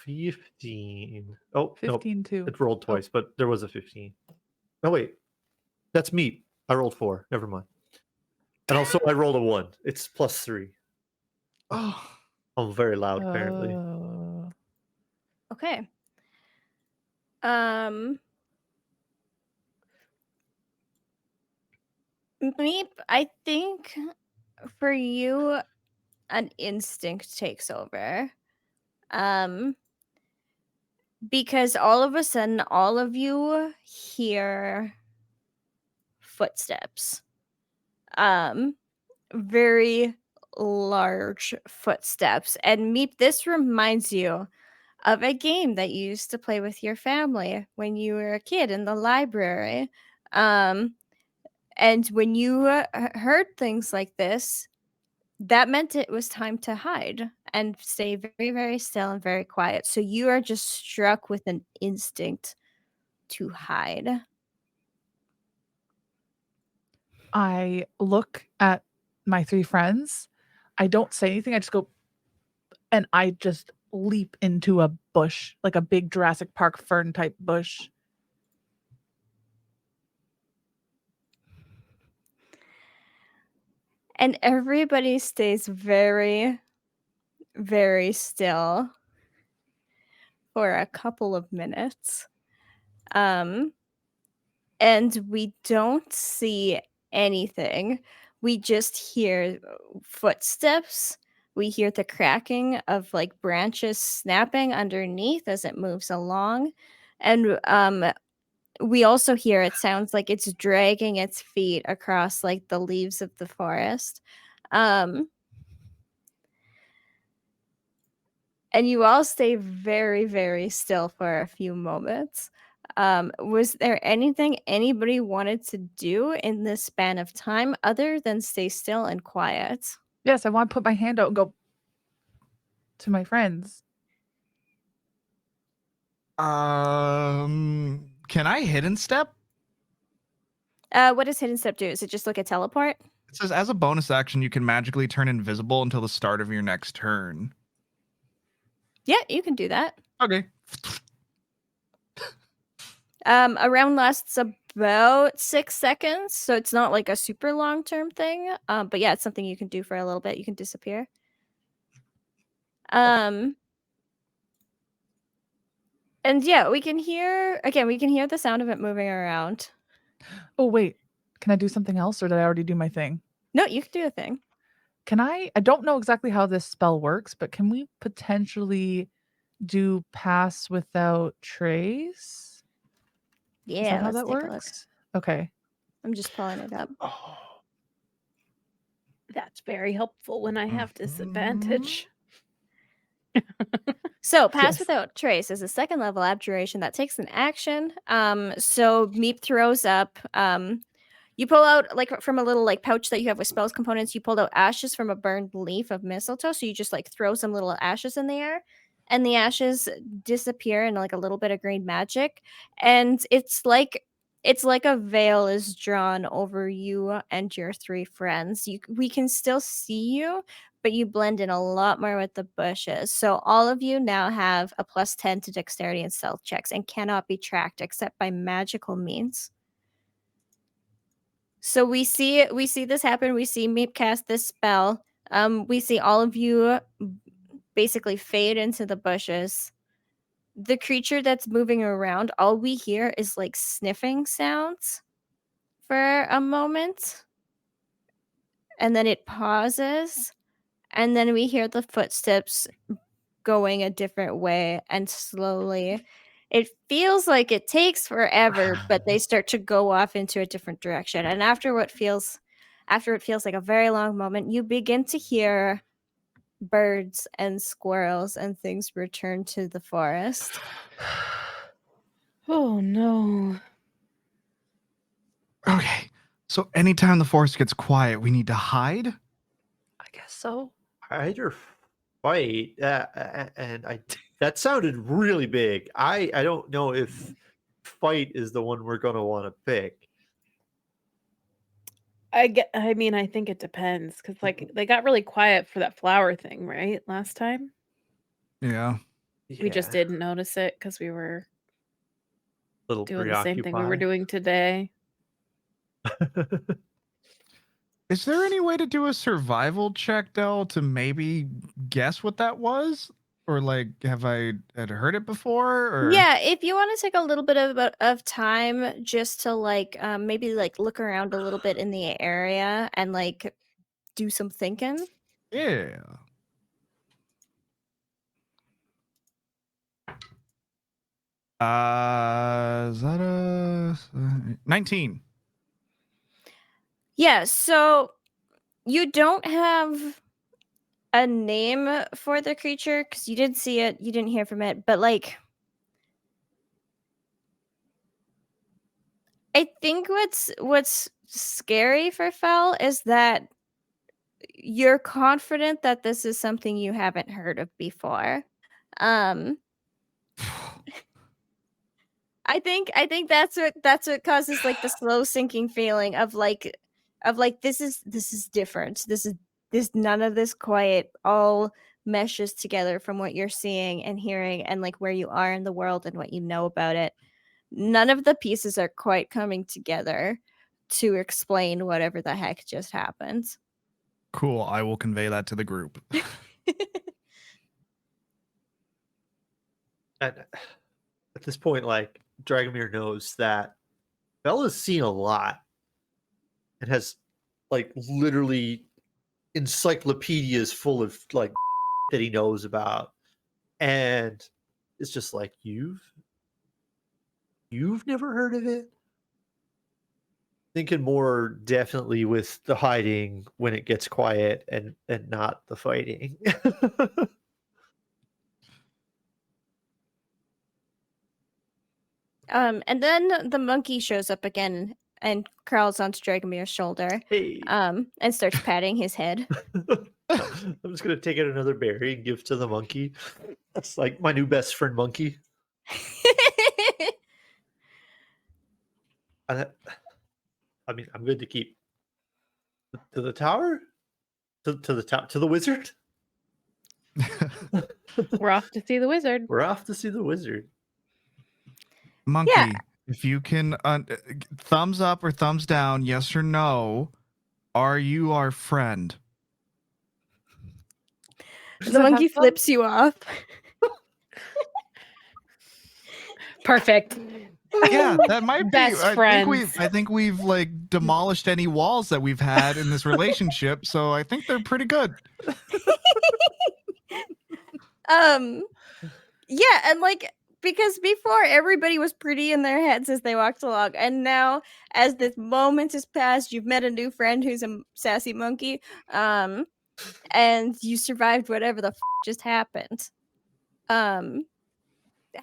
C: 15. Oh,
D: 15
C: nope.
D: too.
C: It rolled twice, but there was a 15. Oh, wait. That's me. I rolled 4. Never mind. And also, I rolled a 1. It's +3.
B: Oh.
C: I'm very loud, apparently.
A: Okay. Meep, I think for you, an instinct takes over. Because all of a sudden, all of you hear footsteps. Very large footsteps. And Meep, this reminds you of a game that you used to play with your family when you were a kid in the library. And when you heard things like this, that meant it was time to hide and stay very, very still and very quiet. So you are just struck with an instinct to hide.
D: I look at my 3 friends. I don't say anything. I just go and I just leap into a bush, like a big Jurassic Park fern type bush.
A: And everybody stays very, very still for a couple of minutes. And we don't see anything, we just hear footsteps. We hear the cracking of like branches snapping underneath as it moves along. And we also hear it sounds like it's dragging its feet across like the leaves of the forest. And you all stay very, very still for a few moments. Was there anything anybody wanted to do in this span of time other than stay still and quiet?
D: Yes, I want to put my hand out and go to my friends.
B: Can I hidden step?
A: What does hidden step do? Is it just like a teleport?
B: It says as a bonus action, you can magically turn invisible until the start of your next turn.
A: Yeah, you can do that.
B: Okay.
A: A round lasts about 6 seconds, so it's not like a super long term thing. But yeah, it's something you can do for a little bit. You can disappear. And yeah, we can hear the sound of it moving around.
D: Oh, wait. Can I do something else or did I already do my thing?
A: No, you can do a thing.
D: Can I don't know exactly how this spell works, but can we potentially do pass without trace? Is
A: Yeah,
D: that how
A: let's
D: that
A: take a look.
D: works? Okay.
A: I'm just pulling it up.
B: Oh.
E: That's very helpful when I have disadvantage.
A: So pass
D: Yes.
A: without trace is a second level abjuration that takes an action. So Meep throws up. You pull out like from a little like pouch that you have with spells components. You pulled out ashes from a burned leaf of mistletoe. So you just like throw some little ashes in the air, and the ashes disappear in like a little bit of green magic, and it's like a veil is drawn over you and your 3 friends. We can still see you, but you blend in a lot more with the bushes. So all of you now have a +10 to dexterity and stealth checks and cannot be tracked except by magical means. So we see this happen. We see Meep cast this spell. We see all of you basically fade into the bushes. The creature that's moving around, all we hear is like sniffing sounds for a moment. And then it pauses. And then we hear the footsteps going a different way, and slowly it feels like it takes forever, but they start to go off into a different direction. And after it feels like a very long moment, you begin to hear birds and squirrels and things return to the forest.
E: Oh no.
B: Okay. So anytime the forest gets quiet, we need to hide?
D: I guess so.
C: Either fight, and that sounded really big. I don't know if fight is the one we're gonna want to pick.
E: I mean, I think it depends because like they got really quiet for that flower thing, right? Last time
B: Yeah.
E: we just
C: Yeah,
E: didn't notice it because we were
C: a little
E: doing the same thing we were
C: preoccupied.
E: doing today.
B: Is there any way to do a survival check, Del, to maybe guess what that was? Or like, have I had heard it before? Or
A: Yeah, if you want to take a little bit of time just to like maybe like look around a little bit in the area and like do some thinking.
B: yeah. Is that a 19?
A: Yeah, so you don't have a name for the creature because you did see it, you didn't hear from it, but like I think what's scary for Fel is that you're confident that this is something you haven't heard of before. I think that's what causes like the slow sinking feeling of like this is different. This none of this quiet all meshes together from what you're seeing and hearing and like where you are in the world and what you know about it. None of the pieces are quite coming together to explain whatever the heck just happened.
B: Cool. I will convey that to the group.
C: And at this point, like Dragomir knows that Bella's seen a lot and has like literally encyclopedias full of like that he knows about, and it's just like you've never heard of it. Thinking more definitely with the hiding when it gets quiet and not the fighting.
A: And then the monkey shows up again and crawls onto Dragonbear's shoulder,
C: Hey.
A: and starts patting his head.
C: I'm just gonna take out another berry and give to the monkey. That's like my new best friend monkey. I mean, I'm good to keep to the tower, to the top, to the wizard.
E: We're off to see the wizard.
C: We're off to see the wizard.
B: Monkey, if you can thumbs up or thumbs down, yes or no, are you our friend?
A: The monkey flips you off.
E: Perfect.
B: Yeah, that might be.
E: Best friends.
B: I think we've like demolished any walls that we've had in this relationship, so I think they're pretty good.
A: Yeah, and like because before everybody was pretty in their heads as they walked along, and now as this moment has passed, you've met a new friend who's a sassy monkey, and you survived whatever the just happened.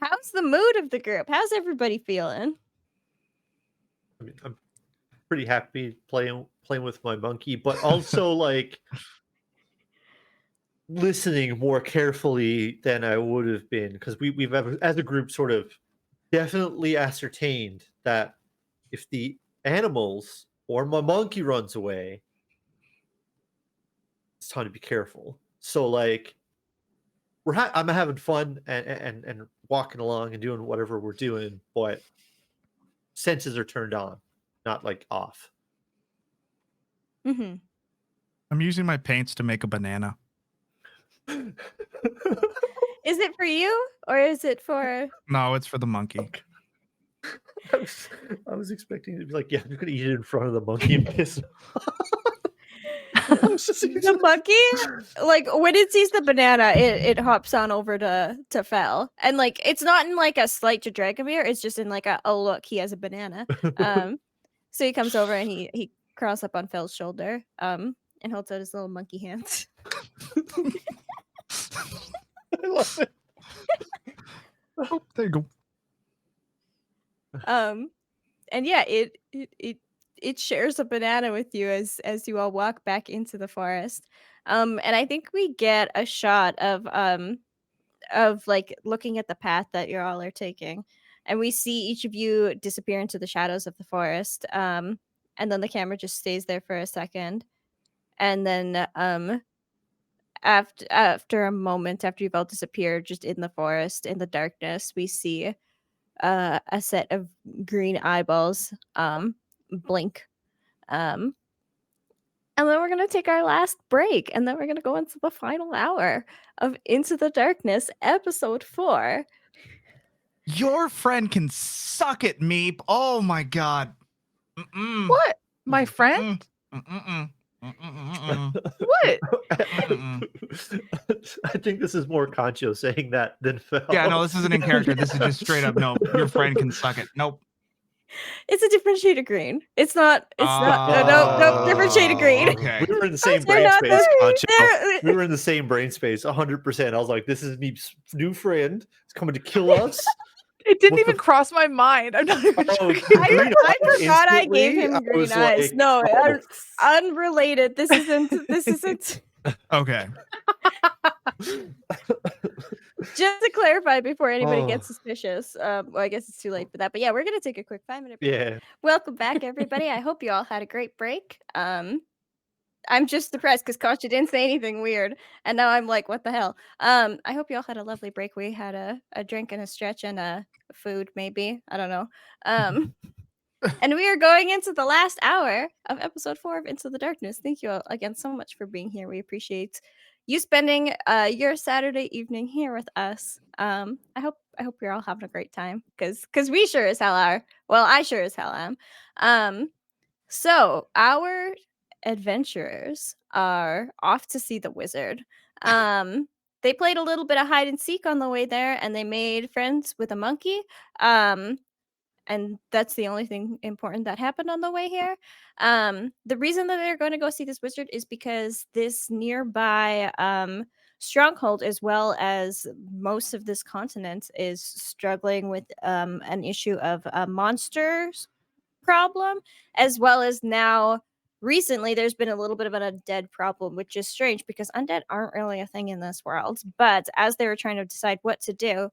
A: How's the mood of the group? How's everybody feeling?
C: I mean, I'm pretty happy playing with my monkey, but also like listening more carefully than I would have been, because we've as a group sort of definitely ascertained that if the animals or my monkey runs away, it's time to be careful. So like I'm having fun and walking along and doing whatever we're doing, but senses are turned on, not like off.
A: Mm-hmm.
B: I'm using my paints to make a banana.
A: Is it for you or is it for?
B: No, it's for the monkey.
C: I was expecting to be like, yeah, I'm gonna eat it in front of the monkey and piss.
A: The monkey, like when it sees the banana, it hops on over to Fel, and like it's not in like a slight to Dragomir, it's just in like a oh look, he has a banana. So he comes over and he crawls up on Fel's shoulder, and holds out his little monkey hands.
C: I love it.
B: Oh, there you go.
A: And yeah, it shares a banana with you as you all walk back into the forest. And I think we get a shot of like looking at the path that you all are taking, and we see each of you disappear into the shadows of the forest. And then the camera just stays there for a second, and then after a moment, after you've all disappeared just in the forest in the darkness, we see a set of green eyeballs blink, and then we're gonna take our last break, and then we're gonna go into the final hour of Into the Darkness episode 4.
B: Your friend can suck it, Meep. Oh my god. Mm-mm.
D: What? My friend?
B: Mm-mm.
D: What?
C: I think this is more Concho saying that than Fel.
B: Yeah, no, this isn't in character. This is just straight up. No, your friend can suck it. Nope.
A: It's a different shade of green. It's not. No, different shade of green.
B: Okay.
C: We were in the same
A: They're
C: brain
A: not
C: space,
A: the-
C: Concho. We were in the same brain space, 100%. I was like, this is Meep's new friend. It's coming to kill us.
D: It didn't
C: What
D: even
C: the-
D: cross my mind. I'm not even
C: Oh,
D: joking.
C: green
A: I
C: eyes
A: forgot I gave
C: instantly?
A: him
C: I
A: green
C: was
A: eyes.
C: like,
A: No,
C: oh.
A: unrelated. This isn't.
B: Okay.
A: Just to clarify before anybody
C: Oh.
A: gets suspicious. Well, I guess it's too late for that. But yeah, we're gonna take a quick 5-minute break.
C: Yeah.
A: Welcome back, everybody. I hope you all had a great break. I'm just depressed because Concha didn't say anything weird, and now I'm like, what the hell? I hope you all had a lovely break. We had a drink and a stretch and a food, maybe. I don't know. And we are going into the last hour of episode 4 of Into the Darkness. Thank you all again so much for being here. We appreciate you spending your Saturday evening here with us. I hope you're all having a great time because we sure as hell are. Well, I sure as hell am. So our adventurers are off to see the wizard. They played a little bit of hide and seek on the way there, and they made friends with a monkey. And that's the only thing important that happened on the way here. The reason that they're going to go see this wizard is because this nearby stronghold, as well as most of this continent, is struggling with an issue of monsters problem, as well as now recently there's been a little bit of an undead problem, which is strange because undead aren't really a thing in this world. But as they were trying to decide what to do,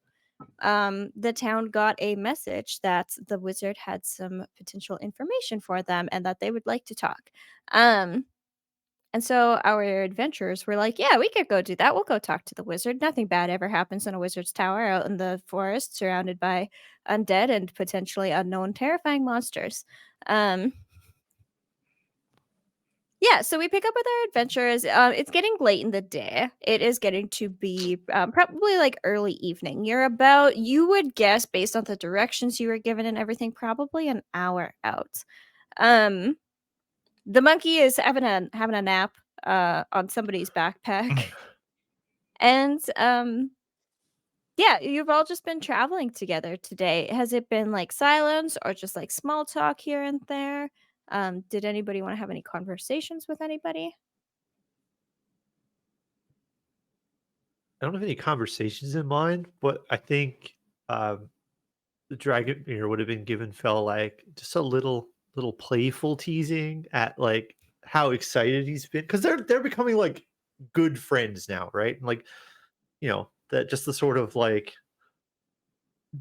A: the town got a message that the wizard had some potential information for them and that they would like to talk. And so our adventurers were like, yeah, we could go do that. We'll go talk to the wizard. Nothing bad ever happens in a wizard's tower out in the forest surrounded by undead and potentially unknown terrifying monsters. Yeah, so we pick up with our adventurers. It's getting late in the day. It is getting to be probably like early evening. You would guess based on the directions you were given and everything, probably an hour out. The monkey is having a nap on somebody's backpack. And yeah, you've all just been traveling together today. Has it been like silence or just like small talk here and there? Did anybody want to have any conversations with anybody?
C: I don't have any conversations in mind, but I think the Dragonbear would have been given Fel like just a little playful teasing at like how excited he's been, because they're becoming like good friends now, right? And like, you know, that just the sort of like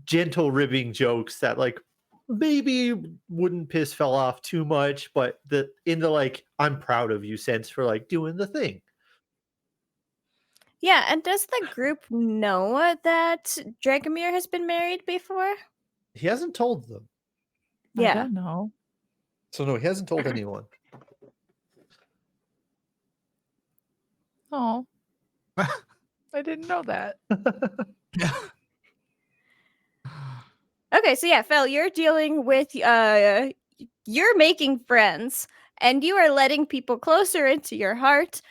C: gentle ribbing jokes that like maybe wouldn't piss Fel off too much, but in the like I'm proud of you sense for like doing the thing.
A: Yeah, and does the group know that Dragomir has been married before?
C: He hasn't told them.
D: I
A: Yeah.
D: don't know.
C: So no, he hasn't told anyone.
D: Oh, I didn't know that.
A: Okay, so yeah, Fel, you're dealing with you're making friends and you are letting people closer into your heart,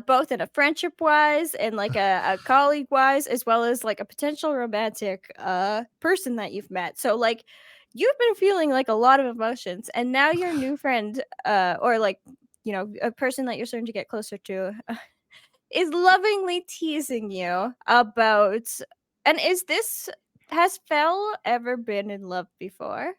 A: both in a friendship wise and like a colleague wise, as well as like a potential romantic person that you've met. So like you've been feeling like a lot of emotions, and now your new friend or like, you know, a person that you're starting to get closer to is lovingly teasing you about. And has Fel ever been in love before?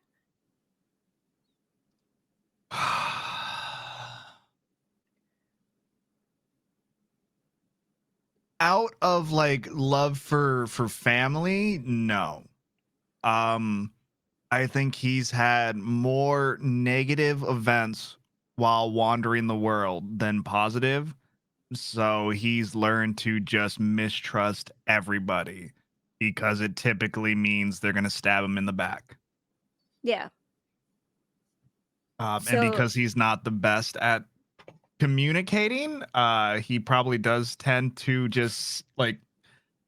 B: Out of like love for family, no. I think he's had more negative events while wandering the world than positive. So he's learned to just mistrust everybody because it typically means they're going to stab him in the back.
A: Yeah.
B: And
A: So-
B: because he's not the best at communicating, he probably does tend to just like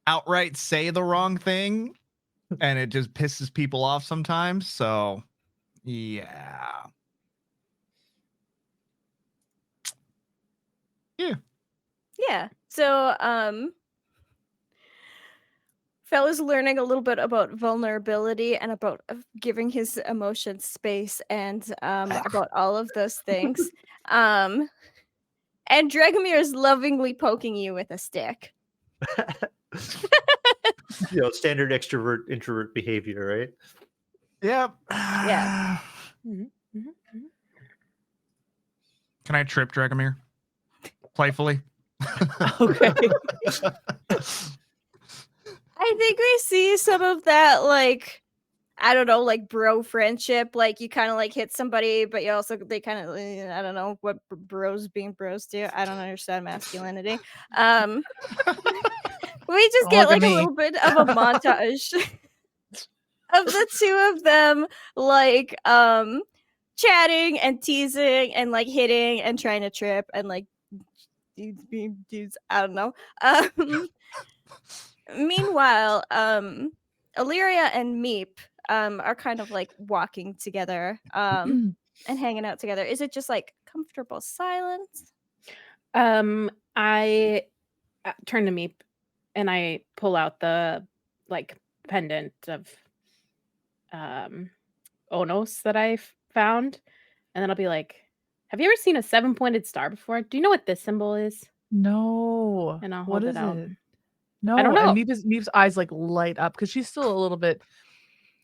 B: outright say the wrong thing, and it just pisses people off sometimes. So yeah.
A: Yeah. So Fel is learning a little bit about vulnerability and about giving his emotions space and about all of those things. And Dragomir is lovingly poking you with a stick.
C: You know, standard extrovert introvert behavior, right?
B: Yep.
A: Yeah.
E: Mhm, mhm, mhm.
B: Can I trip Dragomir? Playfully.
E: Okay.
A: I think we see some of that, like, I don't know, like bro friendship. Like you kind of like hit somebody, but they kind of, I don't know what bros being bros do. I don't understand masculinity. We just get
B: Look at
A: like a
B: me.
A: little bit of a montage of the two of them, like chatting and teasing and like hitting and trying to trip and like dudes being dudes. I don't know. Meanwhile, Illyria and Meep are kind of like walking together. and hanging out together? Is it just like comfortable silence?
E: I turn to Meep and I pull out the like pendant of Onos that I found, and then I'll be like, "Have you ever seen a 7-pointed star before? Do you know what this symbol is?"
D: No.
E: And I'll
D: What
E: hold it
D: is
E: out.
D: it?
E: I don't
D: No. And
E: know.
D: Meep's eyes like light up because she's still a little bit.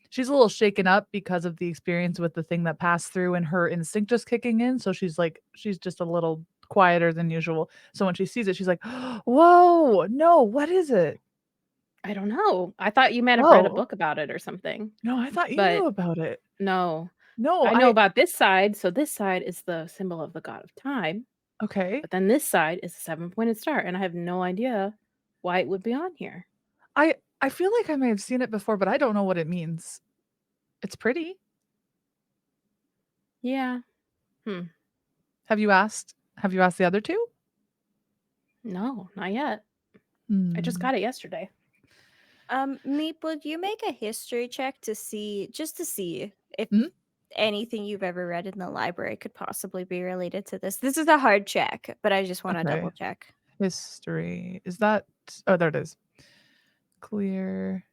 D: She's a little shaken up because of the experience with the thing that passed through and her instinct just kicking in. So she's just a little quieter than usual. So when she sees it, she's like, "Whoa, no, what is it?"
E: I don't know. I thought you might have read a
D: Whoa.
E: book about it or something.
D: No, I thought you
E: But
D: knew about it.
E: no.
D: No,
E: I know about this side. So this side is the symbol of the god of time.
D: okay.
E: But then this side is a 7-pointed star, and I have no idea why it would be on here.
D: I feel like I may have seen it before, but I don't know what it means. It's pretty.
E: Yeah.
D: Have you asked the other two?
E: No, not yet. I just got it yesterday.
A: Meep, would you make a history check to see if
D: Mhm.
A: anything you've ever read in the library could possibly be related to this? This is a hard check, but I just want to
D: Okay.
A: double check.
D: History. Is that oh there it is. Clear.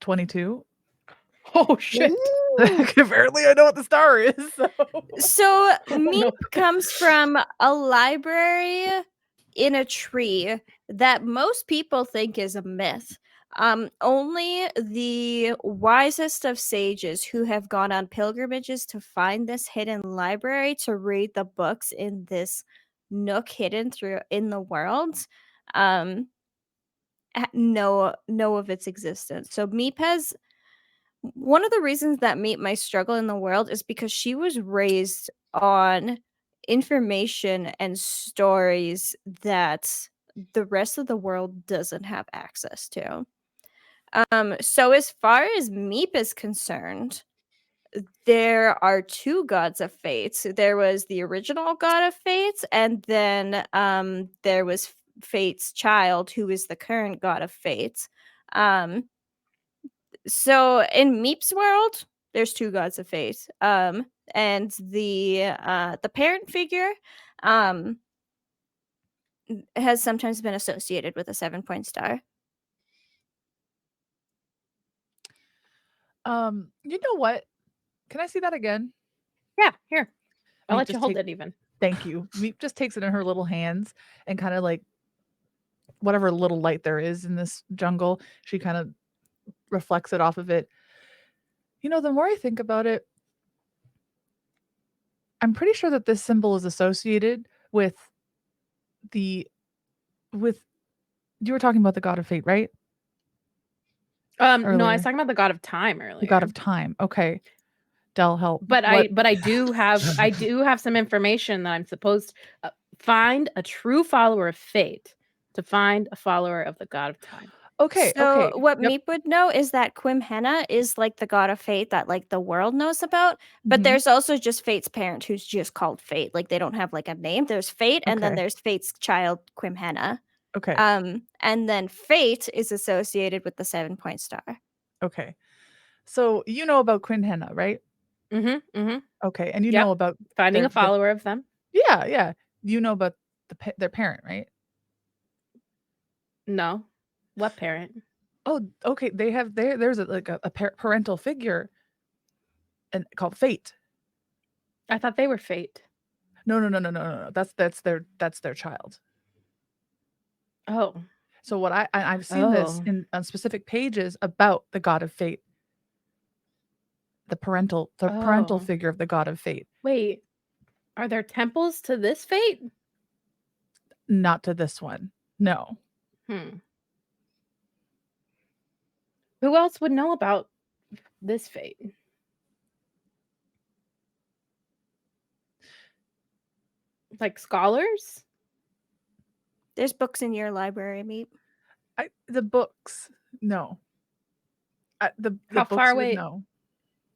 D: 22.
E: Oh shit.
D: Apparently I know what the star is.
A: So
E: no.
A: Meep comes from a library in a tree that most people think is a myth. Only the wisest of sages who have gone on pilgrimages to find this hidden library to read the books in this nook hidden through in the world know of its existence. So Meep has one of the reasons that Meep might struggle in the world is because she was raised on information and stories that the rest of the world doesn't have access to. So as far as Meep is concerned, there are two gods of fate. There was the original god of fate, and then there was Fate's child, who is the current god of fate. So in Meep's world, there's two gods of fate. And the parent figure has sometimes been associated with a 7-point star.
D: You know what? Can I see that again?
E: Yeah, here. I'll
D: Meep,
E: let you
D: just
E: hold
D: take-
E: it even.
D: Thank you. Meep just takes it in her little hands and kind of like whatever little light there is in this jungle, she kind of reflects it off of it. You know, the more I think about it, I'm pretty sure that this symbol is associated with you were talking about the god of fate, right?
E: No, I
D: Earlier.
E: was talking about the god of time earlier.
D: The god of time. Okay. Del, help.
E: But I do have some information that I'm supposed to find a true follower of fate to find a follower of the god of time.
D: Okay.
A: So
D: Okay.
A: what
D: Yep.
A: Meep would know is that Quimhenna is like the god of fate that like the world knows about, but
D: Mhm.
A: there's also just Fate's parent who's just called Fate. Like they don't have like a name. There's Fate, and then
D: Okay.
A: there's Fate's child, Quimhenna.
D: Okay.
A: And then Fate is associated with the 7-point star.
D: Okay. So you know about Quinhenna, right?
E: Mm-hmm.
D: Okay. And you
E: Yep.
D: know about
E: Finding a follower of them.
D: Yeah, yeah. You know about their parent, right?
E: No. What parent?
D: Oh, okay. They have there's a parental figure and called Fate.
E: I thought they were fate.
D: No. That's their child.
E: Oh.
D: So what I've seen this on specific pages about the god of fate. The parental figure of the god of fate.
E: Wait. Are there temples to this fate?
D: Not to this one. No.
E: Who else would know about this fate? Like scholars?
A: There's books in your library, Meep.
D: The books. No. The
E: How
D: books
E: far
D: would
E: away?
D: know.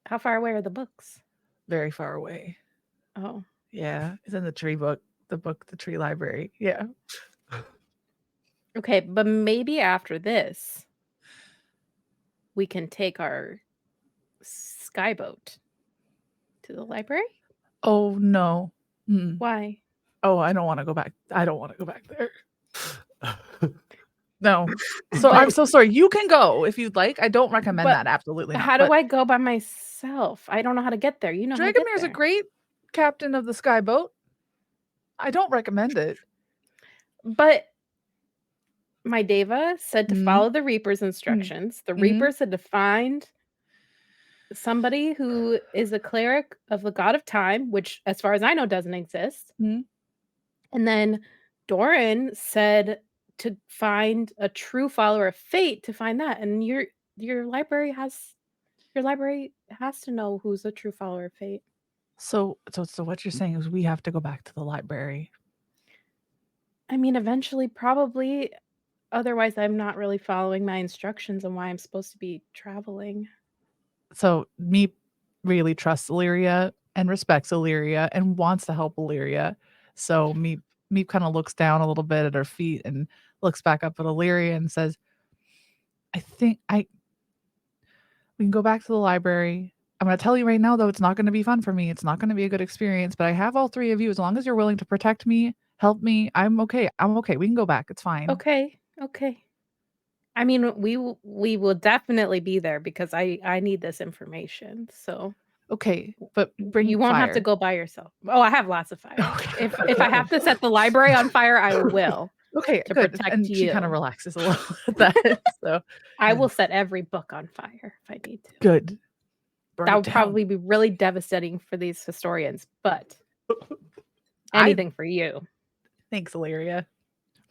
E: How far away are the books?
D: Very far away.
E: Oh.
D: Yeah, it's in the tree book, the tree library. Yeah.
E: Okay, but maybe after this, we can take our Skyboat to the library.
D: Oh no.
E: Why?
D: Oh, I don't want to go back. I don't want to go back there. No. So I'm
E: But-
D: so sorry. You can go if you'd like. I don't recommend
E: But
D: that. Absolutely not.
E: How do I go by myself? I don't know how to get there. You know, how to get
D: Dragonbear's a
E: there.
D: great captain of the Skyboat. I don't recommend it.
E: But my Deva said to
D: Mhm.
E: follow the Reaper's instructions. The
D: Mhm.
E: Reaper said to find somebody who is a cleric of the god of time, which, as far as I know, doesn't exist.
D: Mhm.
E: And then Doran said to find a true follower of fate to find that. And your library has to know who's a true follower of fate.
D: So what you're saying is we have to go back to the library.
E: I mean, eventually, probably. Otherwise, I'm not really following my instructions on why I'm supposed to be traveling.
D: So Meep really trusts Illyria and respects Illyria and wants to help Illyria. So Meep kind of looks down a little bit at her feet and looks back up at Illyria and says, I think we can go back to the library. I'm going to tell you right now, though, it's not going to be fun for me. It's not going to be a good experience, but I have all three of you. As long as you're willing to protect me, help me, I'm okay. We can go back. It's fine.
E: Okay. I mean, we will definitely be there because I need this information. So
D: Okay, but bring
E: you won't have to
D: fire.
E: go by yourself. Oh, I have lots of fire.
D: Okay.
E: If I have to set the library on fire, I will.
D: Okay,
E: to
D: good.
E: protect
D: And she kind of
E: you.
D: relaxes a little at that. So
E: I will set every book on fire if I need to.
D: good. Burn
E: That
D: it
E: would
D: down.
E: probably be really devastating for these historians, but anything for you.
D: Thanks, Illyria.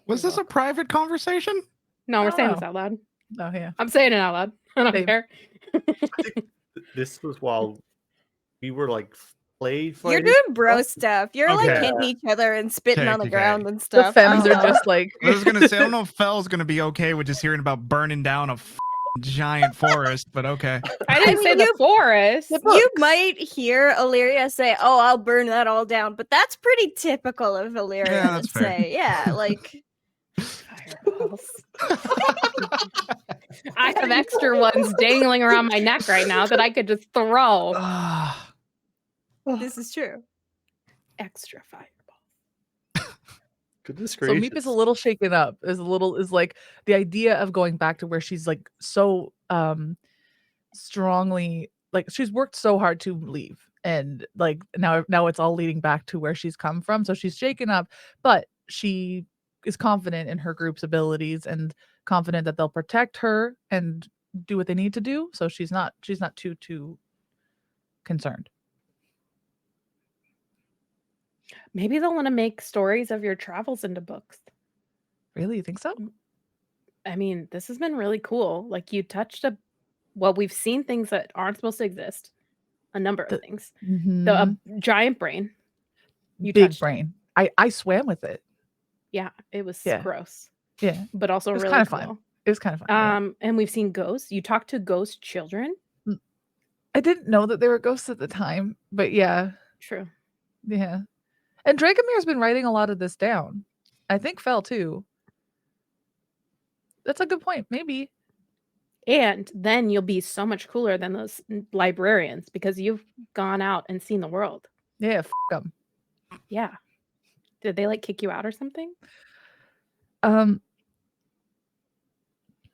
B: Was this a private conversation?
E: No, we're
D: Oh,
E: saying
D: no.
E: this out loud.
D: Oh yeah.
E: I'm saying it out loud. I don't
D: Same.
E: care.
C: This was while we were like
A: You're
C: fighting.
A: doing bro stuff. You're like
B: Okay.
A: hitting each other and spitting
B: Okay,
A: on the
B: okay.
A: ground and
D: The
A: stuff.
D: femmes
A: I
D: are
A: don't know.
D: just like
B: I was gonna say, I don't know if Fell's gonna be okay with just hearing about burning down a giant forest, but okay.
E: I didn't say
A: mean,
E: the forest.
A: You might heir Illyria say, "Oh, I'll burn that all down," but that's pretty typical of Illyria
B: Yeah, that's
A: to
B: fair.
A: say. Yeah, like
E: Fireballs. I have extra ones dangling around my neck right now that I could just throw.
B: Ah,
A: this is true.
E: Extra fireball.
C: Goodness
D: so
C: gracious.
D: Meep is a little shaken up. Is like the idea of going back to where she's like so strongly, like she's worked so hard to leave, and like now it's all leading back to where she's come from. So she's shaken up, but she is confident in her group's abilities and confident that they'll protect her and do what they need to do. So she's not too concerned.
E: Maybe they'll want to make stories of your travels into books.
D: Really, you think so?
E: I mean, this has been really cool. Like you touched well, we've seen things that aren't supposed to exist. A number of things. The giant brain. You
D: big
E: touched it.
D: brain. I swam with it.
E: Yeah, it was
D: Yeah.
E: gross,
D: Yeah,
E: but also
D: it was
E: really
D: kind of
E: cool.
D: fun. It was kind of fun. Yeah.
E: And we've seen ghosts. You talked to ghost children.
D: I didn't know that they were ghosts at the time, but yeah,
E: True.
D: yeah. And Dragomir's been writing a lot of this down. I think Fell too. That's a good point. Maybe.
E: And then you'll be so much cooler than those librarians because you've gone out and seen the world.
D: Yeah, f them.
E: Yeah. Did they like kick you out or something?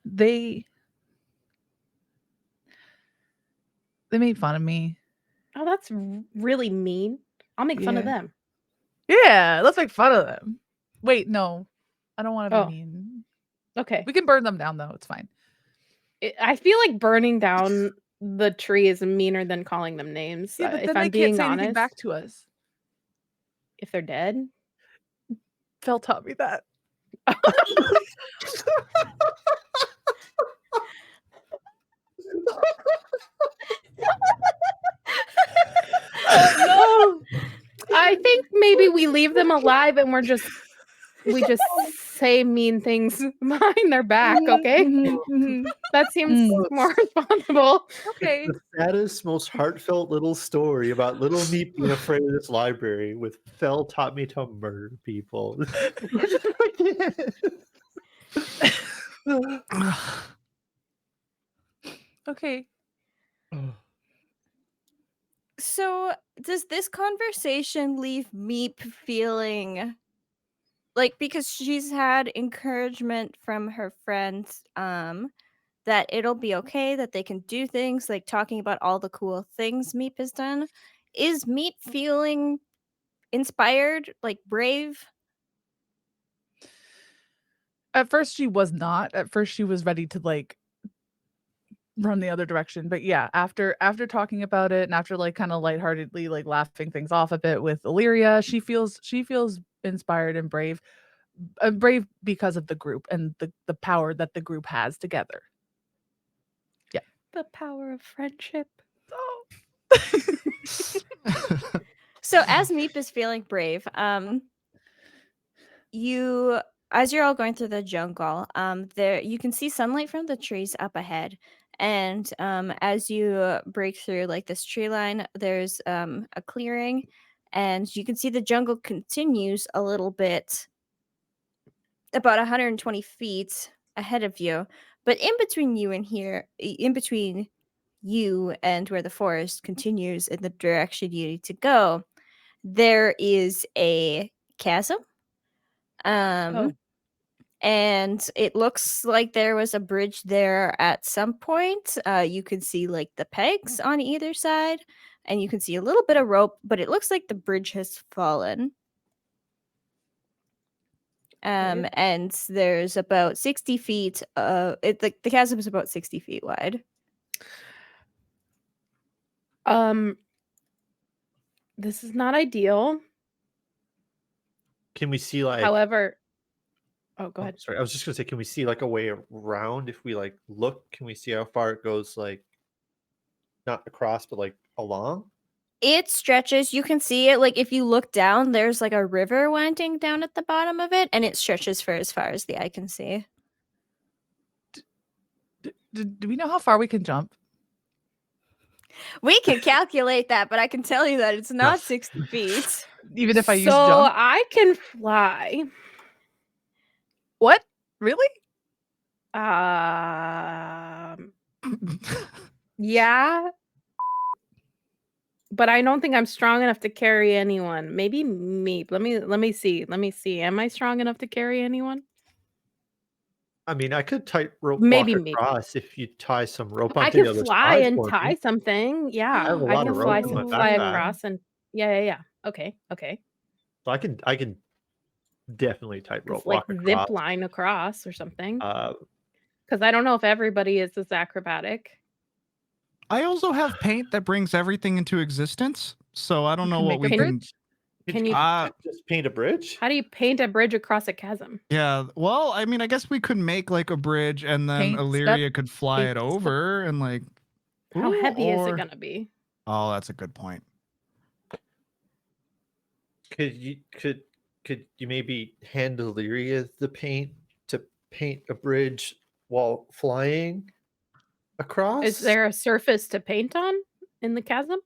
D: They made fun of me.
E: Oh, that's really mean. I'll make fun of
D: Yeah.
E: them.
D: Yeah, let's make fun of them. Wait, no. I don't want to
E: Oh.
D: be mean.
E: Okay.
D: We can burn them down though. It's fine.
E: I feel like burning down the tree is meaner than calling them names.
D: Yeah, but
E: if
D: then
E: I'm
D: they
E: being
D: can't say
E: honest,
D: anything back to us.
E: if they're dead.
D: Fell taught me that.
E: No. I think maybe we leave them alive and we just say mean things behind their back, okay? That seems more responsible.
D: Okay.
C: The saddest, most heartfelt little story about little Meep being afraid of this library with Fell taught me to murder people.
D: Okay.
A: So does this conversation leave Meep feeling like, because she's had encouragement from her friends, that it'll be okay, that they can do things, like talking about all the cool things Meep has done. Is Meep feeling inspired, like brave?
D: At first she was not. At first she was ready to like run the other direction. But yeah, after talking about it and after like kind of lightheartedly like laughing things off a bit with Illyria, she feels inspired and brave. Brave because of the group and the power that the group has together. Yeah.
E: The power of friendship.
D: Oh.
A: So as Meep is feeling brave, you as you're all going through the jungle, there you can see sunlight from the trees up ahead. And as you break through like this tree line, there's a clearing, and you can see the jungle continues a little bit, about 120 feet ahead of you. But in between you and where the forest continues in the direction you need to go, there is a chasm.
E: Oh.
A: And it looks like there was a bridge there at some point. You can see like the pegs on either side, and you can see a little bit of rope, but it looks like the bridge has fallen. And there's about 60 feet. The chasm is about 60 feet wide.
E: This is not ideal.
C: Can we see like?
E: However, oh, go
C: Oh,
E: ahead.
C: sorry, I was just gonna say, can we see like a way around? If we like look, can we see how far it goes? Like, not across, but like along.
A: It stretches. You can see it. Like if you look down, there's like a river winding down at the bottom of it, and it stretches for as far as the eye can see.
D: Do we know how far we can jump?
A: We can calculate that, but I can tell you that it's not
C: Yes.
A: 60 feet.
D: Even if I use
E: So
D: jump?
E: I can fly.
D: What? Really?
E: Yeah. But I don't think I'm strong enough to carry anyone. Maybe me. Let me see. Let me see. Am I strong enough to carry anyone?
C: I mean, I could tightrope
E: Maybe
C: walk
E: me.
C: across if you tie some rope
E: I
C: onto the
E: can
C: other
E: fly
C: side
E: and
C: for
E: tie
C: me.
E: something. Yeah,
C: I have a
E: I
C: lot
E: can
C: of
E: fly
C: rope in my
E: fly
C: backpack.
E: across and yeah. Okay.
C: So I can definitely tightrope
E: Just like
C: walk
E: zip
C: across.
E: line across or something.
C: Uh,
E: Because I don't know if everybody is this acrobatic.
B: I also have paint that brings everything into existence, so I don't
D: You
B: know
D: can
B: what
D: make
B: we
D: a
B: can.
D: bridge?
E: Can you?
C: just paint a bridge?
E: How do you paint a bridge across a chasm?
B: Yeah, well, I mean, I guess we could make like a bridge, and then
D: Paint
B: Illyria could fly
E: paint
B: it
E: step.
B: over, and like.
E: How heavy is it
B: or-
E: gonna be?
B: Oh, that's a good point.
C: Could you maybe hand Illyria the paint to paint a bridge while flying across?
E: Is there a surface to paint on in the chasm?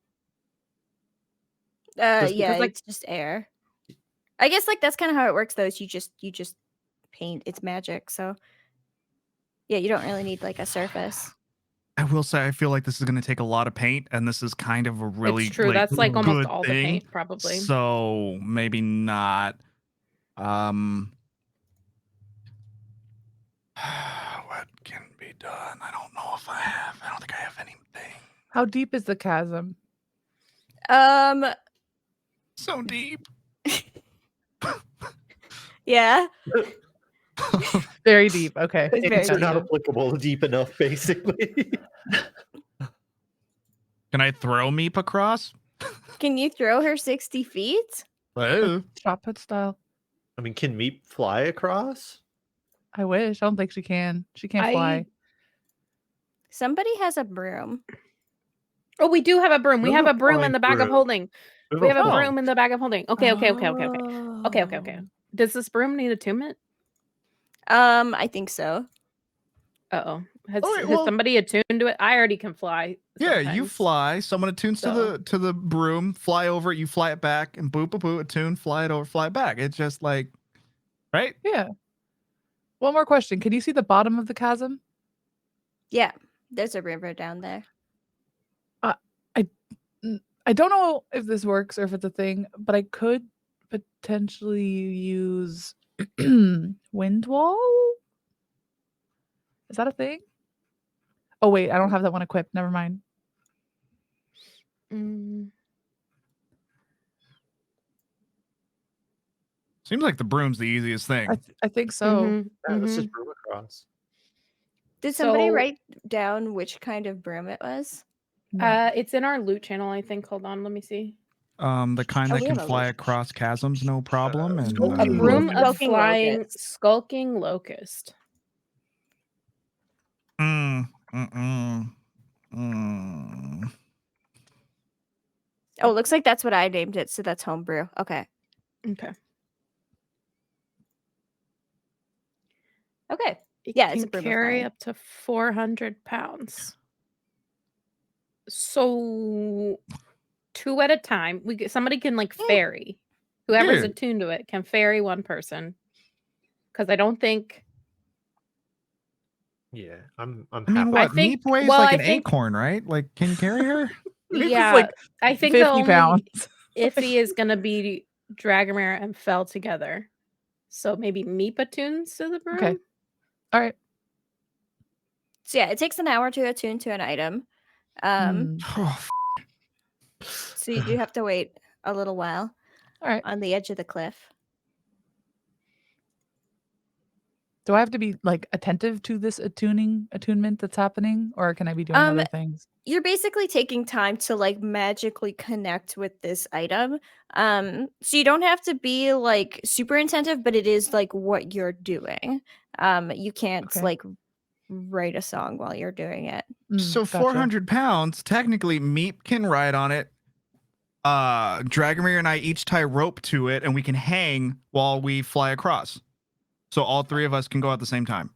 A: Yeah,
E: because, like-
A: it's just air. I guess like that's kind of how it works though. Is you just paint. It's magic. So yeah, you don't really need like a surface.
B: I will say, I feel like this is going to take a lot of paint, and this is kind of a really
E: It's true. That's like almost
B: good
E: all the
B: thing.
E: paint, probably.
B: So maybe not. What can be done? I don't know if I have. I don't think I have anything.
D: How deep is the chasm?
B: So deep.
A: Yeah.
D: Very deep. Okay.
A: It's very
C: Paints are not
A: deep.
C: applicable deep enough, basically.
B: Can I throw Meep across?
A: Can you throw her 60 feet?
B: Oh.
D: Shot put style.
C: I mean, can Meep fly across?
D: I wish. I don't think she can. She can't fly.
A: Somebody has a broom.
E: Oh, we do have a broom. We have a broom in
C: flying
E: the bag of
C: broom.
E: holding. We have a
B: Oh.
E: broom in the bag of holding. Okay. Okay.
A: Oh.
E: Does this broom need attunement?
A: I think so.
E: Uh-oh. Has,
B: All right,
E: has
B: well-
E: somebody attuned to it? I already can fly.
B: Yeah, you
E: sometimes.
B: fly. Someone attunes
E: So-
B: to the broom, fly over it, you fly it back, and boop, boop, boop, attune, fly it over, fly it back. It's just like, right?
D: Yeah. One more question. Can you see the bottom of the chasm?
A: Yeah, there's a river down there.
D: I don't know if this works or if it's a thing, but I could potentially use Wind Wall. Is that a thing? Oh wait, I don't have that one equipped. Never mind.
B: Seems like the broom's the easiest thing.
D: I think so.
E: Mhm,
C: Yeah, let's just
E: mhm.
C: broom across.
A: Did somebody
E: So-
A: write down which kind of broom it was?
D: No.
E: It's in our loot channel, I think. Hold on, let me see.
B: The kind
A: Oh,
B: that
A: we
B: can
A: have a
B: fly
A: loot.
B: across chasms, no problem. And
E: A
D: Skulking
E: broom
D: locust.
E: of
A: Skulking
E: flying
A: locust.
E: skulking locust.
B: mm, mm.
A: Oh, it looks like that's what I named it. So that's homebrew. Okay.
E: Okay.
A: Okay.
E: It
A: Yeah, it's a
E: can
A: broom of
E: carry
A: fire.
E: up to 400 pounds. So 2 at a time. Somebody can like ferry. Whoever's
B: Yeah.
E: attuned to it can ferry one person. Because I don't think.
C: Yeah, I'm
B: I mean,
C: happy.
B: what?
E: think-
B: Meep weighs
E: well,
B: like
E: I
B: an
E: think-
B: acorn, right? Like, can you carry her?
D: Meep is
E: Yeah,
D: like
E: I think
D: 50
E: the only
D: pounds.
E: iffy is gonna be Dragonbearer and Fell together. So maybe Meep attunes to the broom.
D: Okay. All right.
A: So yeah, it takes an hour to attune to an item.
B: Oh,
A: So you do have to wait a little while
D: All right.
A: on the edge of the cliff.
D: Do I have to be like attentive to this attunement that's happening, or can I be doing other things?
A: You're basically taking time to like magically connect with this item. So you don't have to be like super attentive, but it is like what you're doing. You can't
D: Okay.
A: like write a song while you're doing it.
B: so
D: Gotcha.
B: 400 pounds. Technically, Meep can ride on it. Dragomir and I each tie rope to it, and we can hang while we fly across. So all three of us can go at the same time.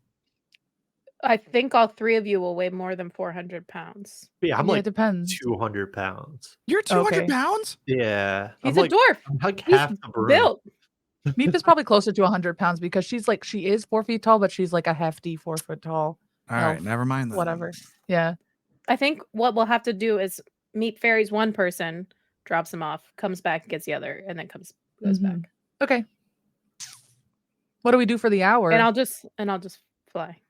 E: I think all 3 of you will weigh more than 400 pounds.
C: Yeah, I'm
D: Yeah, it
C: like
D: depends.
C: 200 pounds.
B: You're 200
D: Okay.
B: pounds?
C: Yeah,
E: He's
C: I'm
E: a dwarf.
C: I'm like
E: He's
C: half the broom.
E: built.
D: Meep is probably closer to 100 pounds because she is 4 feet tall, but she's like a hefty 4 foot tall.
B: All right,
D: Elf.
B: never mind that.
D: Whatever. Yeah.
E: I think what we'll have to do is Meep ferries one person, drops him off, comes back, gets the other, and then goes back.
D: Okay. What do we do for the hour?
E: And I'll just fly.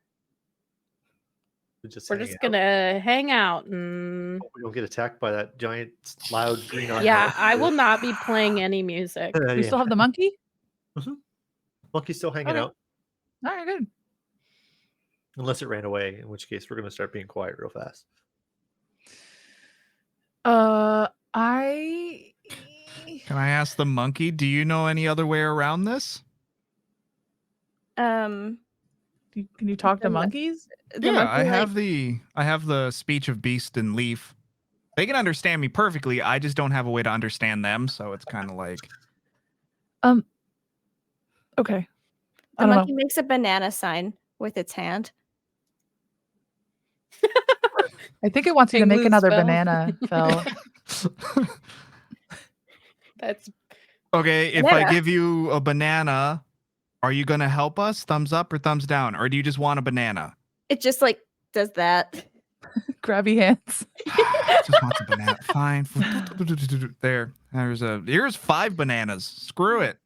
C: We're just
E: We're just gonna hang out and
C: Hope we don't get attacked by that giant loud green eye.
E: yeah, I will not be playing any music.
D: we still have the monkey?
C: Monkey's still hanging
D: Okay.
C: out,
D: All right, good.
C: unless it ran away, in which case we're gonna start being quiet real fast.
B: Can I ask the monkey, do you know any other way around this?
A: Um,
D: Can you talk to
A: The mo-
D: monkeys?
A: the
B: Yeah,
A: monkey,
B: I
A: like-
B: have the speech of beast and leaf. They can understand me perfectly. I just don't have a way to understand them, so it's kind of like
D: Okay. I
A: The
D: don't
A: monkey
D: know.
A: makes a banana sign with its hand.
D: I think it wants you to
E: King
D: make
E: Lou's
D: another
E: fell.
D: banana fell.
E: That's
B: okay. If I
A: Banana.
B: give you a banana, are you gonna help us? Thumbs up or thumbs down, or do you just want a banana?
A: It just like does that.
D: Grabby hands.
B: Just wants a banana. Fine. Here's 5 bananas. Screw it.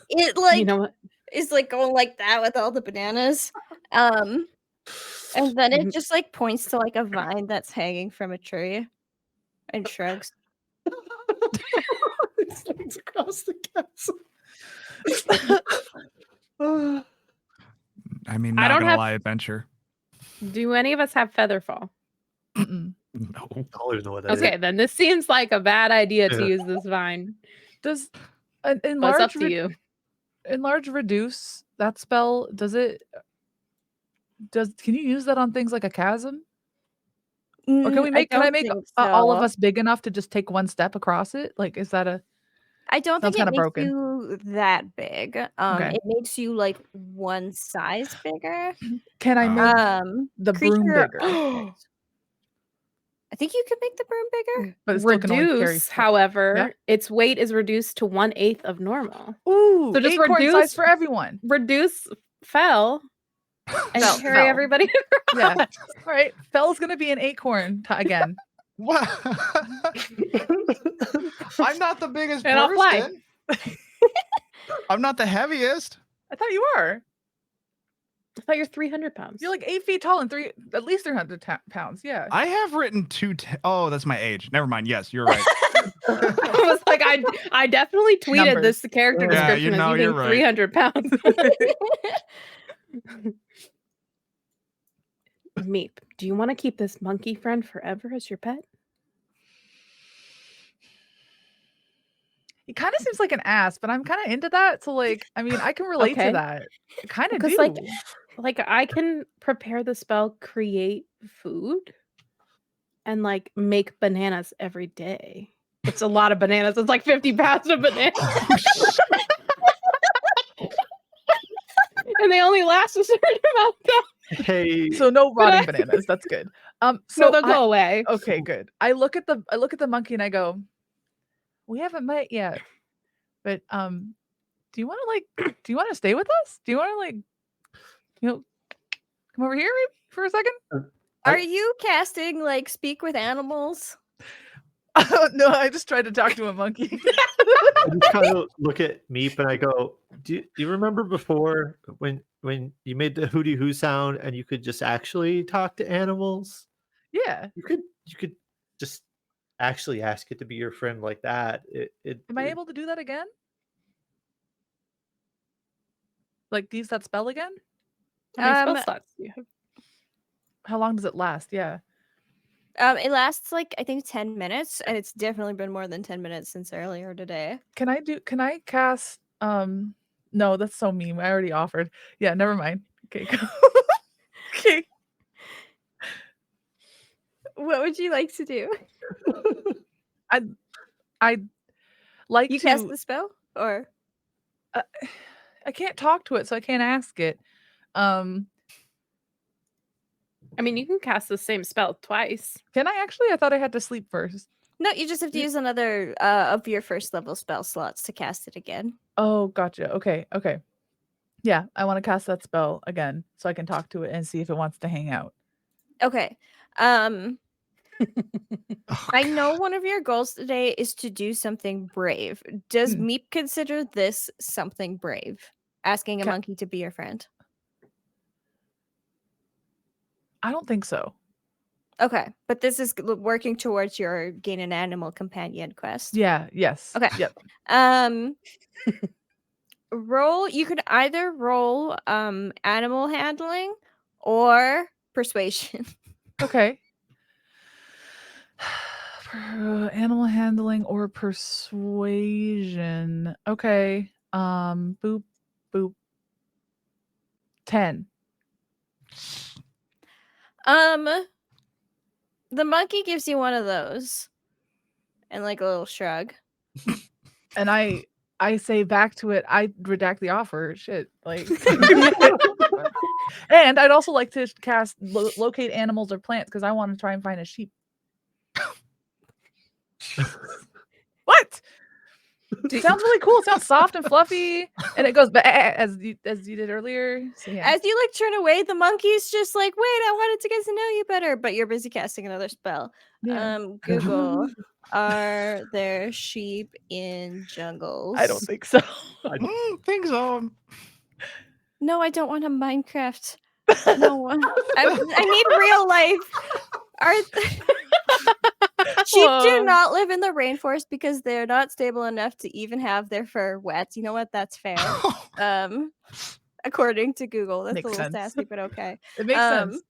A: It like
E: you know what?
A: is like going like that with all the bananas. And then it just like points to like a vine that's hanging from a tree and shrugs.
C: It swings across the castle.
B: I mean,
E: I
B: not
E: don't
B: gonna
E: have-
B: lie, adventure.
E: Do any of us have Featherfall?
D: Mm-mm.
B: No.
C: I don't even know what that is.
E: Okay, then this seems like a bad idea to
C: Yeah.
E: use this vine.
D: Does
E: But it's up
D: enlarge
E: to you.
D: enlarge reduce that spell? Can you use that on things like a chasm? Or can we make can I make all of us big enough to just take one step across it? Like, is that a
A: I don't
D: Sounds
A: think it
D: kinda
A: makes
D: broken.
A: you that big.
D: Okay.
A: It makes you like one size bigger.
D: can I make the broom
A: creature-
D: bigger?
A: I think you could make the broom bigger.
D: But it still can only carry
E: Reduce,
D: four.
E: however,
D: Yeah.
E: its weight is reduced to 1/8 of normal.
D: Ooh,
E: So just
D: acorn size
E: reduce-
D: for everyone.
E: Reduce Fell and
A: Fell,
E: carry
A: Fell.
E: everybody.
D: Yeah. All right. Fell's gonna be an acorn again.
B: What? I'm not the biggest
E: And I'll fly.
B: person. I'm not the heaviest.
D: I thought you were.
E: I thought you're 300 pounds.
D: You're like 8 feet tall and at least 300 pounds. Yeah.
B: I have written oh, that's my age. Never mind. Yes, you're right.
E: I was like, I definitely tweeted
D: Numbers.
E: this character
B: Yeah,
E: description
B: you know,
E: as you
B: you're
E: being
B: right.
E: 300 pounds. Meep, do you want to keep this monkey friend forever as your pet?
D: He kind of seems like an ass, but I'm kind of into that. So like, I mean, I can relate
E: Okay.
D: to that. Kind of
E: Because
D: do.
E: like I can prepare the spell create food and like make bananas every day. It's a lot of bananas. It's like 50 pounds of bananas. And they only last a certain amount of time.
C: Hey,
D: So no rotting bananas. That's good.
E: So
D: So
E: they'll go away.
D: okay, good. I look at the monkey and I go, we haven't met yet, but do you want to stay with us? Do you want to like, come over here maybe for a second?
A: Are you casting like speak with animals?
D: No, I just tried to talk to a monkey.
C: I just kind of look at Meep and I go, do you remember before when you made the hooty hoo sound and you could just actually talk to animals?
D: Yeah.
C: You could just actually ask it to be your friend like that.
D: Am I able to do that again? Like use that spell again?
E: How many spell
A: Um,
E: slots do you have?
D: How long does it last? Yeah.
A: It lasts like I think 10 minutes, and it's definitely been more than 10 minutes since earlier today.
D: Can I cast no, that's so mean. I already offered. Yeah, never mind. Okay. Go. Okay.
A: What would you like to do?
D: I'd like
A: You
D: to
A: cast the spell, or
D: I can't talk to it, so I can't ask it.
E: I mean, you can cast the same spell twice.
D: Can I actually? I thought I had to sleep first.
A: no, you just have to use another of your first level spell slots to cast it again.
D: Oh, gotcha. Okay. Yeah, I want to cast that spell again so I can talk to it and see if it wants to hang out.
A: Okay.
B: Oh,
A: I know one of your goals today is to do something brave. Does
D: Hmm.
A: Meep consider this something brave? Asking a
D: Ca-
A: monkey to be your friend.
D: I don't think so.
A: Okay, but this is working towards your gain an animal companion quest.
D: Yeah. Yes.
A: Okay.
D: Yep.
A: Roll. You could either roll animal handling or persuasion.
D: Okay. Animal handling or persuasion. Okay. Boop. 10.
A: The monkey gives you one of those, and like a little shrug.
D: And I say back to it, I redact the offer. Shit. Like and I'd also like to cast locate animals or plants because I want to try and find a sheep. What? Sounds really cool. It sounds soft and fluffy, and it goes as you did earlier. So yeah.
A: As you like turn away, the monkey's just like, "Wait, I wanted to get to know you better," but you're busy casting another spell.
D: Yeah.
A: Google, are there sheep in jungles?
D: I don't think so.
B: I think so.
A: No, I don't want a Minecraft. No, I need real life. Sheep do
E: Whoa.
A: not live in the rainforest because they're not stable enough to even have their fur wet. You know what? That's fair. According to Google, that's
D: Makes
A: a little
D: sense.
A: sassy, but okay.
D: It makes sense.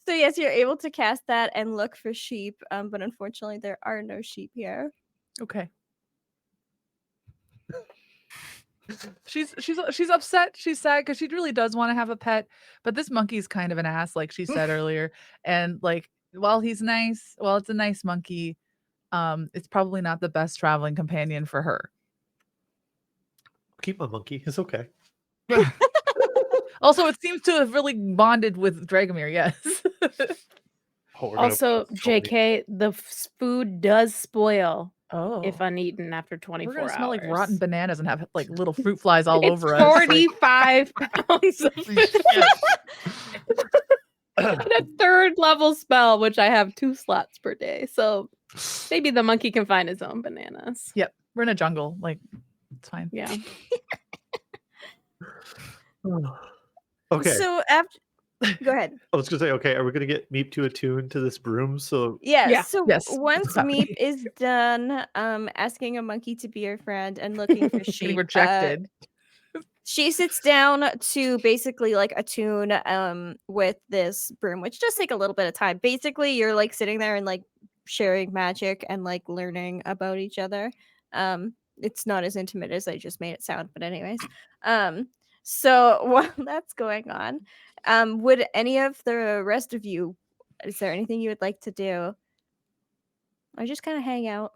A: So yes, you're able to cast that and look for sheep, but unfortunately, there are no sheep here.
D: Okay. She's upset. She's sad because she really does want to have a pet, but this monkey's kind of an ass, like she said earlier. And like, while he's nice, well, it's a nice monkey. It's probably not the best traveling companion for her.
C: keep my monkey. It's okay.
D: Also, it seems to have really bonded with Dragomir. Yes.
C: Oh, we're gonna
E: Also,
C: put Scully.
E: JK, the food does spoil
D: Oh,
E: if uneaten after 24
D: we're gonna
E: hours.
D: smell like rotten bananas and have like little fruit flies all
E: It's
D: over us. Like,
E: 45 pounds of
B: Holy shit.
E: And a third level spell, which I have 2 slots per day. So maybe the monkey can find his own bananas.
D: Yep. We're in a jungle. Like, it's fine.
E: Yeah.
C: Okay.
A: So after, go ahead.
C: I was gonna say, okay, are we gonna get Meep to attune to this broom? So
A: Yeah.
E: Yeah.
A: So
D: Yes,
A: once
D: it's happening.
A: Meep is done, asking a monkey to be your friend and looking for
D: Getting
A: sheep,
D: rejected.
A: she sits down to basically like attune with this broom, which does take a little bit of time. Basically, you're like sitting there and like sharing magic and like learning about each other. It's not as intimate as I just made it sound, but anyways. So while that's going on, would any of the rest of you, is there anything you would like to do? Or just kind of hang out?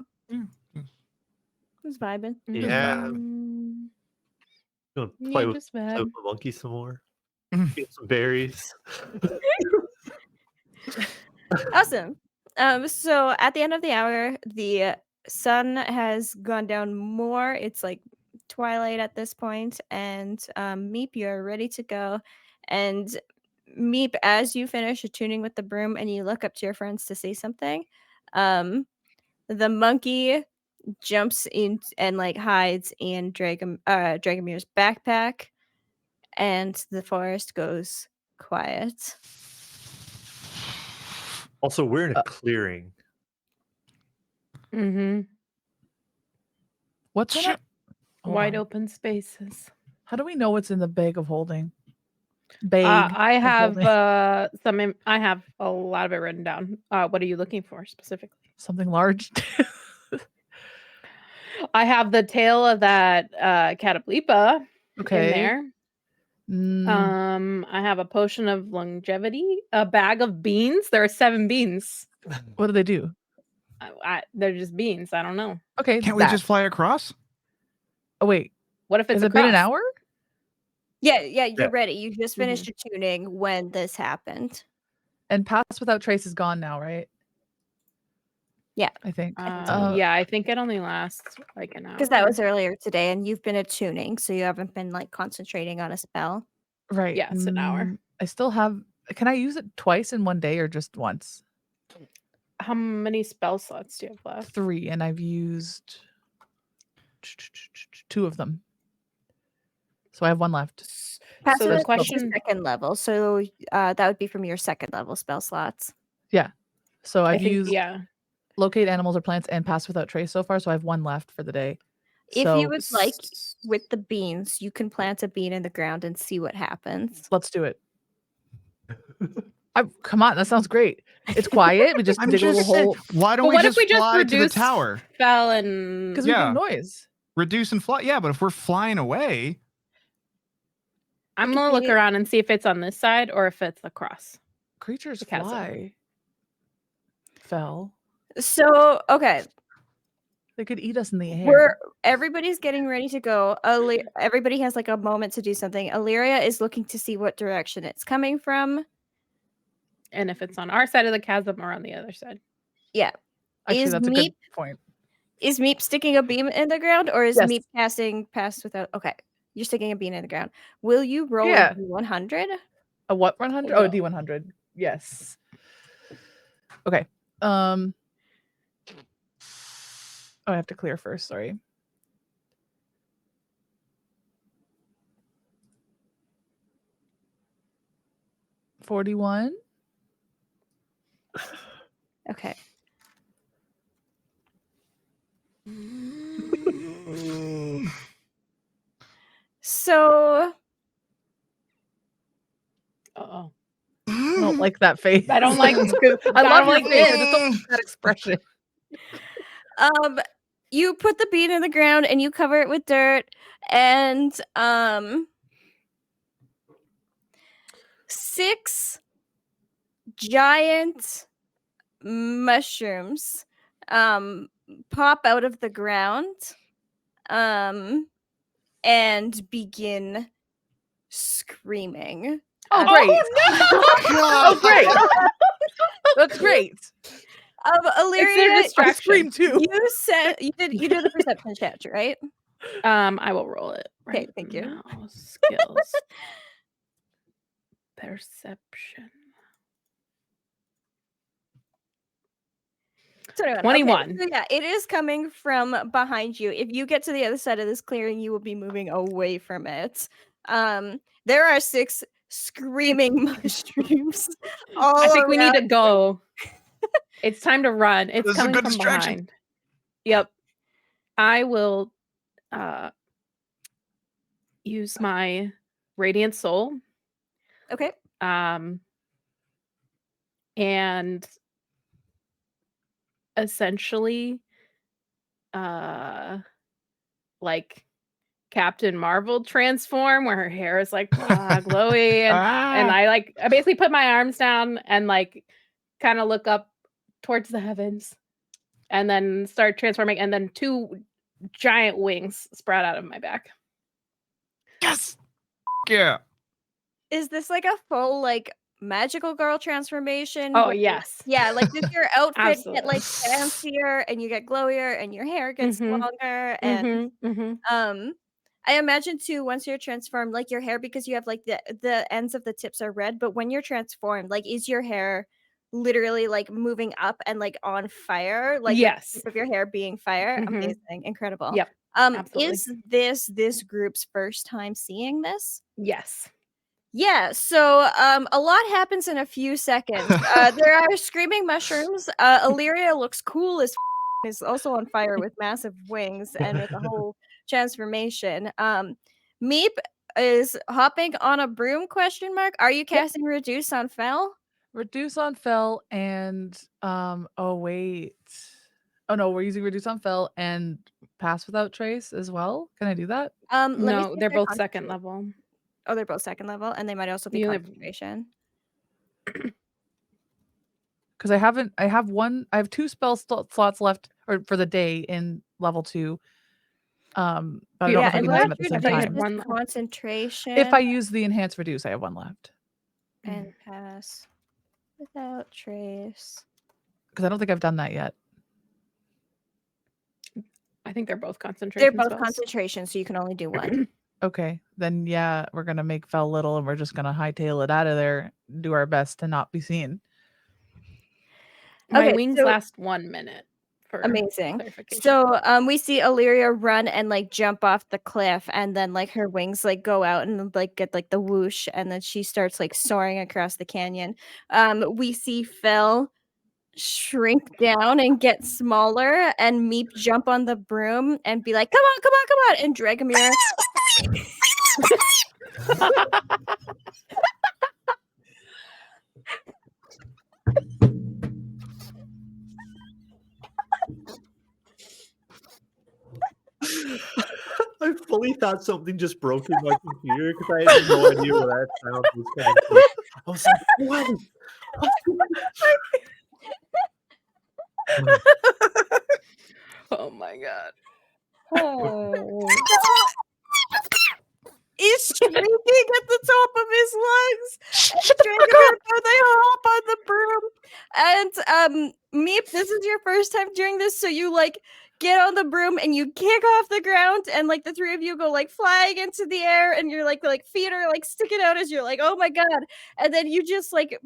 A: Just vibing.
C: yeah,
E: Mm,
C: gonna
E: yeah,
C: play with
E: just bad.
C: the monkey some more. Get some berries.
A: Awesome. So at the end of the hour, the sun has gone down more. It's like twilight at this point, and Meep, you're ready to go. And Meep, as you finish attuning with the broom and you look up to your friends to say something, the monkey jumps in and like hides in Dragonbear's backpack, and the forest goes quiet.
C: Also, we're in a clearing.
E: Mm-hmm.
D: What's in it? Hold
E: Wide
D: on.
E: open spaces.
D: How do we know what's in the bag of holding? Bag.
E: I
D: of
E: have
D: holding.
E: I have a lot of it written down. What are you looking for specifically?
D: Something large.
E: I have the tail of that Catableepa
D: Okay.
E: in there.
D: Mm,
E: I have a potion of longevity, a bag of beans. There are 7 beans.
D: what do they do?
E: They're just beans. I don't know.
D: Okay.
B: Can't we just fly across?
D: Oh wait.
E: What if it's
D: Has it been an
E: across?
D: hour?
A: Yeah, you're
C: Yeah.
A: ready. You just finished attuning when this happened.
D: And Pass Without Trace is gone now, right?
A: Yeah.
D: I think.
E: Yeah, I think it only lasts like an hour.
A: Because that was earlier today, and you've been attuning, so you haven't been like concentrating on a spell.
D: Right.
E: Yeah, it's an hour.
D: I still have. Can I use it twice in one day or just once?
E: How many spell slots do you have left?
D: 3, and I've used 2 of them. So I have 1 left.
A: Pass
E: So the
A: Without Trace is
E: question-
A: second level, so that would be from your second level spell slots.
D: So
E: I
D: I've
E: think,
D: used Locate Animals or Plants and Pass Without Trace so far, so I have 1 left for the day.
A: If
D: So
A: you would like, with the beans, you can plant a bean in the ground and see what happens.
D: let's do it. Come on, that sounds great. It's quiet. We just
B: I'm
D: dig a little
B: just saying,
D: hole
B: why don't
E: But
B: we
E: what if
B: just
E: we just
B: fly to the
E: reduce
B: tower?
E: spell and
D: because we
B: Yeah.
D: make noise.
B: Reduce and fly. Yeah, but if we're flying away,
E: I'm
A: could
E: gonna look
A: be-
E: around and see if it's on this side or if it's across.
D: Creatures
E: The chasm.
D: fly. Fell.
A: So, okay,
D: They could eat us in the air.
A: everybody's getting ready to go. Everybody has like a moment to do something. Illyria is looking to see what direction it's coming from.
E: And if it's on our side of the chasm or on the other side.
A: Yeah.
D: Actually,
A: is
D: that's a
A: Meep-
D: good point.
A: Is Meep sticking a beam in the ground, or is
D: Yes.
A: Meep casting Pass Without? Okay, you're sticking a beam in the ground. Will you roll
D: Yeah.
A: a D100?
D: A what 100?
E: No.
D: Oh, D100. Yes. Okay. Oh, I have to clear first. Sorry. $41.
A: Okay. So
E: Uh-oh.
D: I don't like that face.
E: I don't like
D: I
E: I
D: love
E: don't
D: your
E: like
D: face. I
E: this.
D: just don't like that expression.
A: you put the bean in the ground and you cover it with dirt, and 6 giant mushrooms pop out of the ground and begin screaming.
D: Oh,
A: at-
D: great.
B: God.
D: Oh, great. That's great.
E: It's
A: Illyria,
E: their
D: I
E: distraction.
D: scream too.
A: you said you did the perception check, right?
E: I will roll it.
A: Okay,
E: Right
A: thank you.
E: now. Skills. Perception.
A: 21.
E: 21.
A: Okay, so yeah, it is coming from behind you. If you get to the other side of this clearing, you will be moving away from it. There are 6 screaming mushrooms all
E: I think we need
A: around.
E: to go. It's time to run. It's
B: This is a
E: coming
B: good
E: from
B: distraction.
E: behind. Yep. I will use my Radiant Soul.
A: Okay.
E: And essentially like Captain Marvel transform, where her hair is like glowy, and I basically put my arms down and like kind of look up towards the heavens and then start transforming, and then 2 giant wings sprout out of my back.
B: Yes. Yeah.
A: Is this like a full like magical girl transformation?
E: Oh
A: where-
E: yes.
A: Yeah, like does your outfit get like
E: Absolutely.
A: fancier and you get glowier and your hair gets
E: Mhm.
A: longer and
E: Mhm.
A: I imagine too once you're transformed, like your hair, because you have like the ends of the tips are red, but when you're transformed, like is your hair literally like moving up and like on fire, like with
E: Yes.
A: the tip of your hair being fire?
E: Mhm.
A: Amazing, incredible.
E: Yep. Absolutely.
A: Is this group's first time seeing this?
E: Yes.
A: Yeah, so a lot happens in a few seconds. There are screaming mushrooms. Illyria looks cool as is also on fire with massive wings and with a whole transformation. Meep is hopping on a broom, question mark. Are you casting reduce on Fel?
D: Reduce on Fel and oh wait. Oh no, we're using reduce on Fel and pass without trace as well. Can I do that?
A: Let me see
E: No,
A: if
E: they're both
A: concentration.
E: second level.
A: Oh, they're both second level, and they might also be
E: You have-
A: concentration.
D: Because I have 2 spell slots left or for the day in level 2. But I don't know
A: Yeah,
D: if I
A: and
D: can use them
A: let's
D: at the same
E: I thought you had
D: time.
E: one
A: reduce
E: left.
A: concentration.
D: If I use the enhanced reduce, I have 1 left.
A: And pass without trace.
D: Because I don't think I've done that yet.
E: I think they're both concentration
A: They're both
E: spells.
A: concentration, so you can only do one.
D: Okay, then yeah, we're gonna make Fel little and we're just gonna hightail it out of there, do our best to not be seen.
E: My
A: Okay,
E: wings
A: so-
E: last 1 minute. For
A: Amazing.
E: clarification.
A: So we see Illyria run and like jump off the cliff, and then like her wings like go out and like get like the whoosh, and then she starts like soaring across the canyon. We see Fel shrink down and get smaller, and Meep jump on the broom and be like, come on, and Dragomir
C: I fully thought something just broke in my computer because I had no idea where that sound was coming from. I was like, what?
E: Oh my god.
A: is shrieking at the top of his lungs. Dragomir, they hop on the broom. And Meep, this is your first time doing this, so you like get on the broom and you kick off the ground, and like the 3 of you go like flying into the air, and you're like feet are like sticking out as you're like, oh my god, and then you just like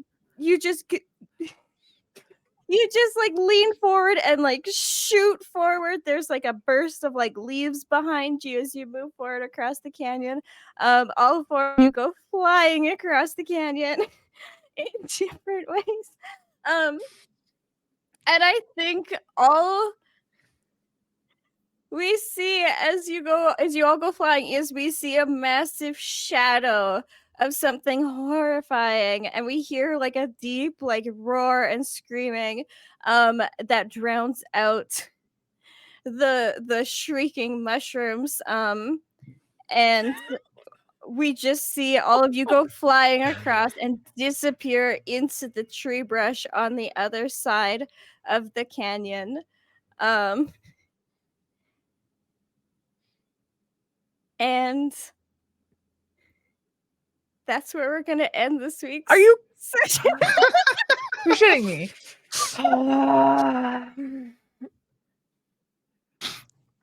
A: lean forward and like shoot forward. There's like a burst of like leaves behind you as you move forward across the canyon. All 4 of you go flying across the canyon in different ways. And I think all we see as you all go flying is we see a massive shadow of something horrifying, and we hear like a deep like roar and screaming that drowns out the shrieking mushrooms, and we just see all of you go flying across and disappear into the tree brush on the other side of the canyon. And that's where we're gonna end this week's
D: Are you
A: session.
D: You're shitting me.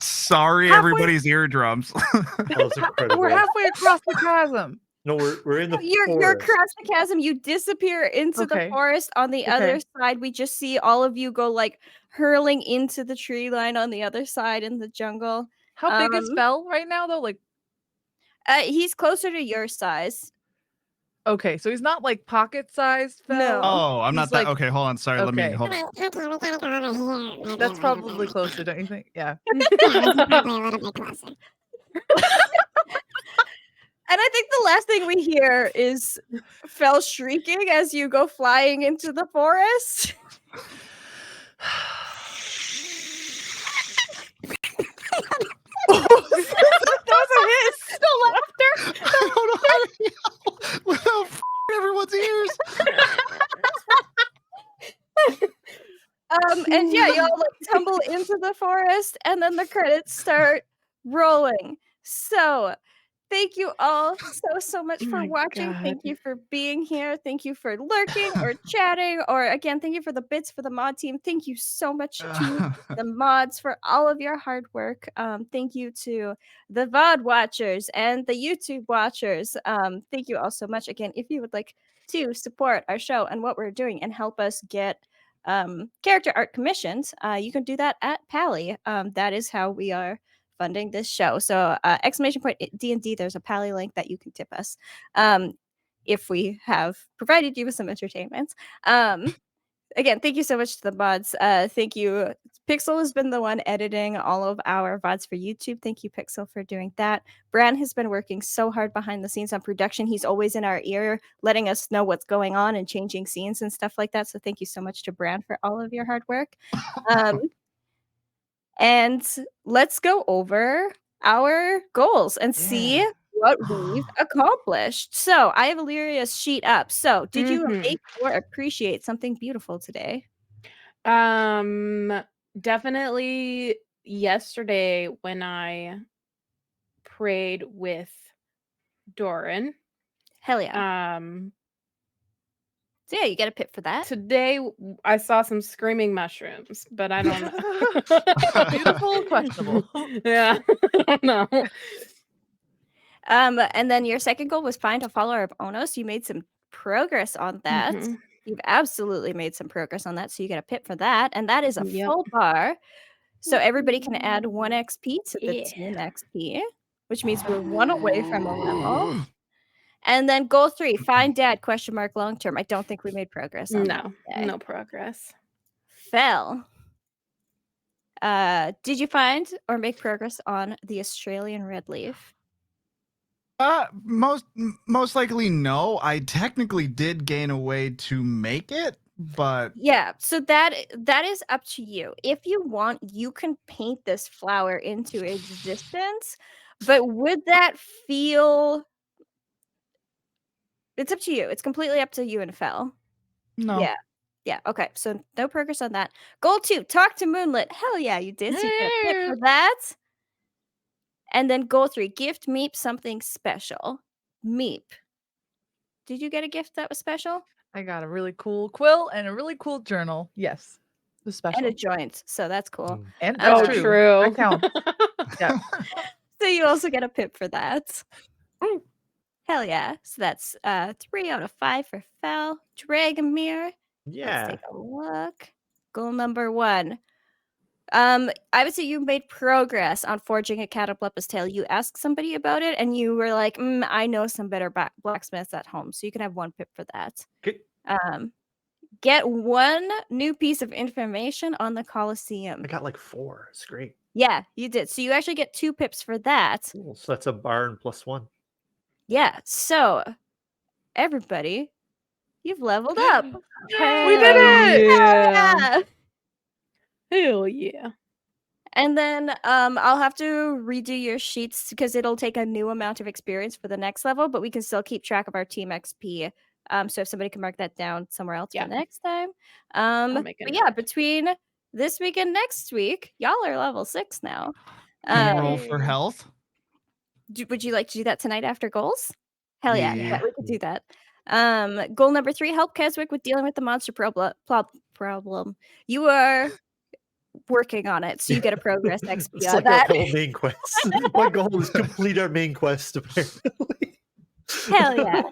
B: Sorry,
D: Halfway-
B: everybody's eardrums.
C: That was incredible.
D: We're halfway across the chasm.
C: No, we're in the
A: You're
C: forest.
A: across the chasm. You disappear into the
D: Okay.
A: forest. On the other side, we just see all of you go like hurling into the tree line on the other side in the jungle.
D: How big is Fell right now, though? Like,
A: He's closer to your size.
D: okay, so he's not like pocket-sized Fell.
A: No.
B: Oh, I'm not
D: He's
B: that.
D: like-
B: Okay, hold on. Sorry, let me
D: okay.
B: hold on.
F: Okay, we gotta go over here.
D: That's probably closer, don't you think? Yeah.
F: Yeah, it's probably a little bit closer.
A: And I think the last thing we hear is Fell shrieking as you go flying into the forest. That was a hiss. The laughter.
B: I don't know how to yell without everyone's ears.
A: And yeah, y'all like tumble into the forest, and then the credits start rolling. So, thank you all so much for
E: my
A: watching.
E: God.
A: Thank you for being here. Thank you for lurking or chatting, or again, thank you for the bits for the mod team. Thank you so much to the mods for all of your hard work. Thank you to the VOD watchers and the YouTube watchers. Thank you all so much. Again, if you would like to support our show and what we're doing and help us get character art commissions, you can do that at Pally. That is how we are funding this show. So exclamation point DnD, there's a Pally link that you can tip us if we have provided you with some entertainment. Again, thank you so much to the mods. Thank you. Pixel has been the one editing all of our VODs for YouTube. Thank you, Pixel, for doing that. Bran has been working so hard behind the scenes on production. He's always in our ear, letting us know what's going on and changing scenes and stuff like that. So thank you so much to Bran for all of your hard work. And let's go over our goals and see what we've accomplished. So I have Illyria's sheet up. So did you make or appreciate something beautiful today?
E: Definitely yesterday when I prayed with Doran.
A: Hell yeah. So yeah, you get a pip for that.
E: Today I saw some screaming mushrooms, but I don't know.
D: Beautiful, questionable.
E: Yeah, I don't know.
A: And then your second goal was find a follower of Onos. You made some progress on that. You've absolutely made some progress on that, so you get a pip for that. And that is a full bar. So everybody can add 1 XP to the team XP, which means we're 1 away from a level. And then goal 3, find dad, long term. I don't think we made progress on that today.
E: No progress.
A: Fell. Did you find or make progress on the Australian red leaf?
B: Most likely no. I technically did gain a way to make it, but
A: yeah, so that is up to you. If you want, you can paint this flower into existence, but would that feel... It's up to you. It's completely up to you and Fell.
B: no.
A: Yeah, okay. So no progress on that. Goal 2, talk to Moonlit. Hell yeah, you did. So you get a pip for that. And then goal 3, gift Meep something special. Meep. Did you get a gift that was special?
D: I got a really cool quill and a really cool journal. Yes. It was special.
A: And a joint. So that's cool.
D: And that's
E: Oh,
D: true.
E: true.
D: That counts. Yeah.
A: So you also get a pip for that. Hell yeah. So that's 3 out of 5 for Fell. Dragonbear.
C: Yeah.
A: Let's take a look. Goal number 1. I would say you made progress on forging a Cataplepus tail. You asked somebody about it, and you were like, I know some better blacksmiths at home. So you can have 1 pip for that.
C: Okay.
A: Get 1 new piece of information on the Colosseum.
C: I got like 4. It's great.
A: Yeah, you did. So you actually get 2 pips for that.
C: Cool. So that's a bar and +1.
A: Yeah. So everybody, you've leveled up.
D: We did it!
E: Yeah. Hell yeah.
A: And then I'll have to redo your sheets because it'll take a new amount of experience for the next level, but we can still keep track of our team XP. So if somebody can mark that down somewhere else for next time.
E: make a
A: But yeah,
E: note.
A: between this week and next week, y'all are level 6 now.
B: Can we roll for health?
A: Would you like to do that tonight after goals? Hell yeah,
B: Yeah.
A: we could do that. Goal number 3, help Keswick with dealing with the monster problem. You are working on it, so you get a progress XP
C: It's
A: on
C: like
A: that.
C: our whole main quest. My goal is complete our main quest, apparently.
A: Hell yeah.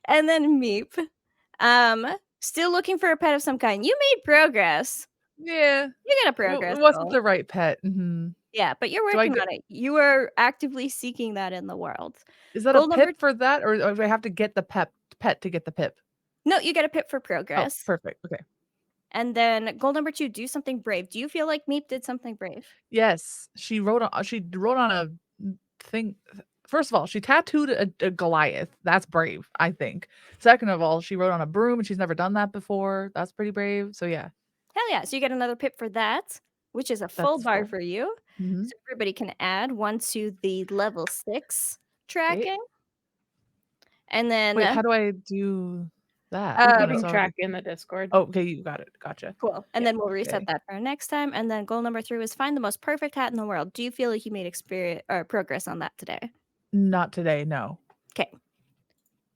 A: And then Meep. Still looking for a pet of some kind. You made progress.
D: Yeah.
A: You got a
D: It
A: progress
D: wasn't
A: goal.
D: the right pet. Mhm.
A: Yeah, but you're
D: Do I
A: working
D: go-
A: on it. You are actively seeking that in the world.
D: Is that
A: Goal
D: a
A: number-
D: pip for that, or do I have to get the pet to get the pip?
A: No, you get a pip for
D: Oh,
A: progress.
D: perfect. Okay.
A: And then goal number 2, do something brave. Do you feel like Meep did something brave?
D: Yes, she wrote on a thing. First of all, she tattooed a Goliath. That's brave, I think. Second of all, she wrote on a broom, and she's never done that before. That's pretty brave. So yeah.
A: Hell yeah. So you get another pip for that, which is a full
D: That's
A: bar
D: cool.
A: for you.
D: Mhm.
A: So everybody can add 1 to the level 6 tracking. And then
D: Wait, how do I do that?
A: Um,
D: When
E: Keeping
D: it's already-
E: track in the Discord.
D: Oh, okay, you got it. Gotcha.
A: cool. And
E: Yeah,
A: then we'll reset
D: okay.
A: that for next time. And then goal number 3 was find the most perfect hat in the world. Do you feel like you made experience or progress on that today?
D: Not today, no.
A: Okay.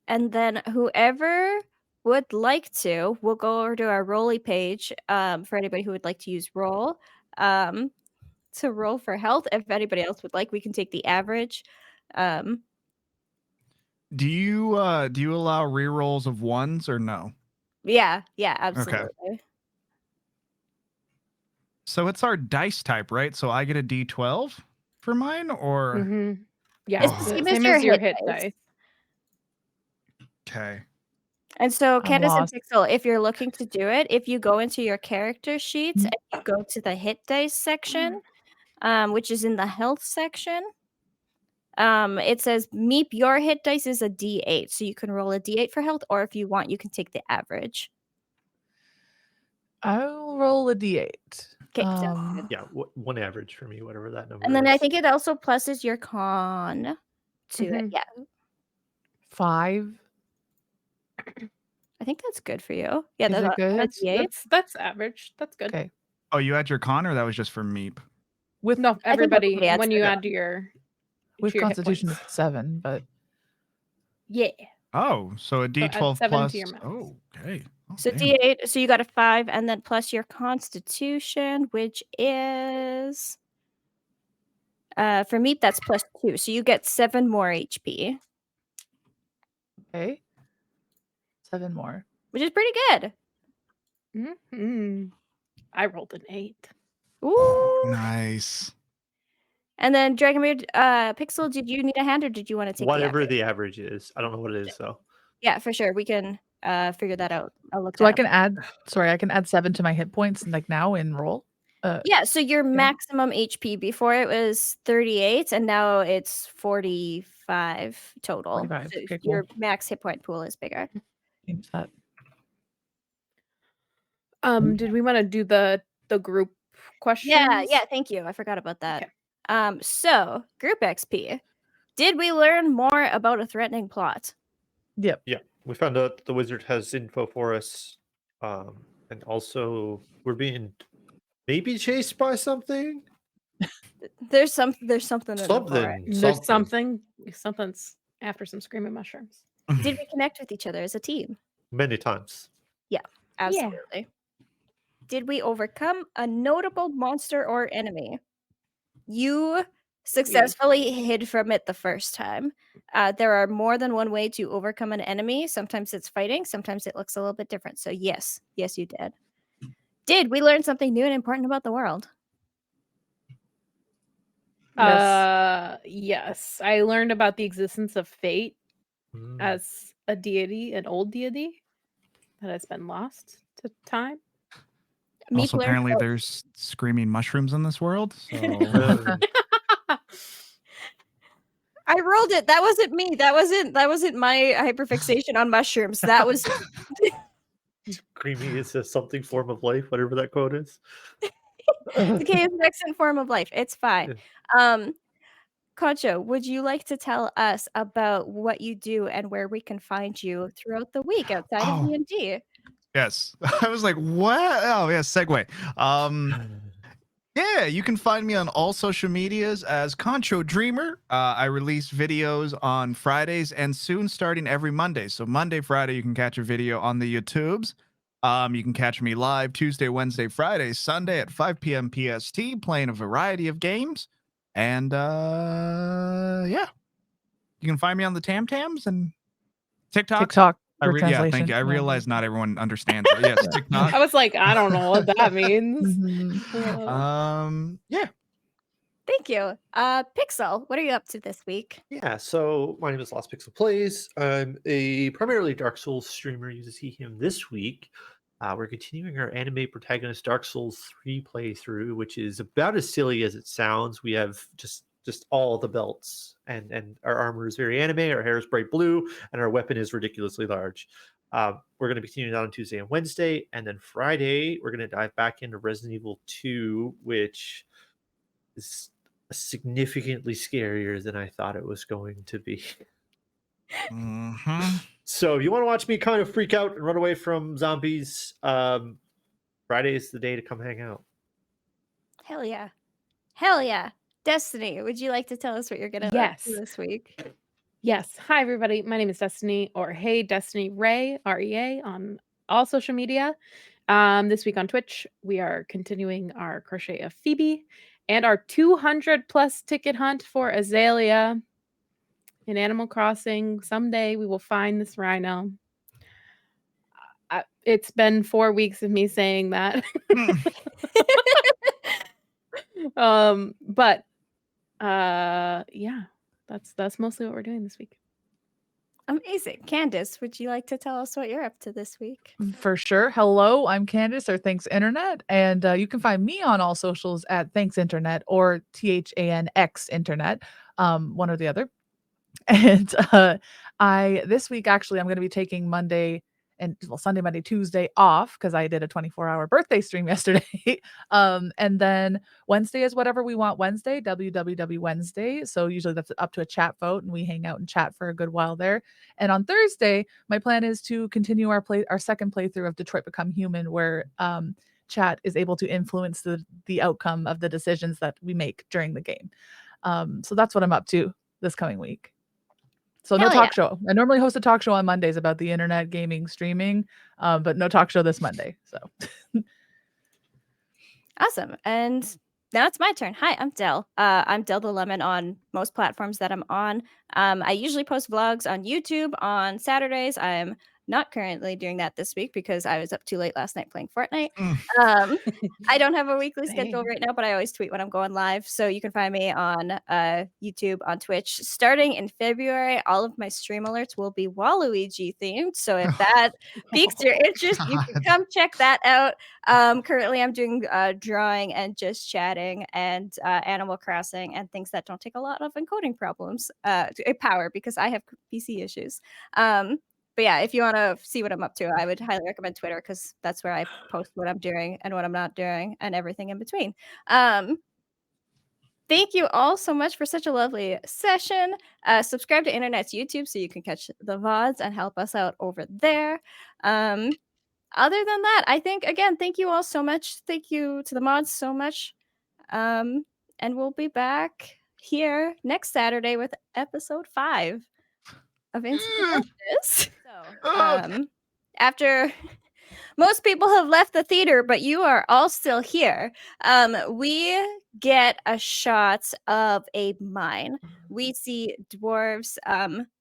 A: And then whoever would like to, we'll go over to our Rolly page for anybody who would like to use Roll to roll for health. If anybody else would like, we can take the average.
B: Do you allow rerolls of 1s or no?
A: Yeah, absolutely.
B: So it's our dice type, right? So I get a D12 for mine, or
E: Mhm. Yeah,
A: It's
B: the
E: the
A: same as
E: same
A: your
E: as your
A: hit
E: hit
A: dice.
E: dice.
B: okay.
A: And so,
D: I'm
A: Candace and
D: lost.
A: Pixel, if you're looking to do it, if you go into your character sheets
D: Mhm.
A: and you go to the hit dice section, which is in the health section, it says Meep, your hit dice is a D8. So you can roll a D8 for health, or if you want, you can take the average.
D: I'll roll a D8.
A: Okay, sounds good.
C: Yeah, one average for me, whatever that number
A: And then
C: is.
A: I think it also pluses your con to it.
E: Mhm.
A: Yeah,
D: 5.
A: I think that's good for you. Yeah,
D: Is it good?
A: a D8.
E: That's average. That's good.
D: Okay.
B: Oh, you had your con, or that was just for Meep?
D: With
E: No, everybody
A: everybody adds
E: when
A: to
E: you
A: it.
E: add to your
D: with
E: hit
D: Constitution
E: points.
D: it's 7, but
E: Yeah.
B: Oh, so a
E: add
B: D12
E: 7 to
B: plus.
E: your max.
B: Oh, okay. Oh,
A: So
B: damn.
A: D8, so you got a 5, and then plus your Constitution, which is for Meep, that's +2. So you get 7 more HP,
D: okay. 7 more.
A: which is pretty good.
E: Mhm. I rolled an 8.
A: Ooh.
B: Nice.
A: And then Dragonbeard, Pixel, did you need a hand or did you want to take
C: Whatever
A: the average?
C: the average is. I don't know what it is though.
A: Yeah, for sure. We can figure that out. I'll look
D: So
A: that
D: I
A: up.
D: can add 7 to my hit points like now in roll.
A: Yeah, so your maximum HP before it was 38 and now it's 45 total.
D: 45.
A: So
D: Okay,
A: your
D: cool.
A: max hit point pool is bigger.
D: Change that.
E: Did we want to do the group questions?
A: Yeah, thank you. I forgot about that. So group XP. Did we learn more about a threatening plot?
D: Yep.
C: Yeah, we found out the wizard has info for us, and also we're being maybe chased by something.
A: There's something in the forest.
E: There's something's after some screaming mushrooms.
A: Did we connect with each other as a team?
C: Many times.
A: Absolutely. Did we overcome a notable monster or enemy? You successfully hid from it the first time. There are more than one way to overcome an enemy. Sometimes it's fighting, sometimes it looks a little bit different. So yes, you did. Did we learn something new and important about the world?
E: Yes. I learned about the existence of fate
C: Mm.
E: as a deity, an old deity that has been lost to time.
A: Meep
B: Also,
A: learned
B: apparently,
A: about-
B: there's screaming mushrooms in this world. So
A: I rolled it. That wasn't me. That wasn't my hyperfixation on mushrooms. That was
C: Creamy is a something form of life, whatever that quote is.
A: decay is an excellent form of life. It's fine. Concho, would you like to tell us about what you do and where we can find you throughout the week outside of DnD?
B: yes, I was like, what? Oh, yeah, segue. Yeah, you can find me on all social medias as ConchoDreamer. I release videos on Fridays and soon starting every Monday. So Monday, Friday, you can catch a video on the YouTubes. You can catch me live Tuesday, Wednesday, Friday, Sunday at 5 p.m. PST, playing a variety of games. And yeah. You can find me on the Tam Tams and TikTok.
D: TikTok
B: I
D: for
B: yeah,
D: translation.
B: thank you. I
D: Yeah.
B: realize not everyone understands. But yes, TikTok.
E: I was like, I don't know what that means.
D: Mhm.
B: Yeah.
A: Thank you. Pixel, what are you up to this week?
C: Yeah, so my name is LostPixelPlays. I'm a primarily Dark Souls streamer. You see him this week. We're continuing our anime protagonist Dark Souls 3 playthrough, which is about as silly as it sounds. We have just all the belts, and our armor is very anime. Our hair is bright blue, and our weapon is ridiculously large. We're going to be continuing that on Tuesday and Wednesday, and then Friday we're going to dive back into Resident Evil 2, which is significantly scarier than I thought it was going to be.
B: Mhm.
C: So if you want to watch me kind of freak out and run away from zombies, Friday is the day to come hang out.
A: Hell yeah. Hell yeah. Destiny, would you like to tell us what you're gonna
E: Yes.
A: do this week?
E: Yes. Hi, everybody. My name is Destiny, or HeyDestineeRea, REA, on all social media. This week on Twitch, we are continuing our Crochet of Phoebe and our 200 plus ticket hunt for Azalea in Animal Crossing. Someday we will find this rhino. It's been 4 weeks of me saying that. But yeah, that's mostly what we're doing this week.
A: Amazing. Candace, would you like to tell us what you're up to this week?
D: For sure. Hello, I'm Candace or ThanksInternet, and you can find me on all socials at ThanksInternet or ThanXInternet, one or the other. And I this week actually I'm going to be taking Monday and Sunday, Monday, Tuesday off because I did a 24-hour birthday stream yesterday. And then Wednesday is whatever we want Wednesday, WWW Wednesday. So usually that's up to a chat vote, and we hang out and chat for a good while there. And on Thursday, my plan is to continue our second playthrough of Detroit Become Human, where chat is able to influence the outcome of the decisions that we make during the game. So that's what I'm up to this coming week. So no
A: Hell
D: talk show. I normally host a talk show on Mondays about the internet, gaming, streaming, but no talk show this Monday. So
A: Awesome. And now it's my turn. Hi, I'm Del. I'm DelTheLemon on most platforms that I'm on. I usually post vlogs on YouTube on Saturdays. I'm not currently doing that this week because I was up too late last night playing Fortnite. I don't have a weekly schedule
E: Same.
A: right now, but I always tweet when I'm going live. So you can find me on YouTube, on Twitch. Starting in February, all of my stream alerts will be Waluigi themed. So if that piques your interest, you can
B: God.
A: come check that out. Currently, I'm doing drawing and just chatting and Animal Crossing and things that don't take a lot of encoding problems, power, because I have PC issues. But yeah, if you want to see what I'm up to, I would highly recommend Twitter because that's where I post what I'm doing and what I'm not doing and everything in between. Thank you all so much for such a lovely session. Subscribe to Internet's YouTube so you can catch the VODs and help us out over there. Other than that, I think, again, thank you all so much. Thank you to the mods so much. And we'll be back here next Saturday with episode 5 of Into the Darkness. So, after most people have left the theater, but you are all still here, we get a shot of a mine. We see dwarves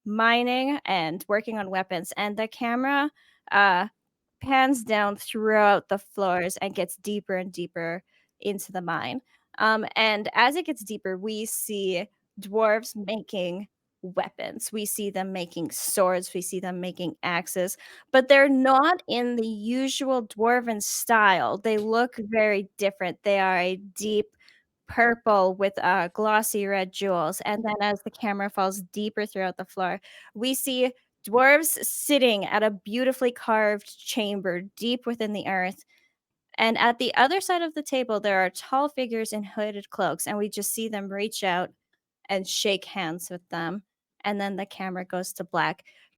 A: mining and working on weapons, and the camera pans down throughout the floors and gets deeper and deeper into the mine. And as it gets deeper, we see dwarves making weapons. We see them making swords. We see them making axes, but they're not in the usual dwarven style. They look very different. They are a deep purple with glossy red jewels. And then as the camera falls deeper throughout the floor, we see dwarves sitting at a beautifully carved chamber deep within the earth. And at the other side of the table, there are tall figures in hooded cloaks, and we just see them reach out and shake hands with them. And then the camera goes to black.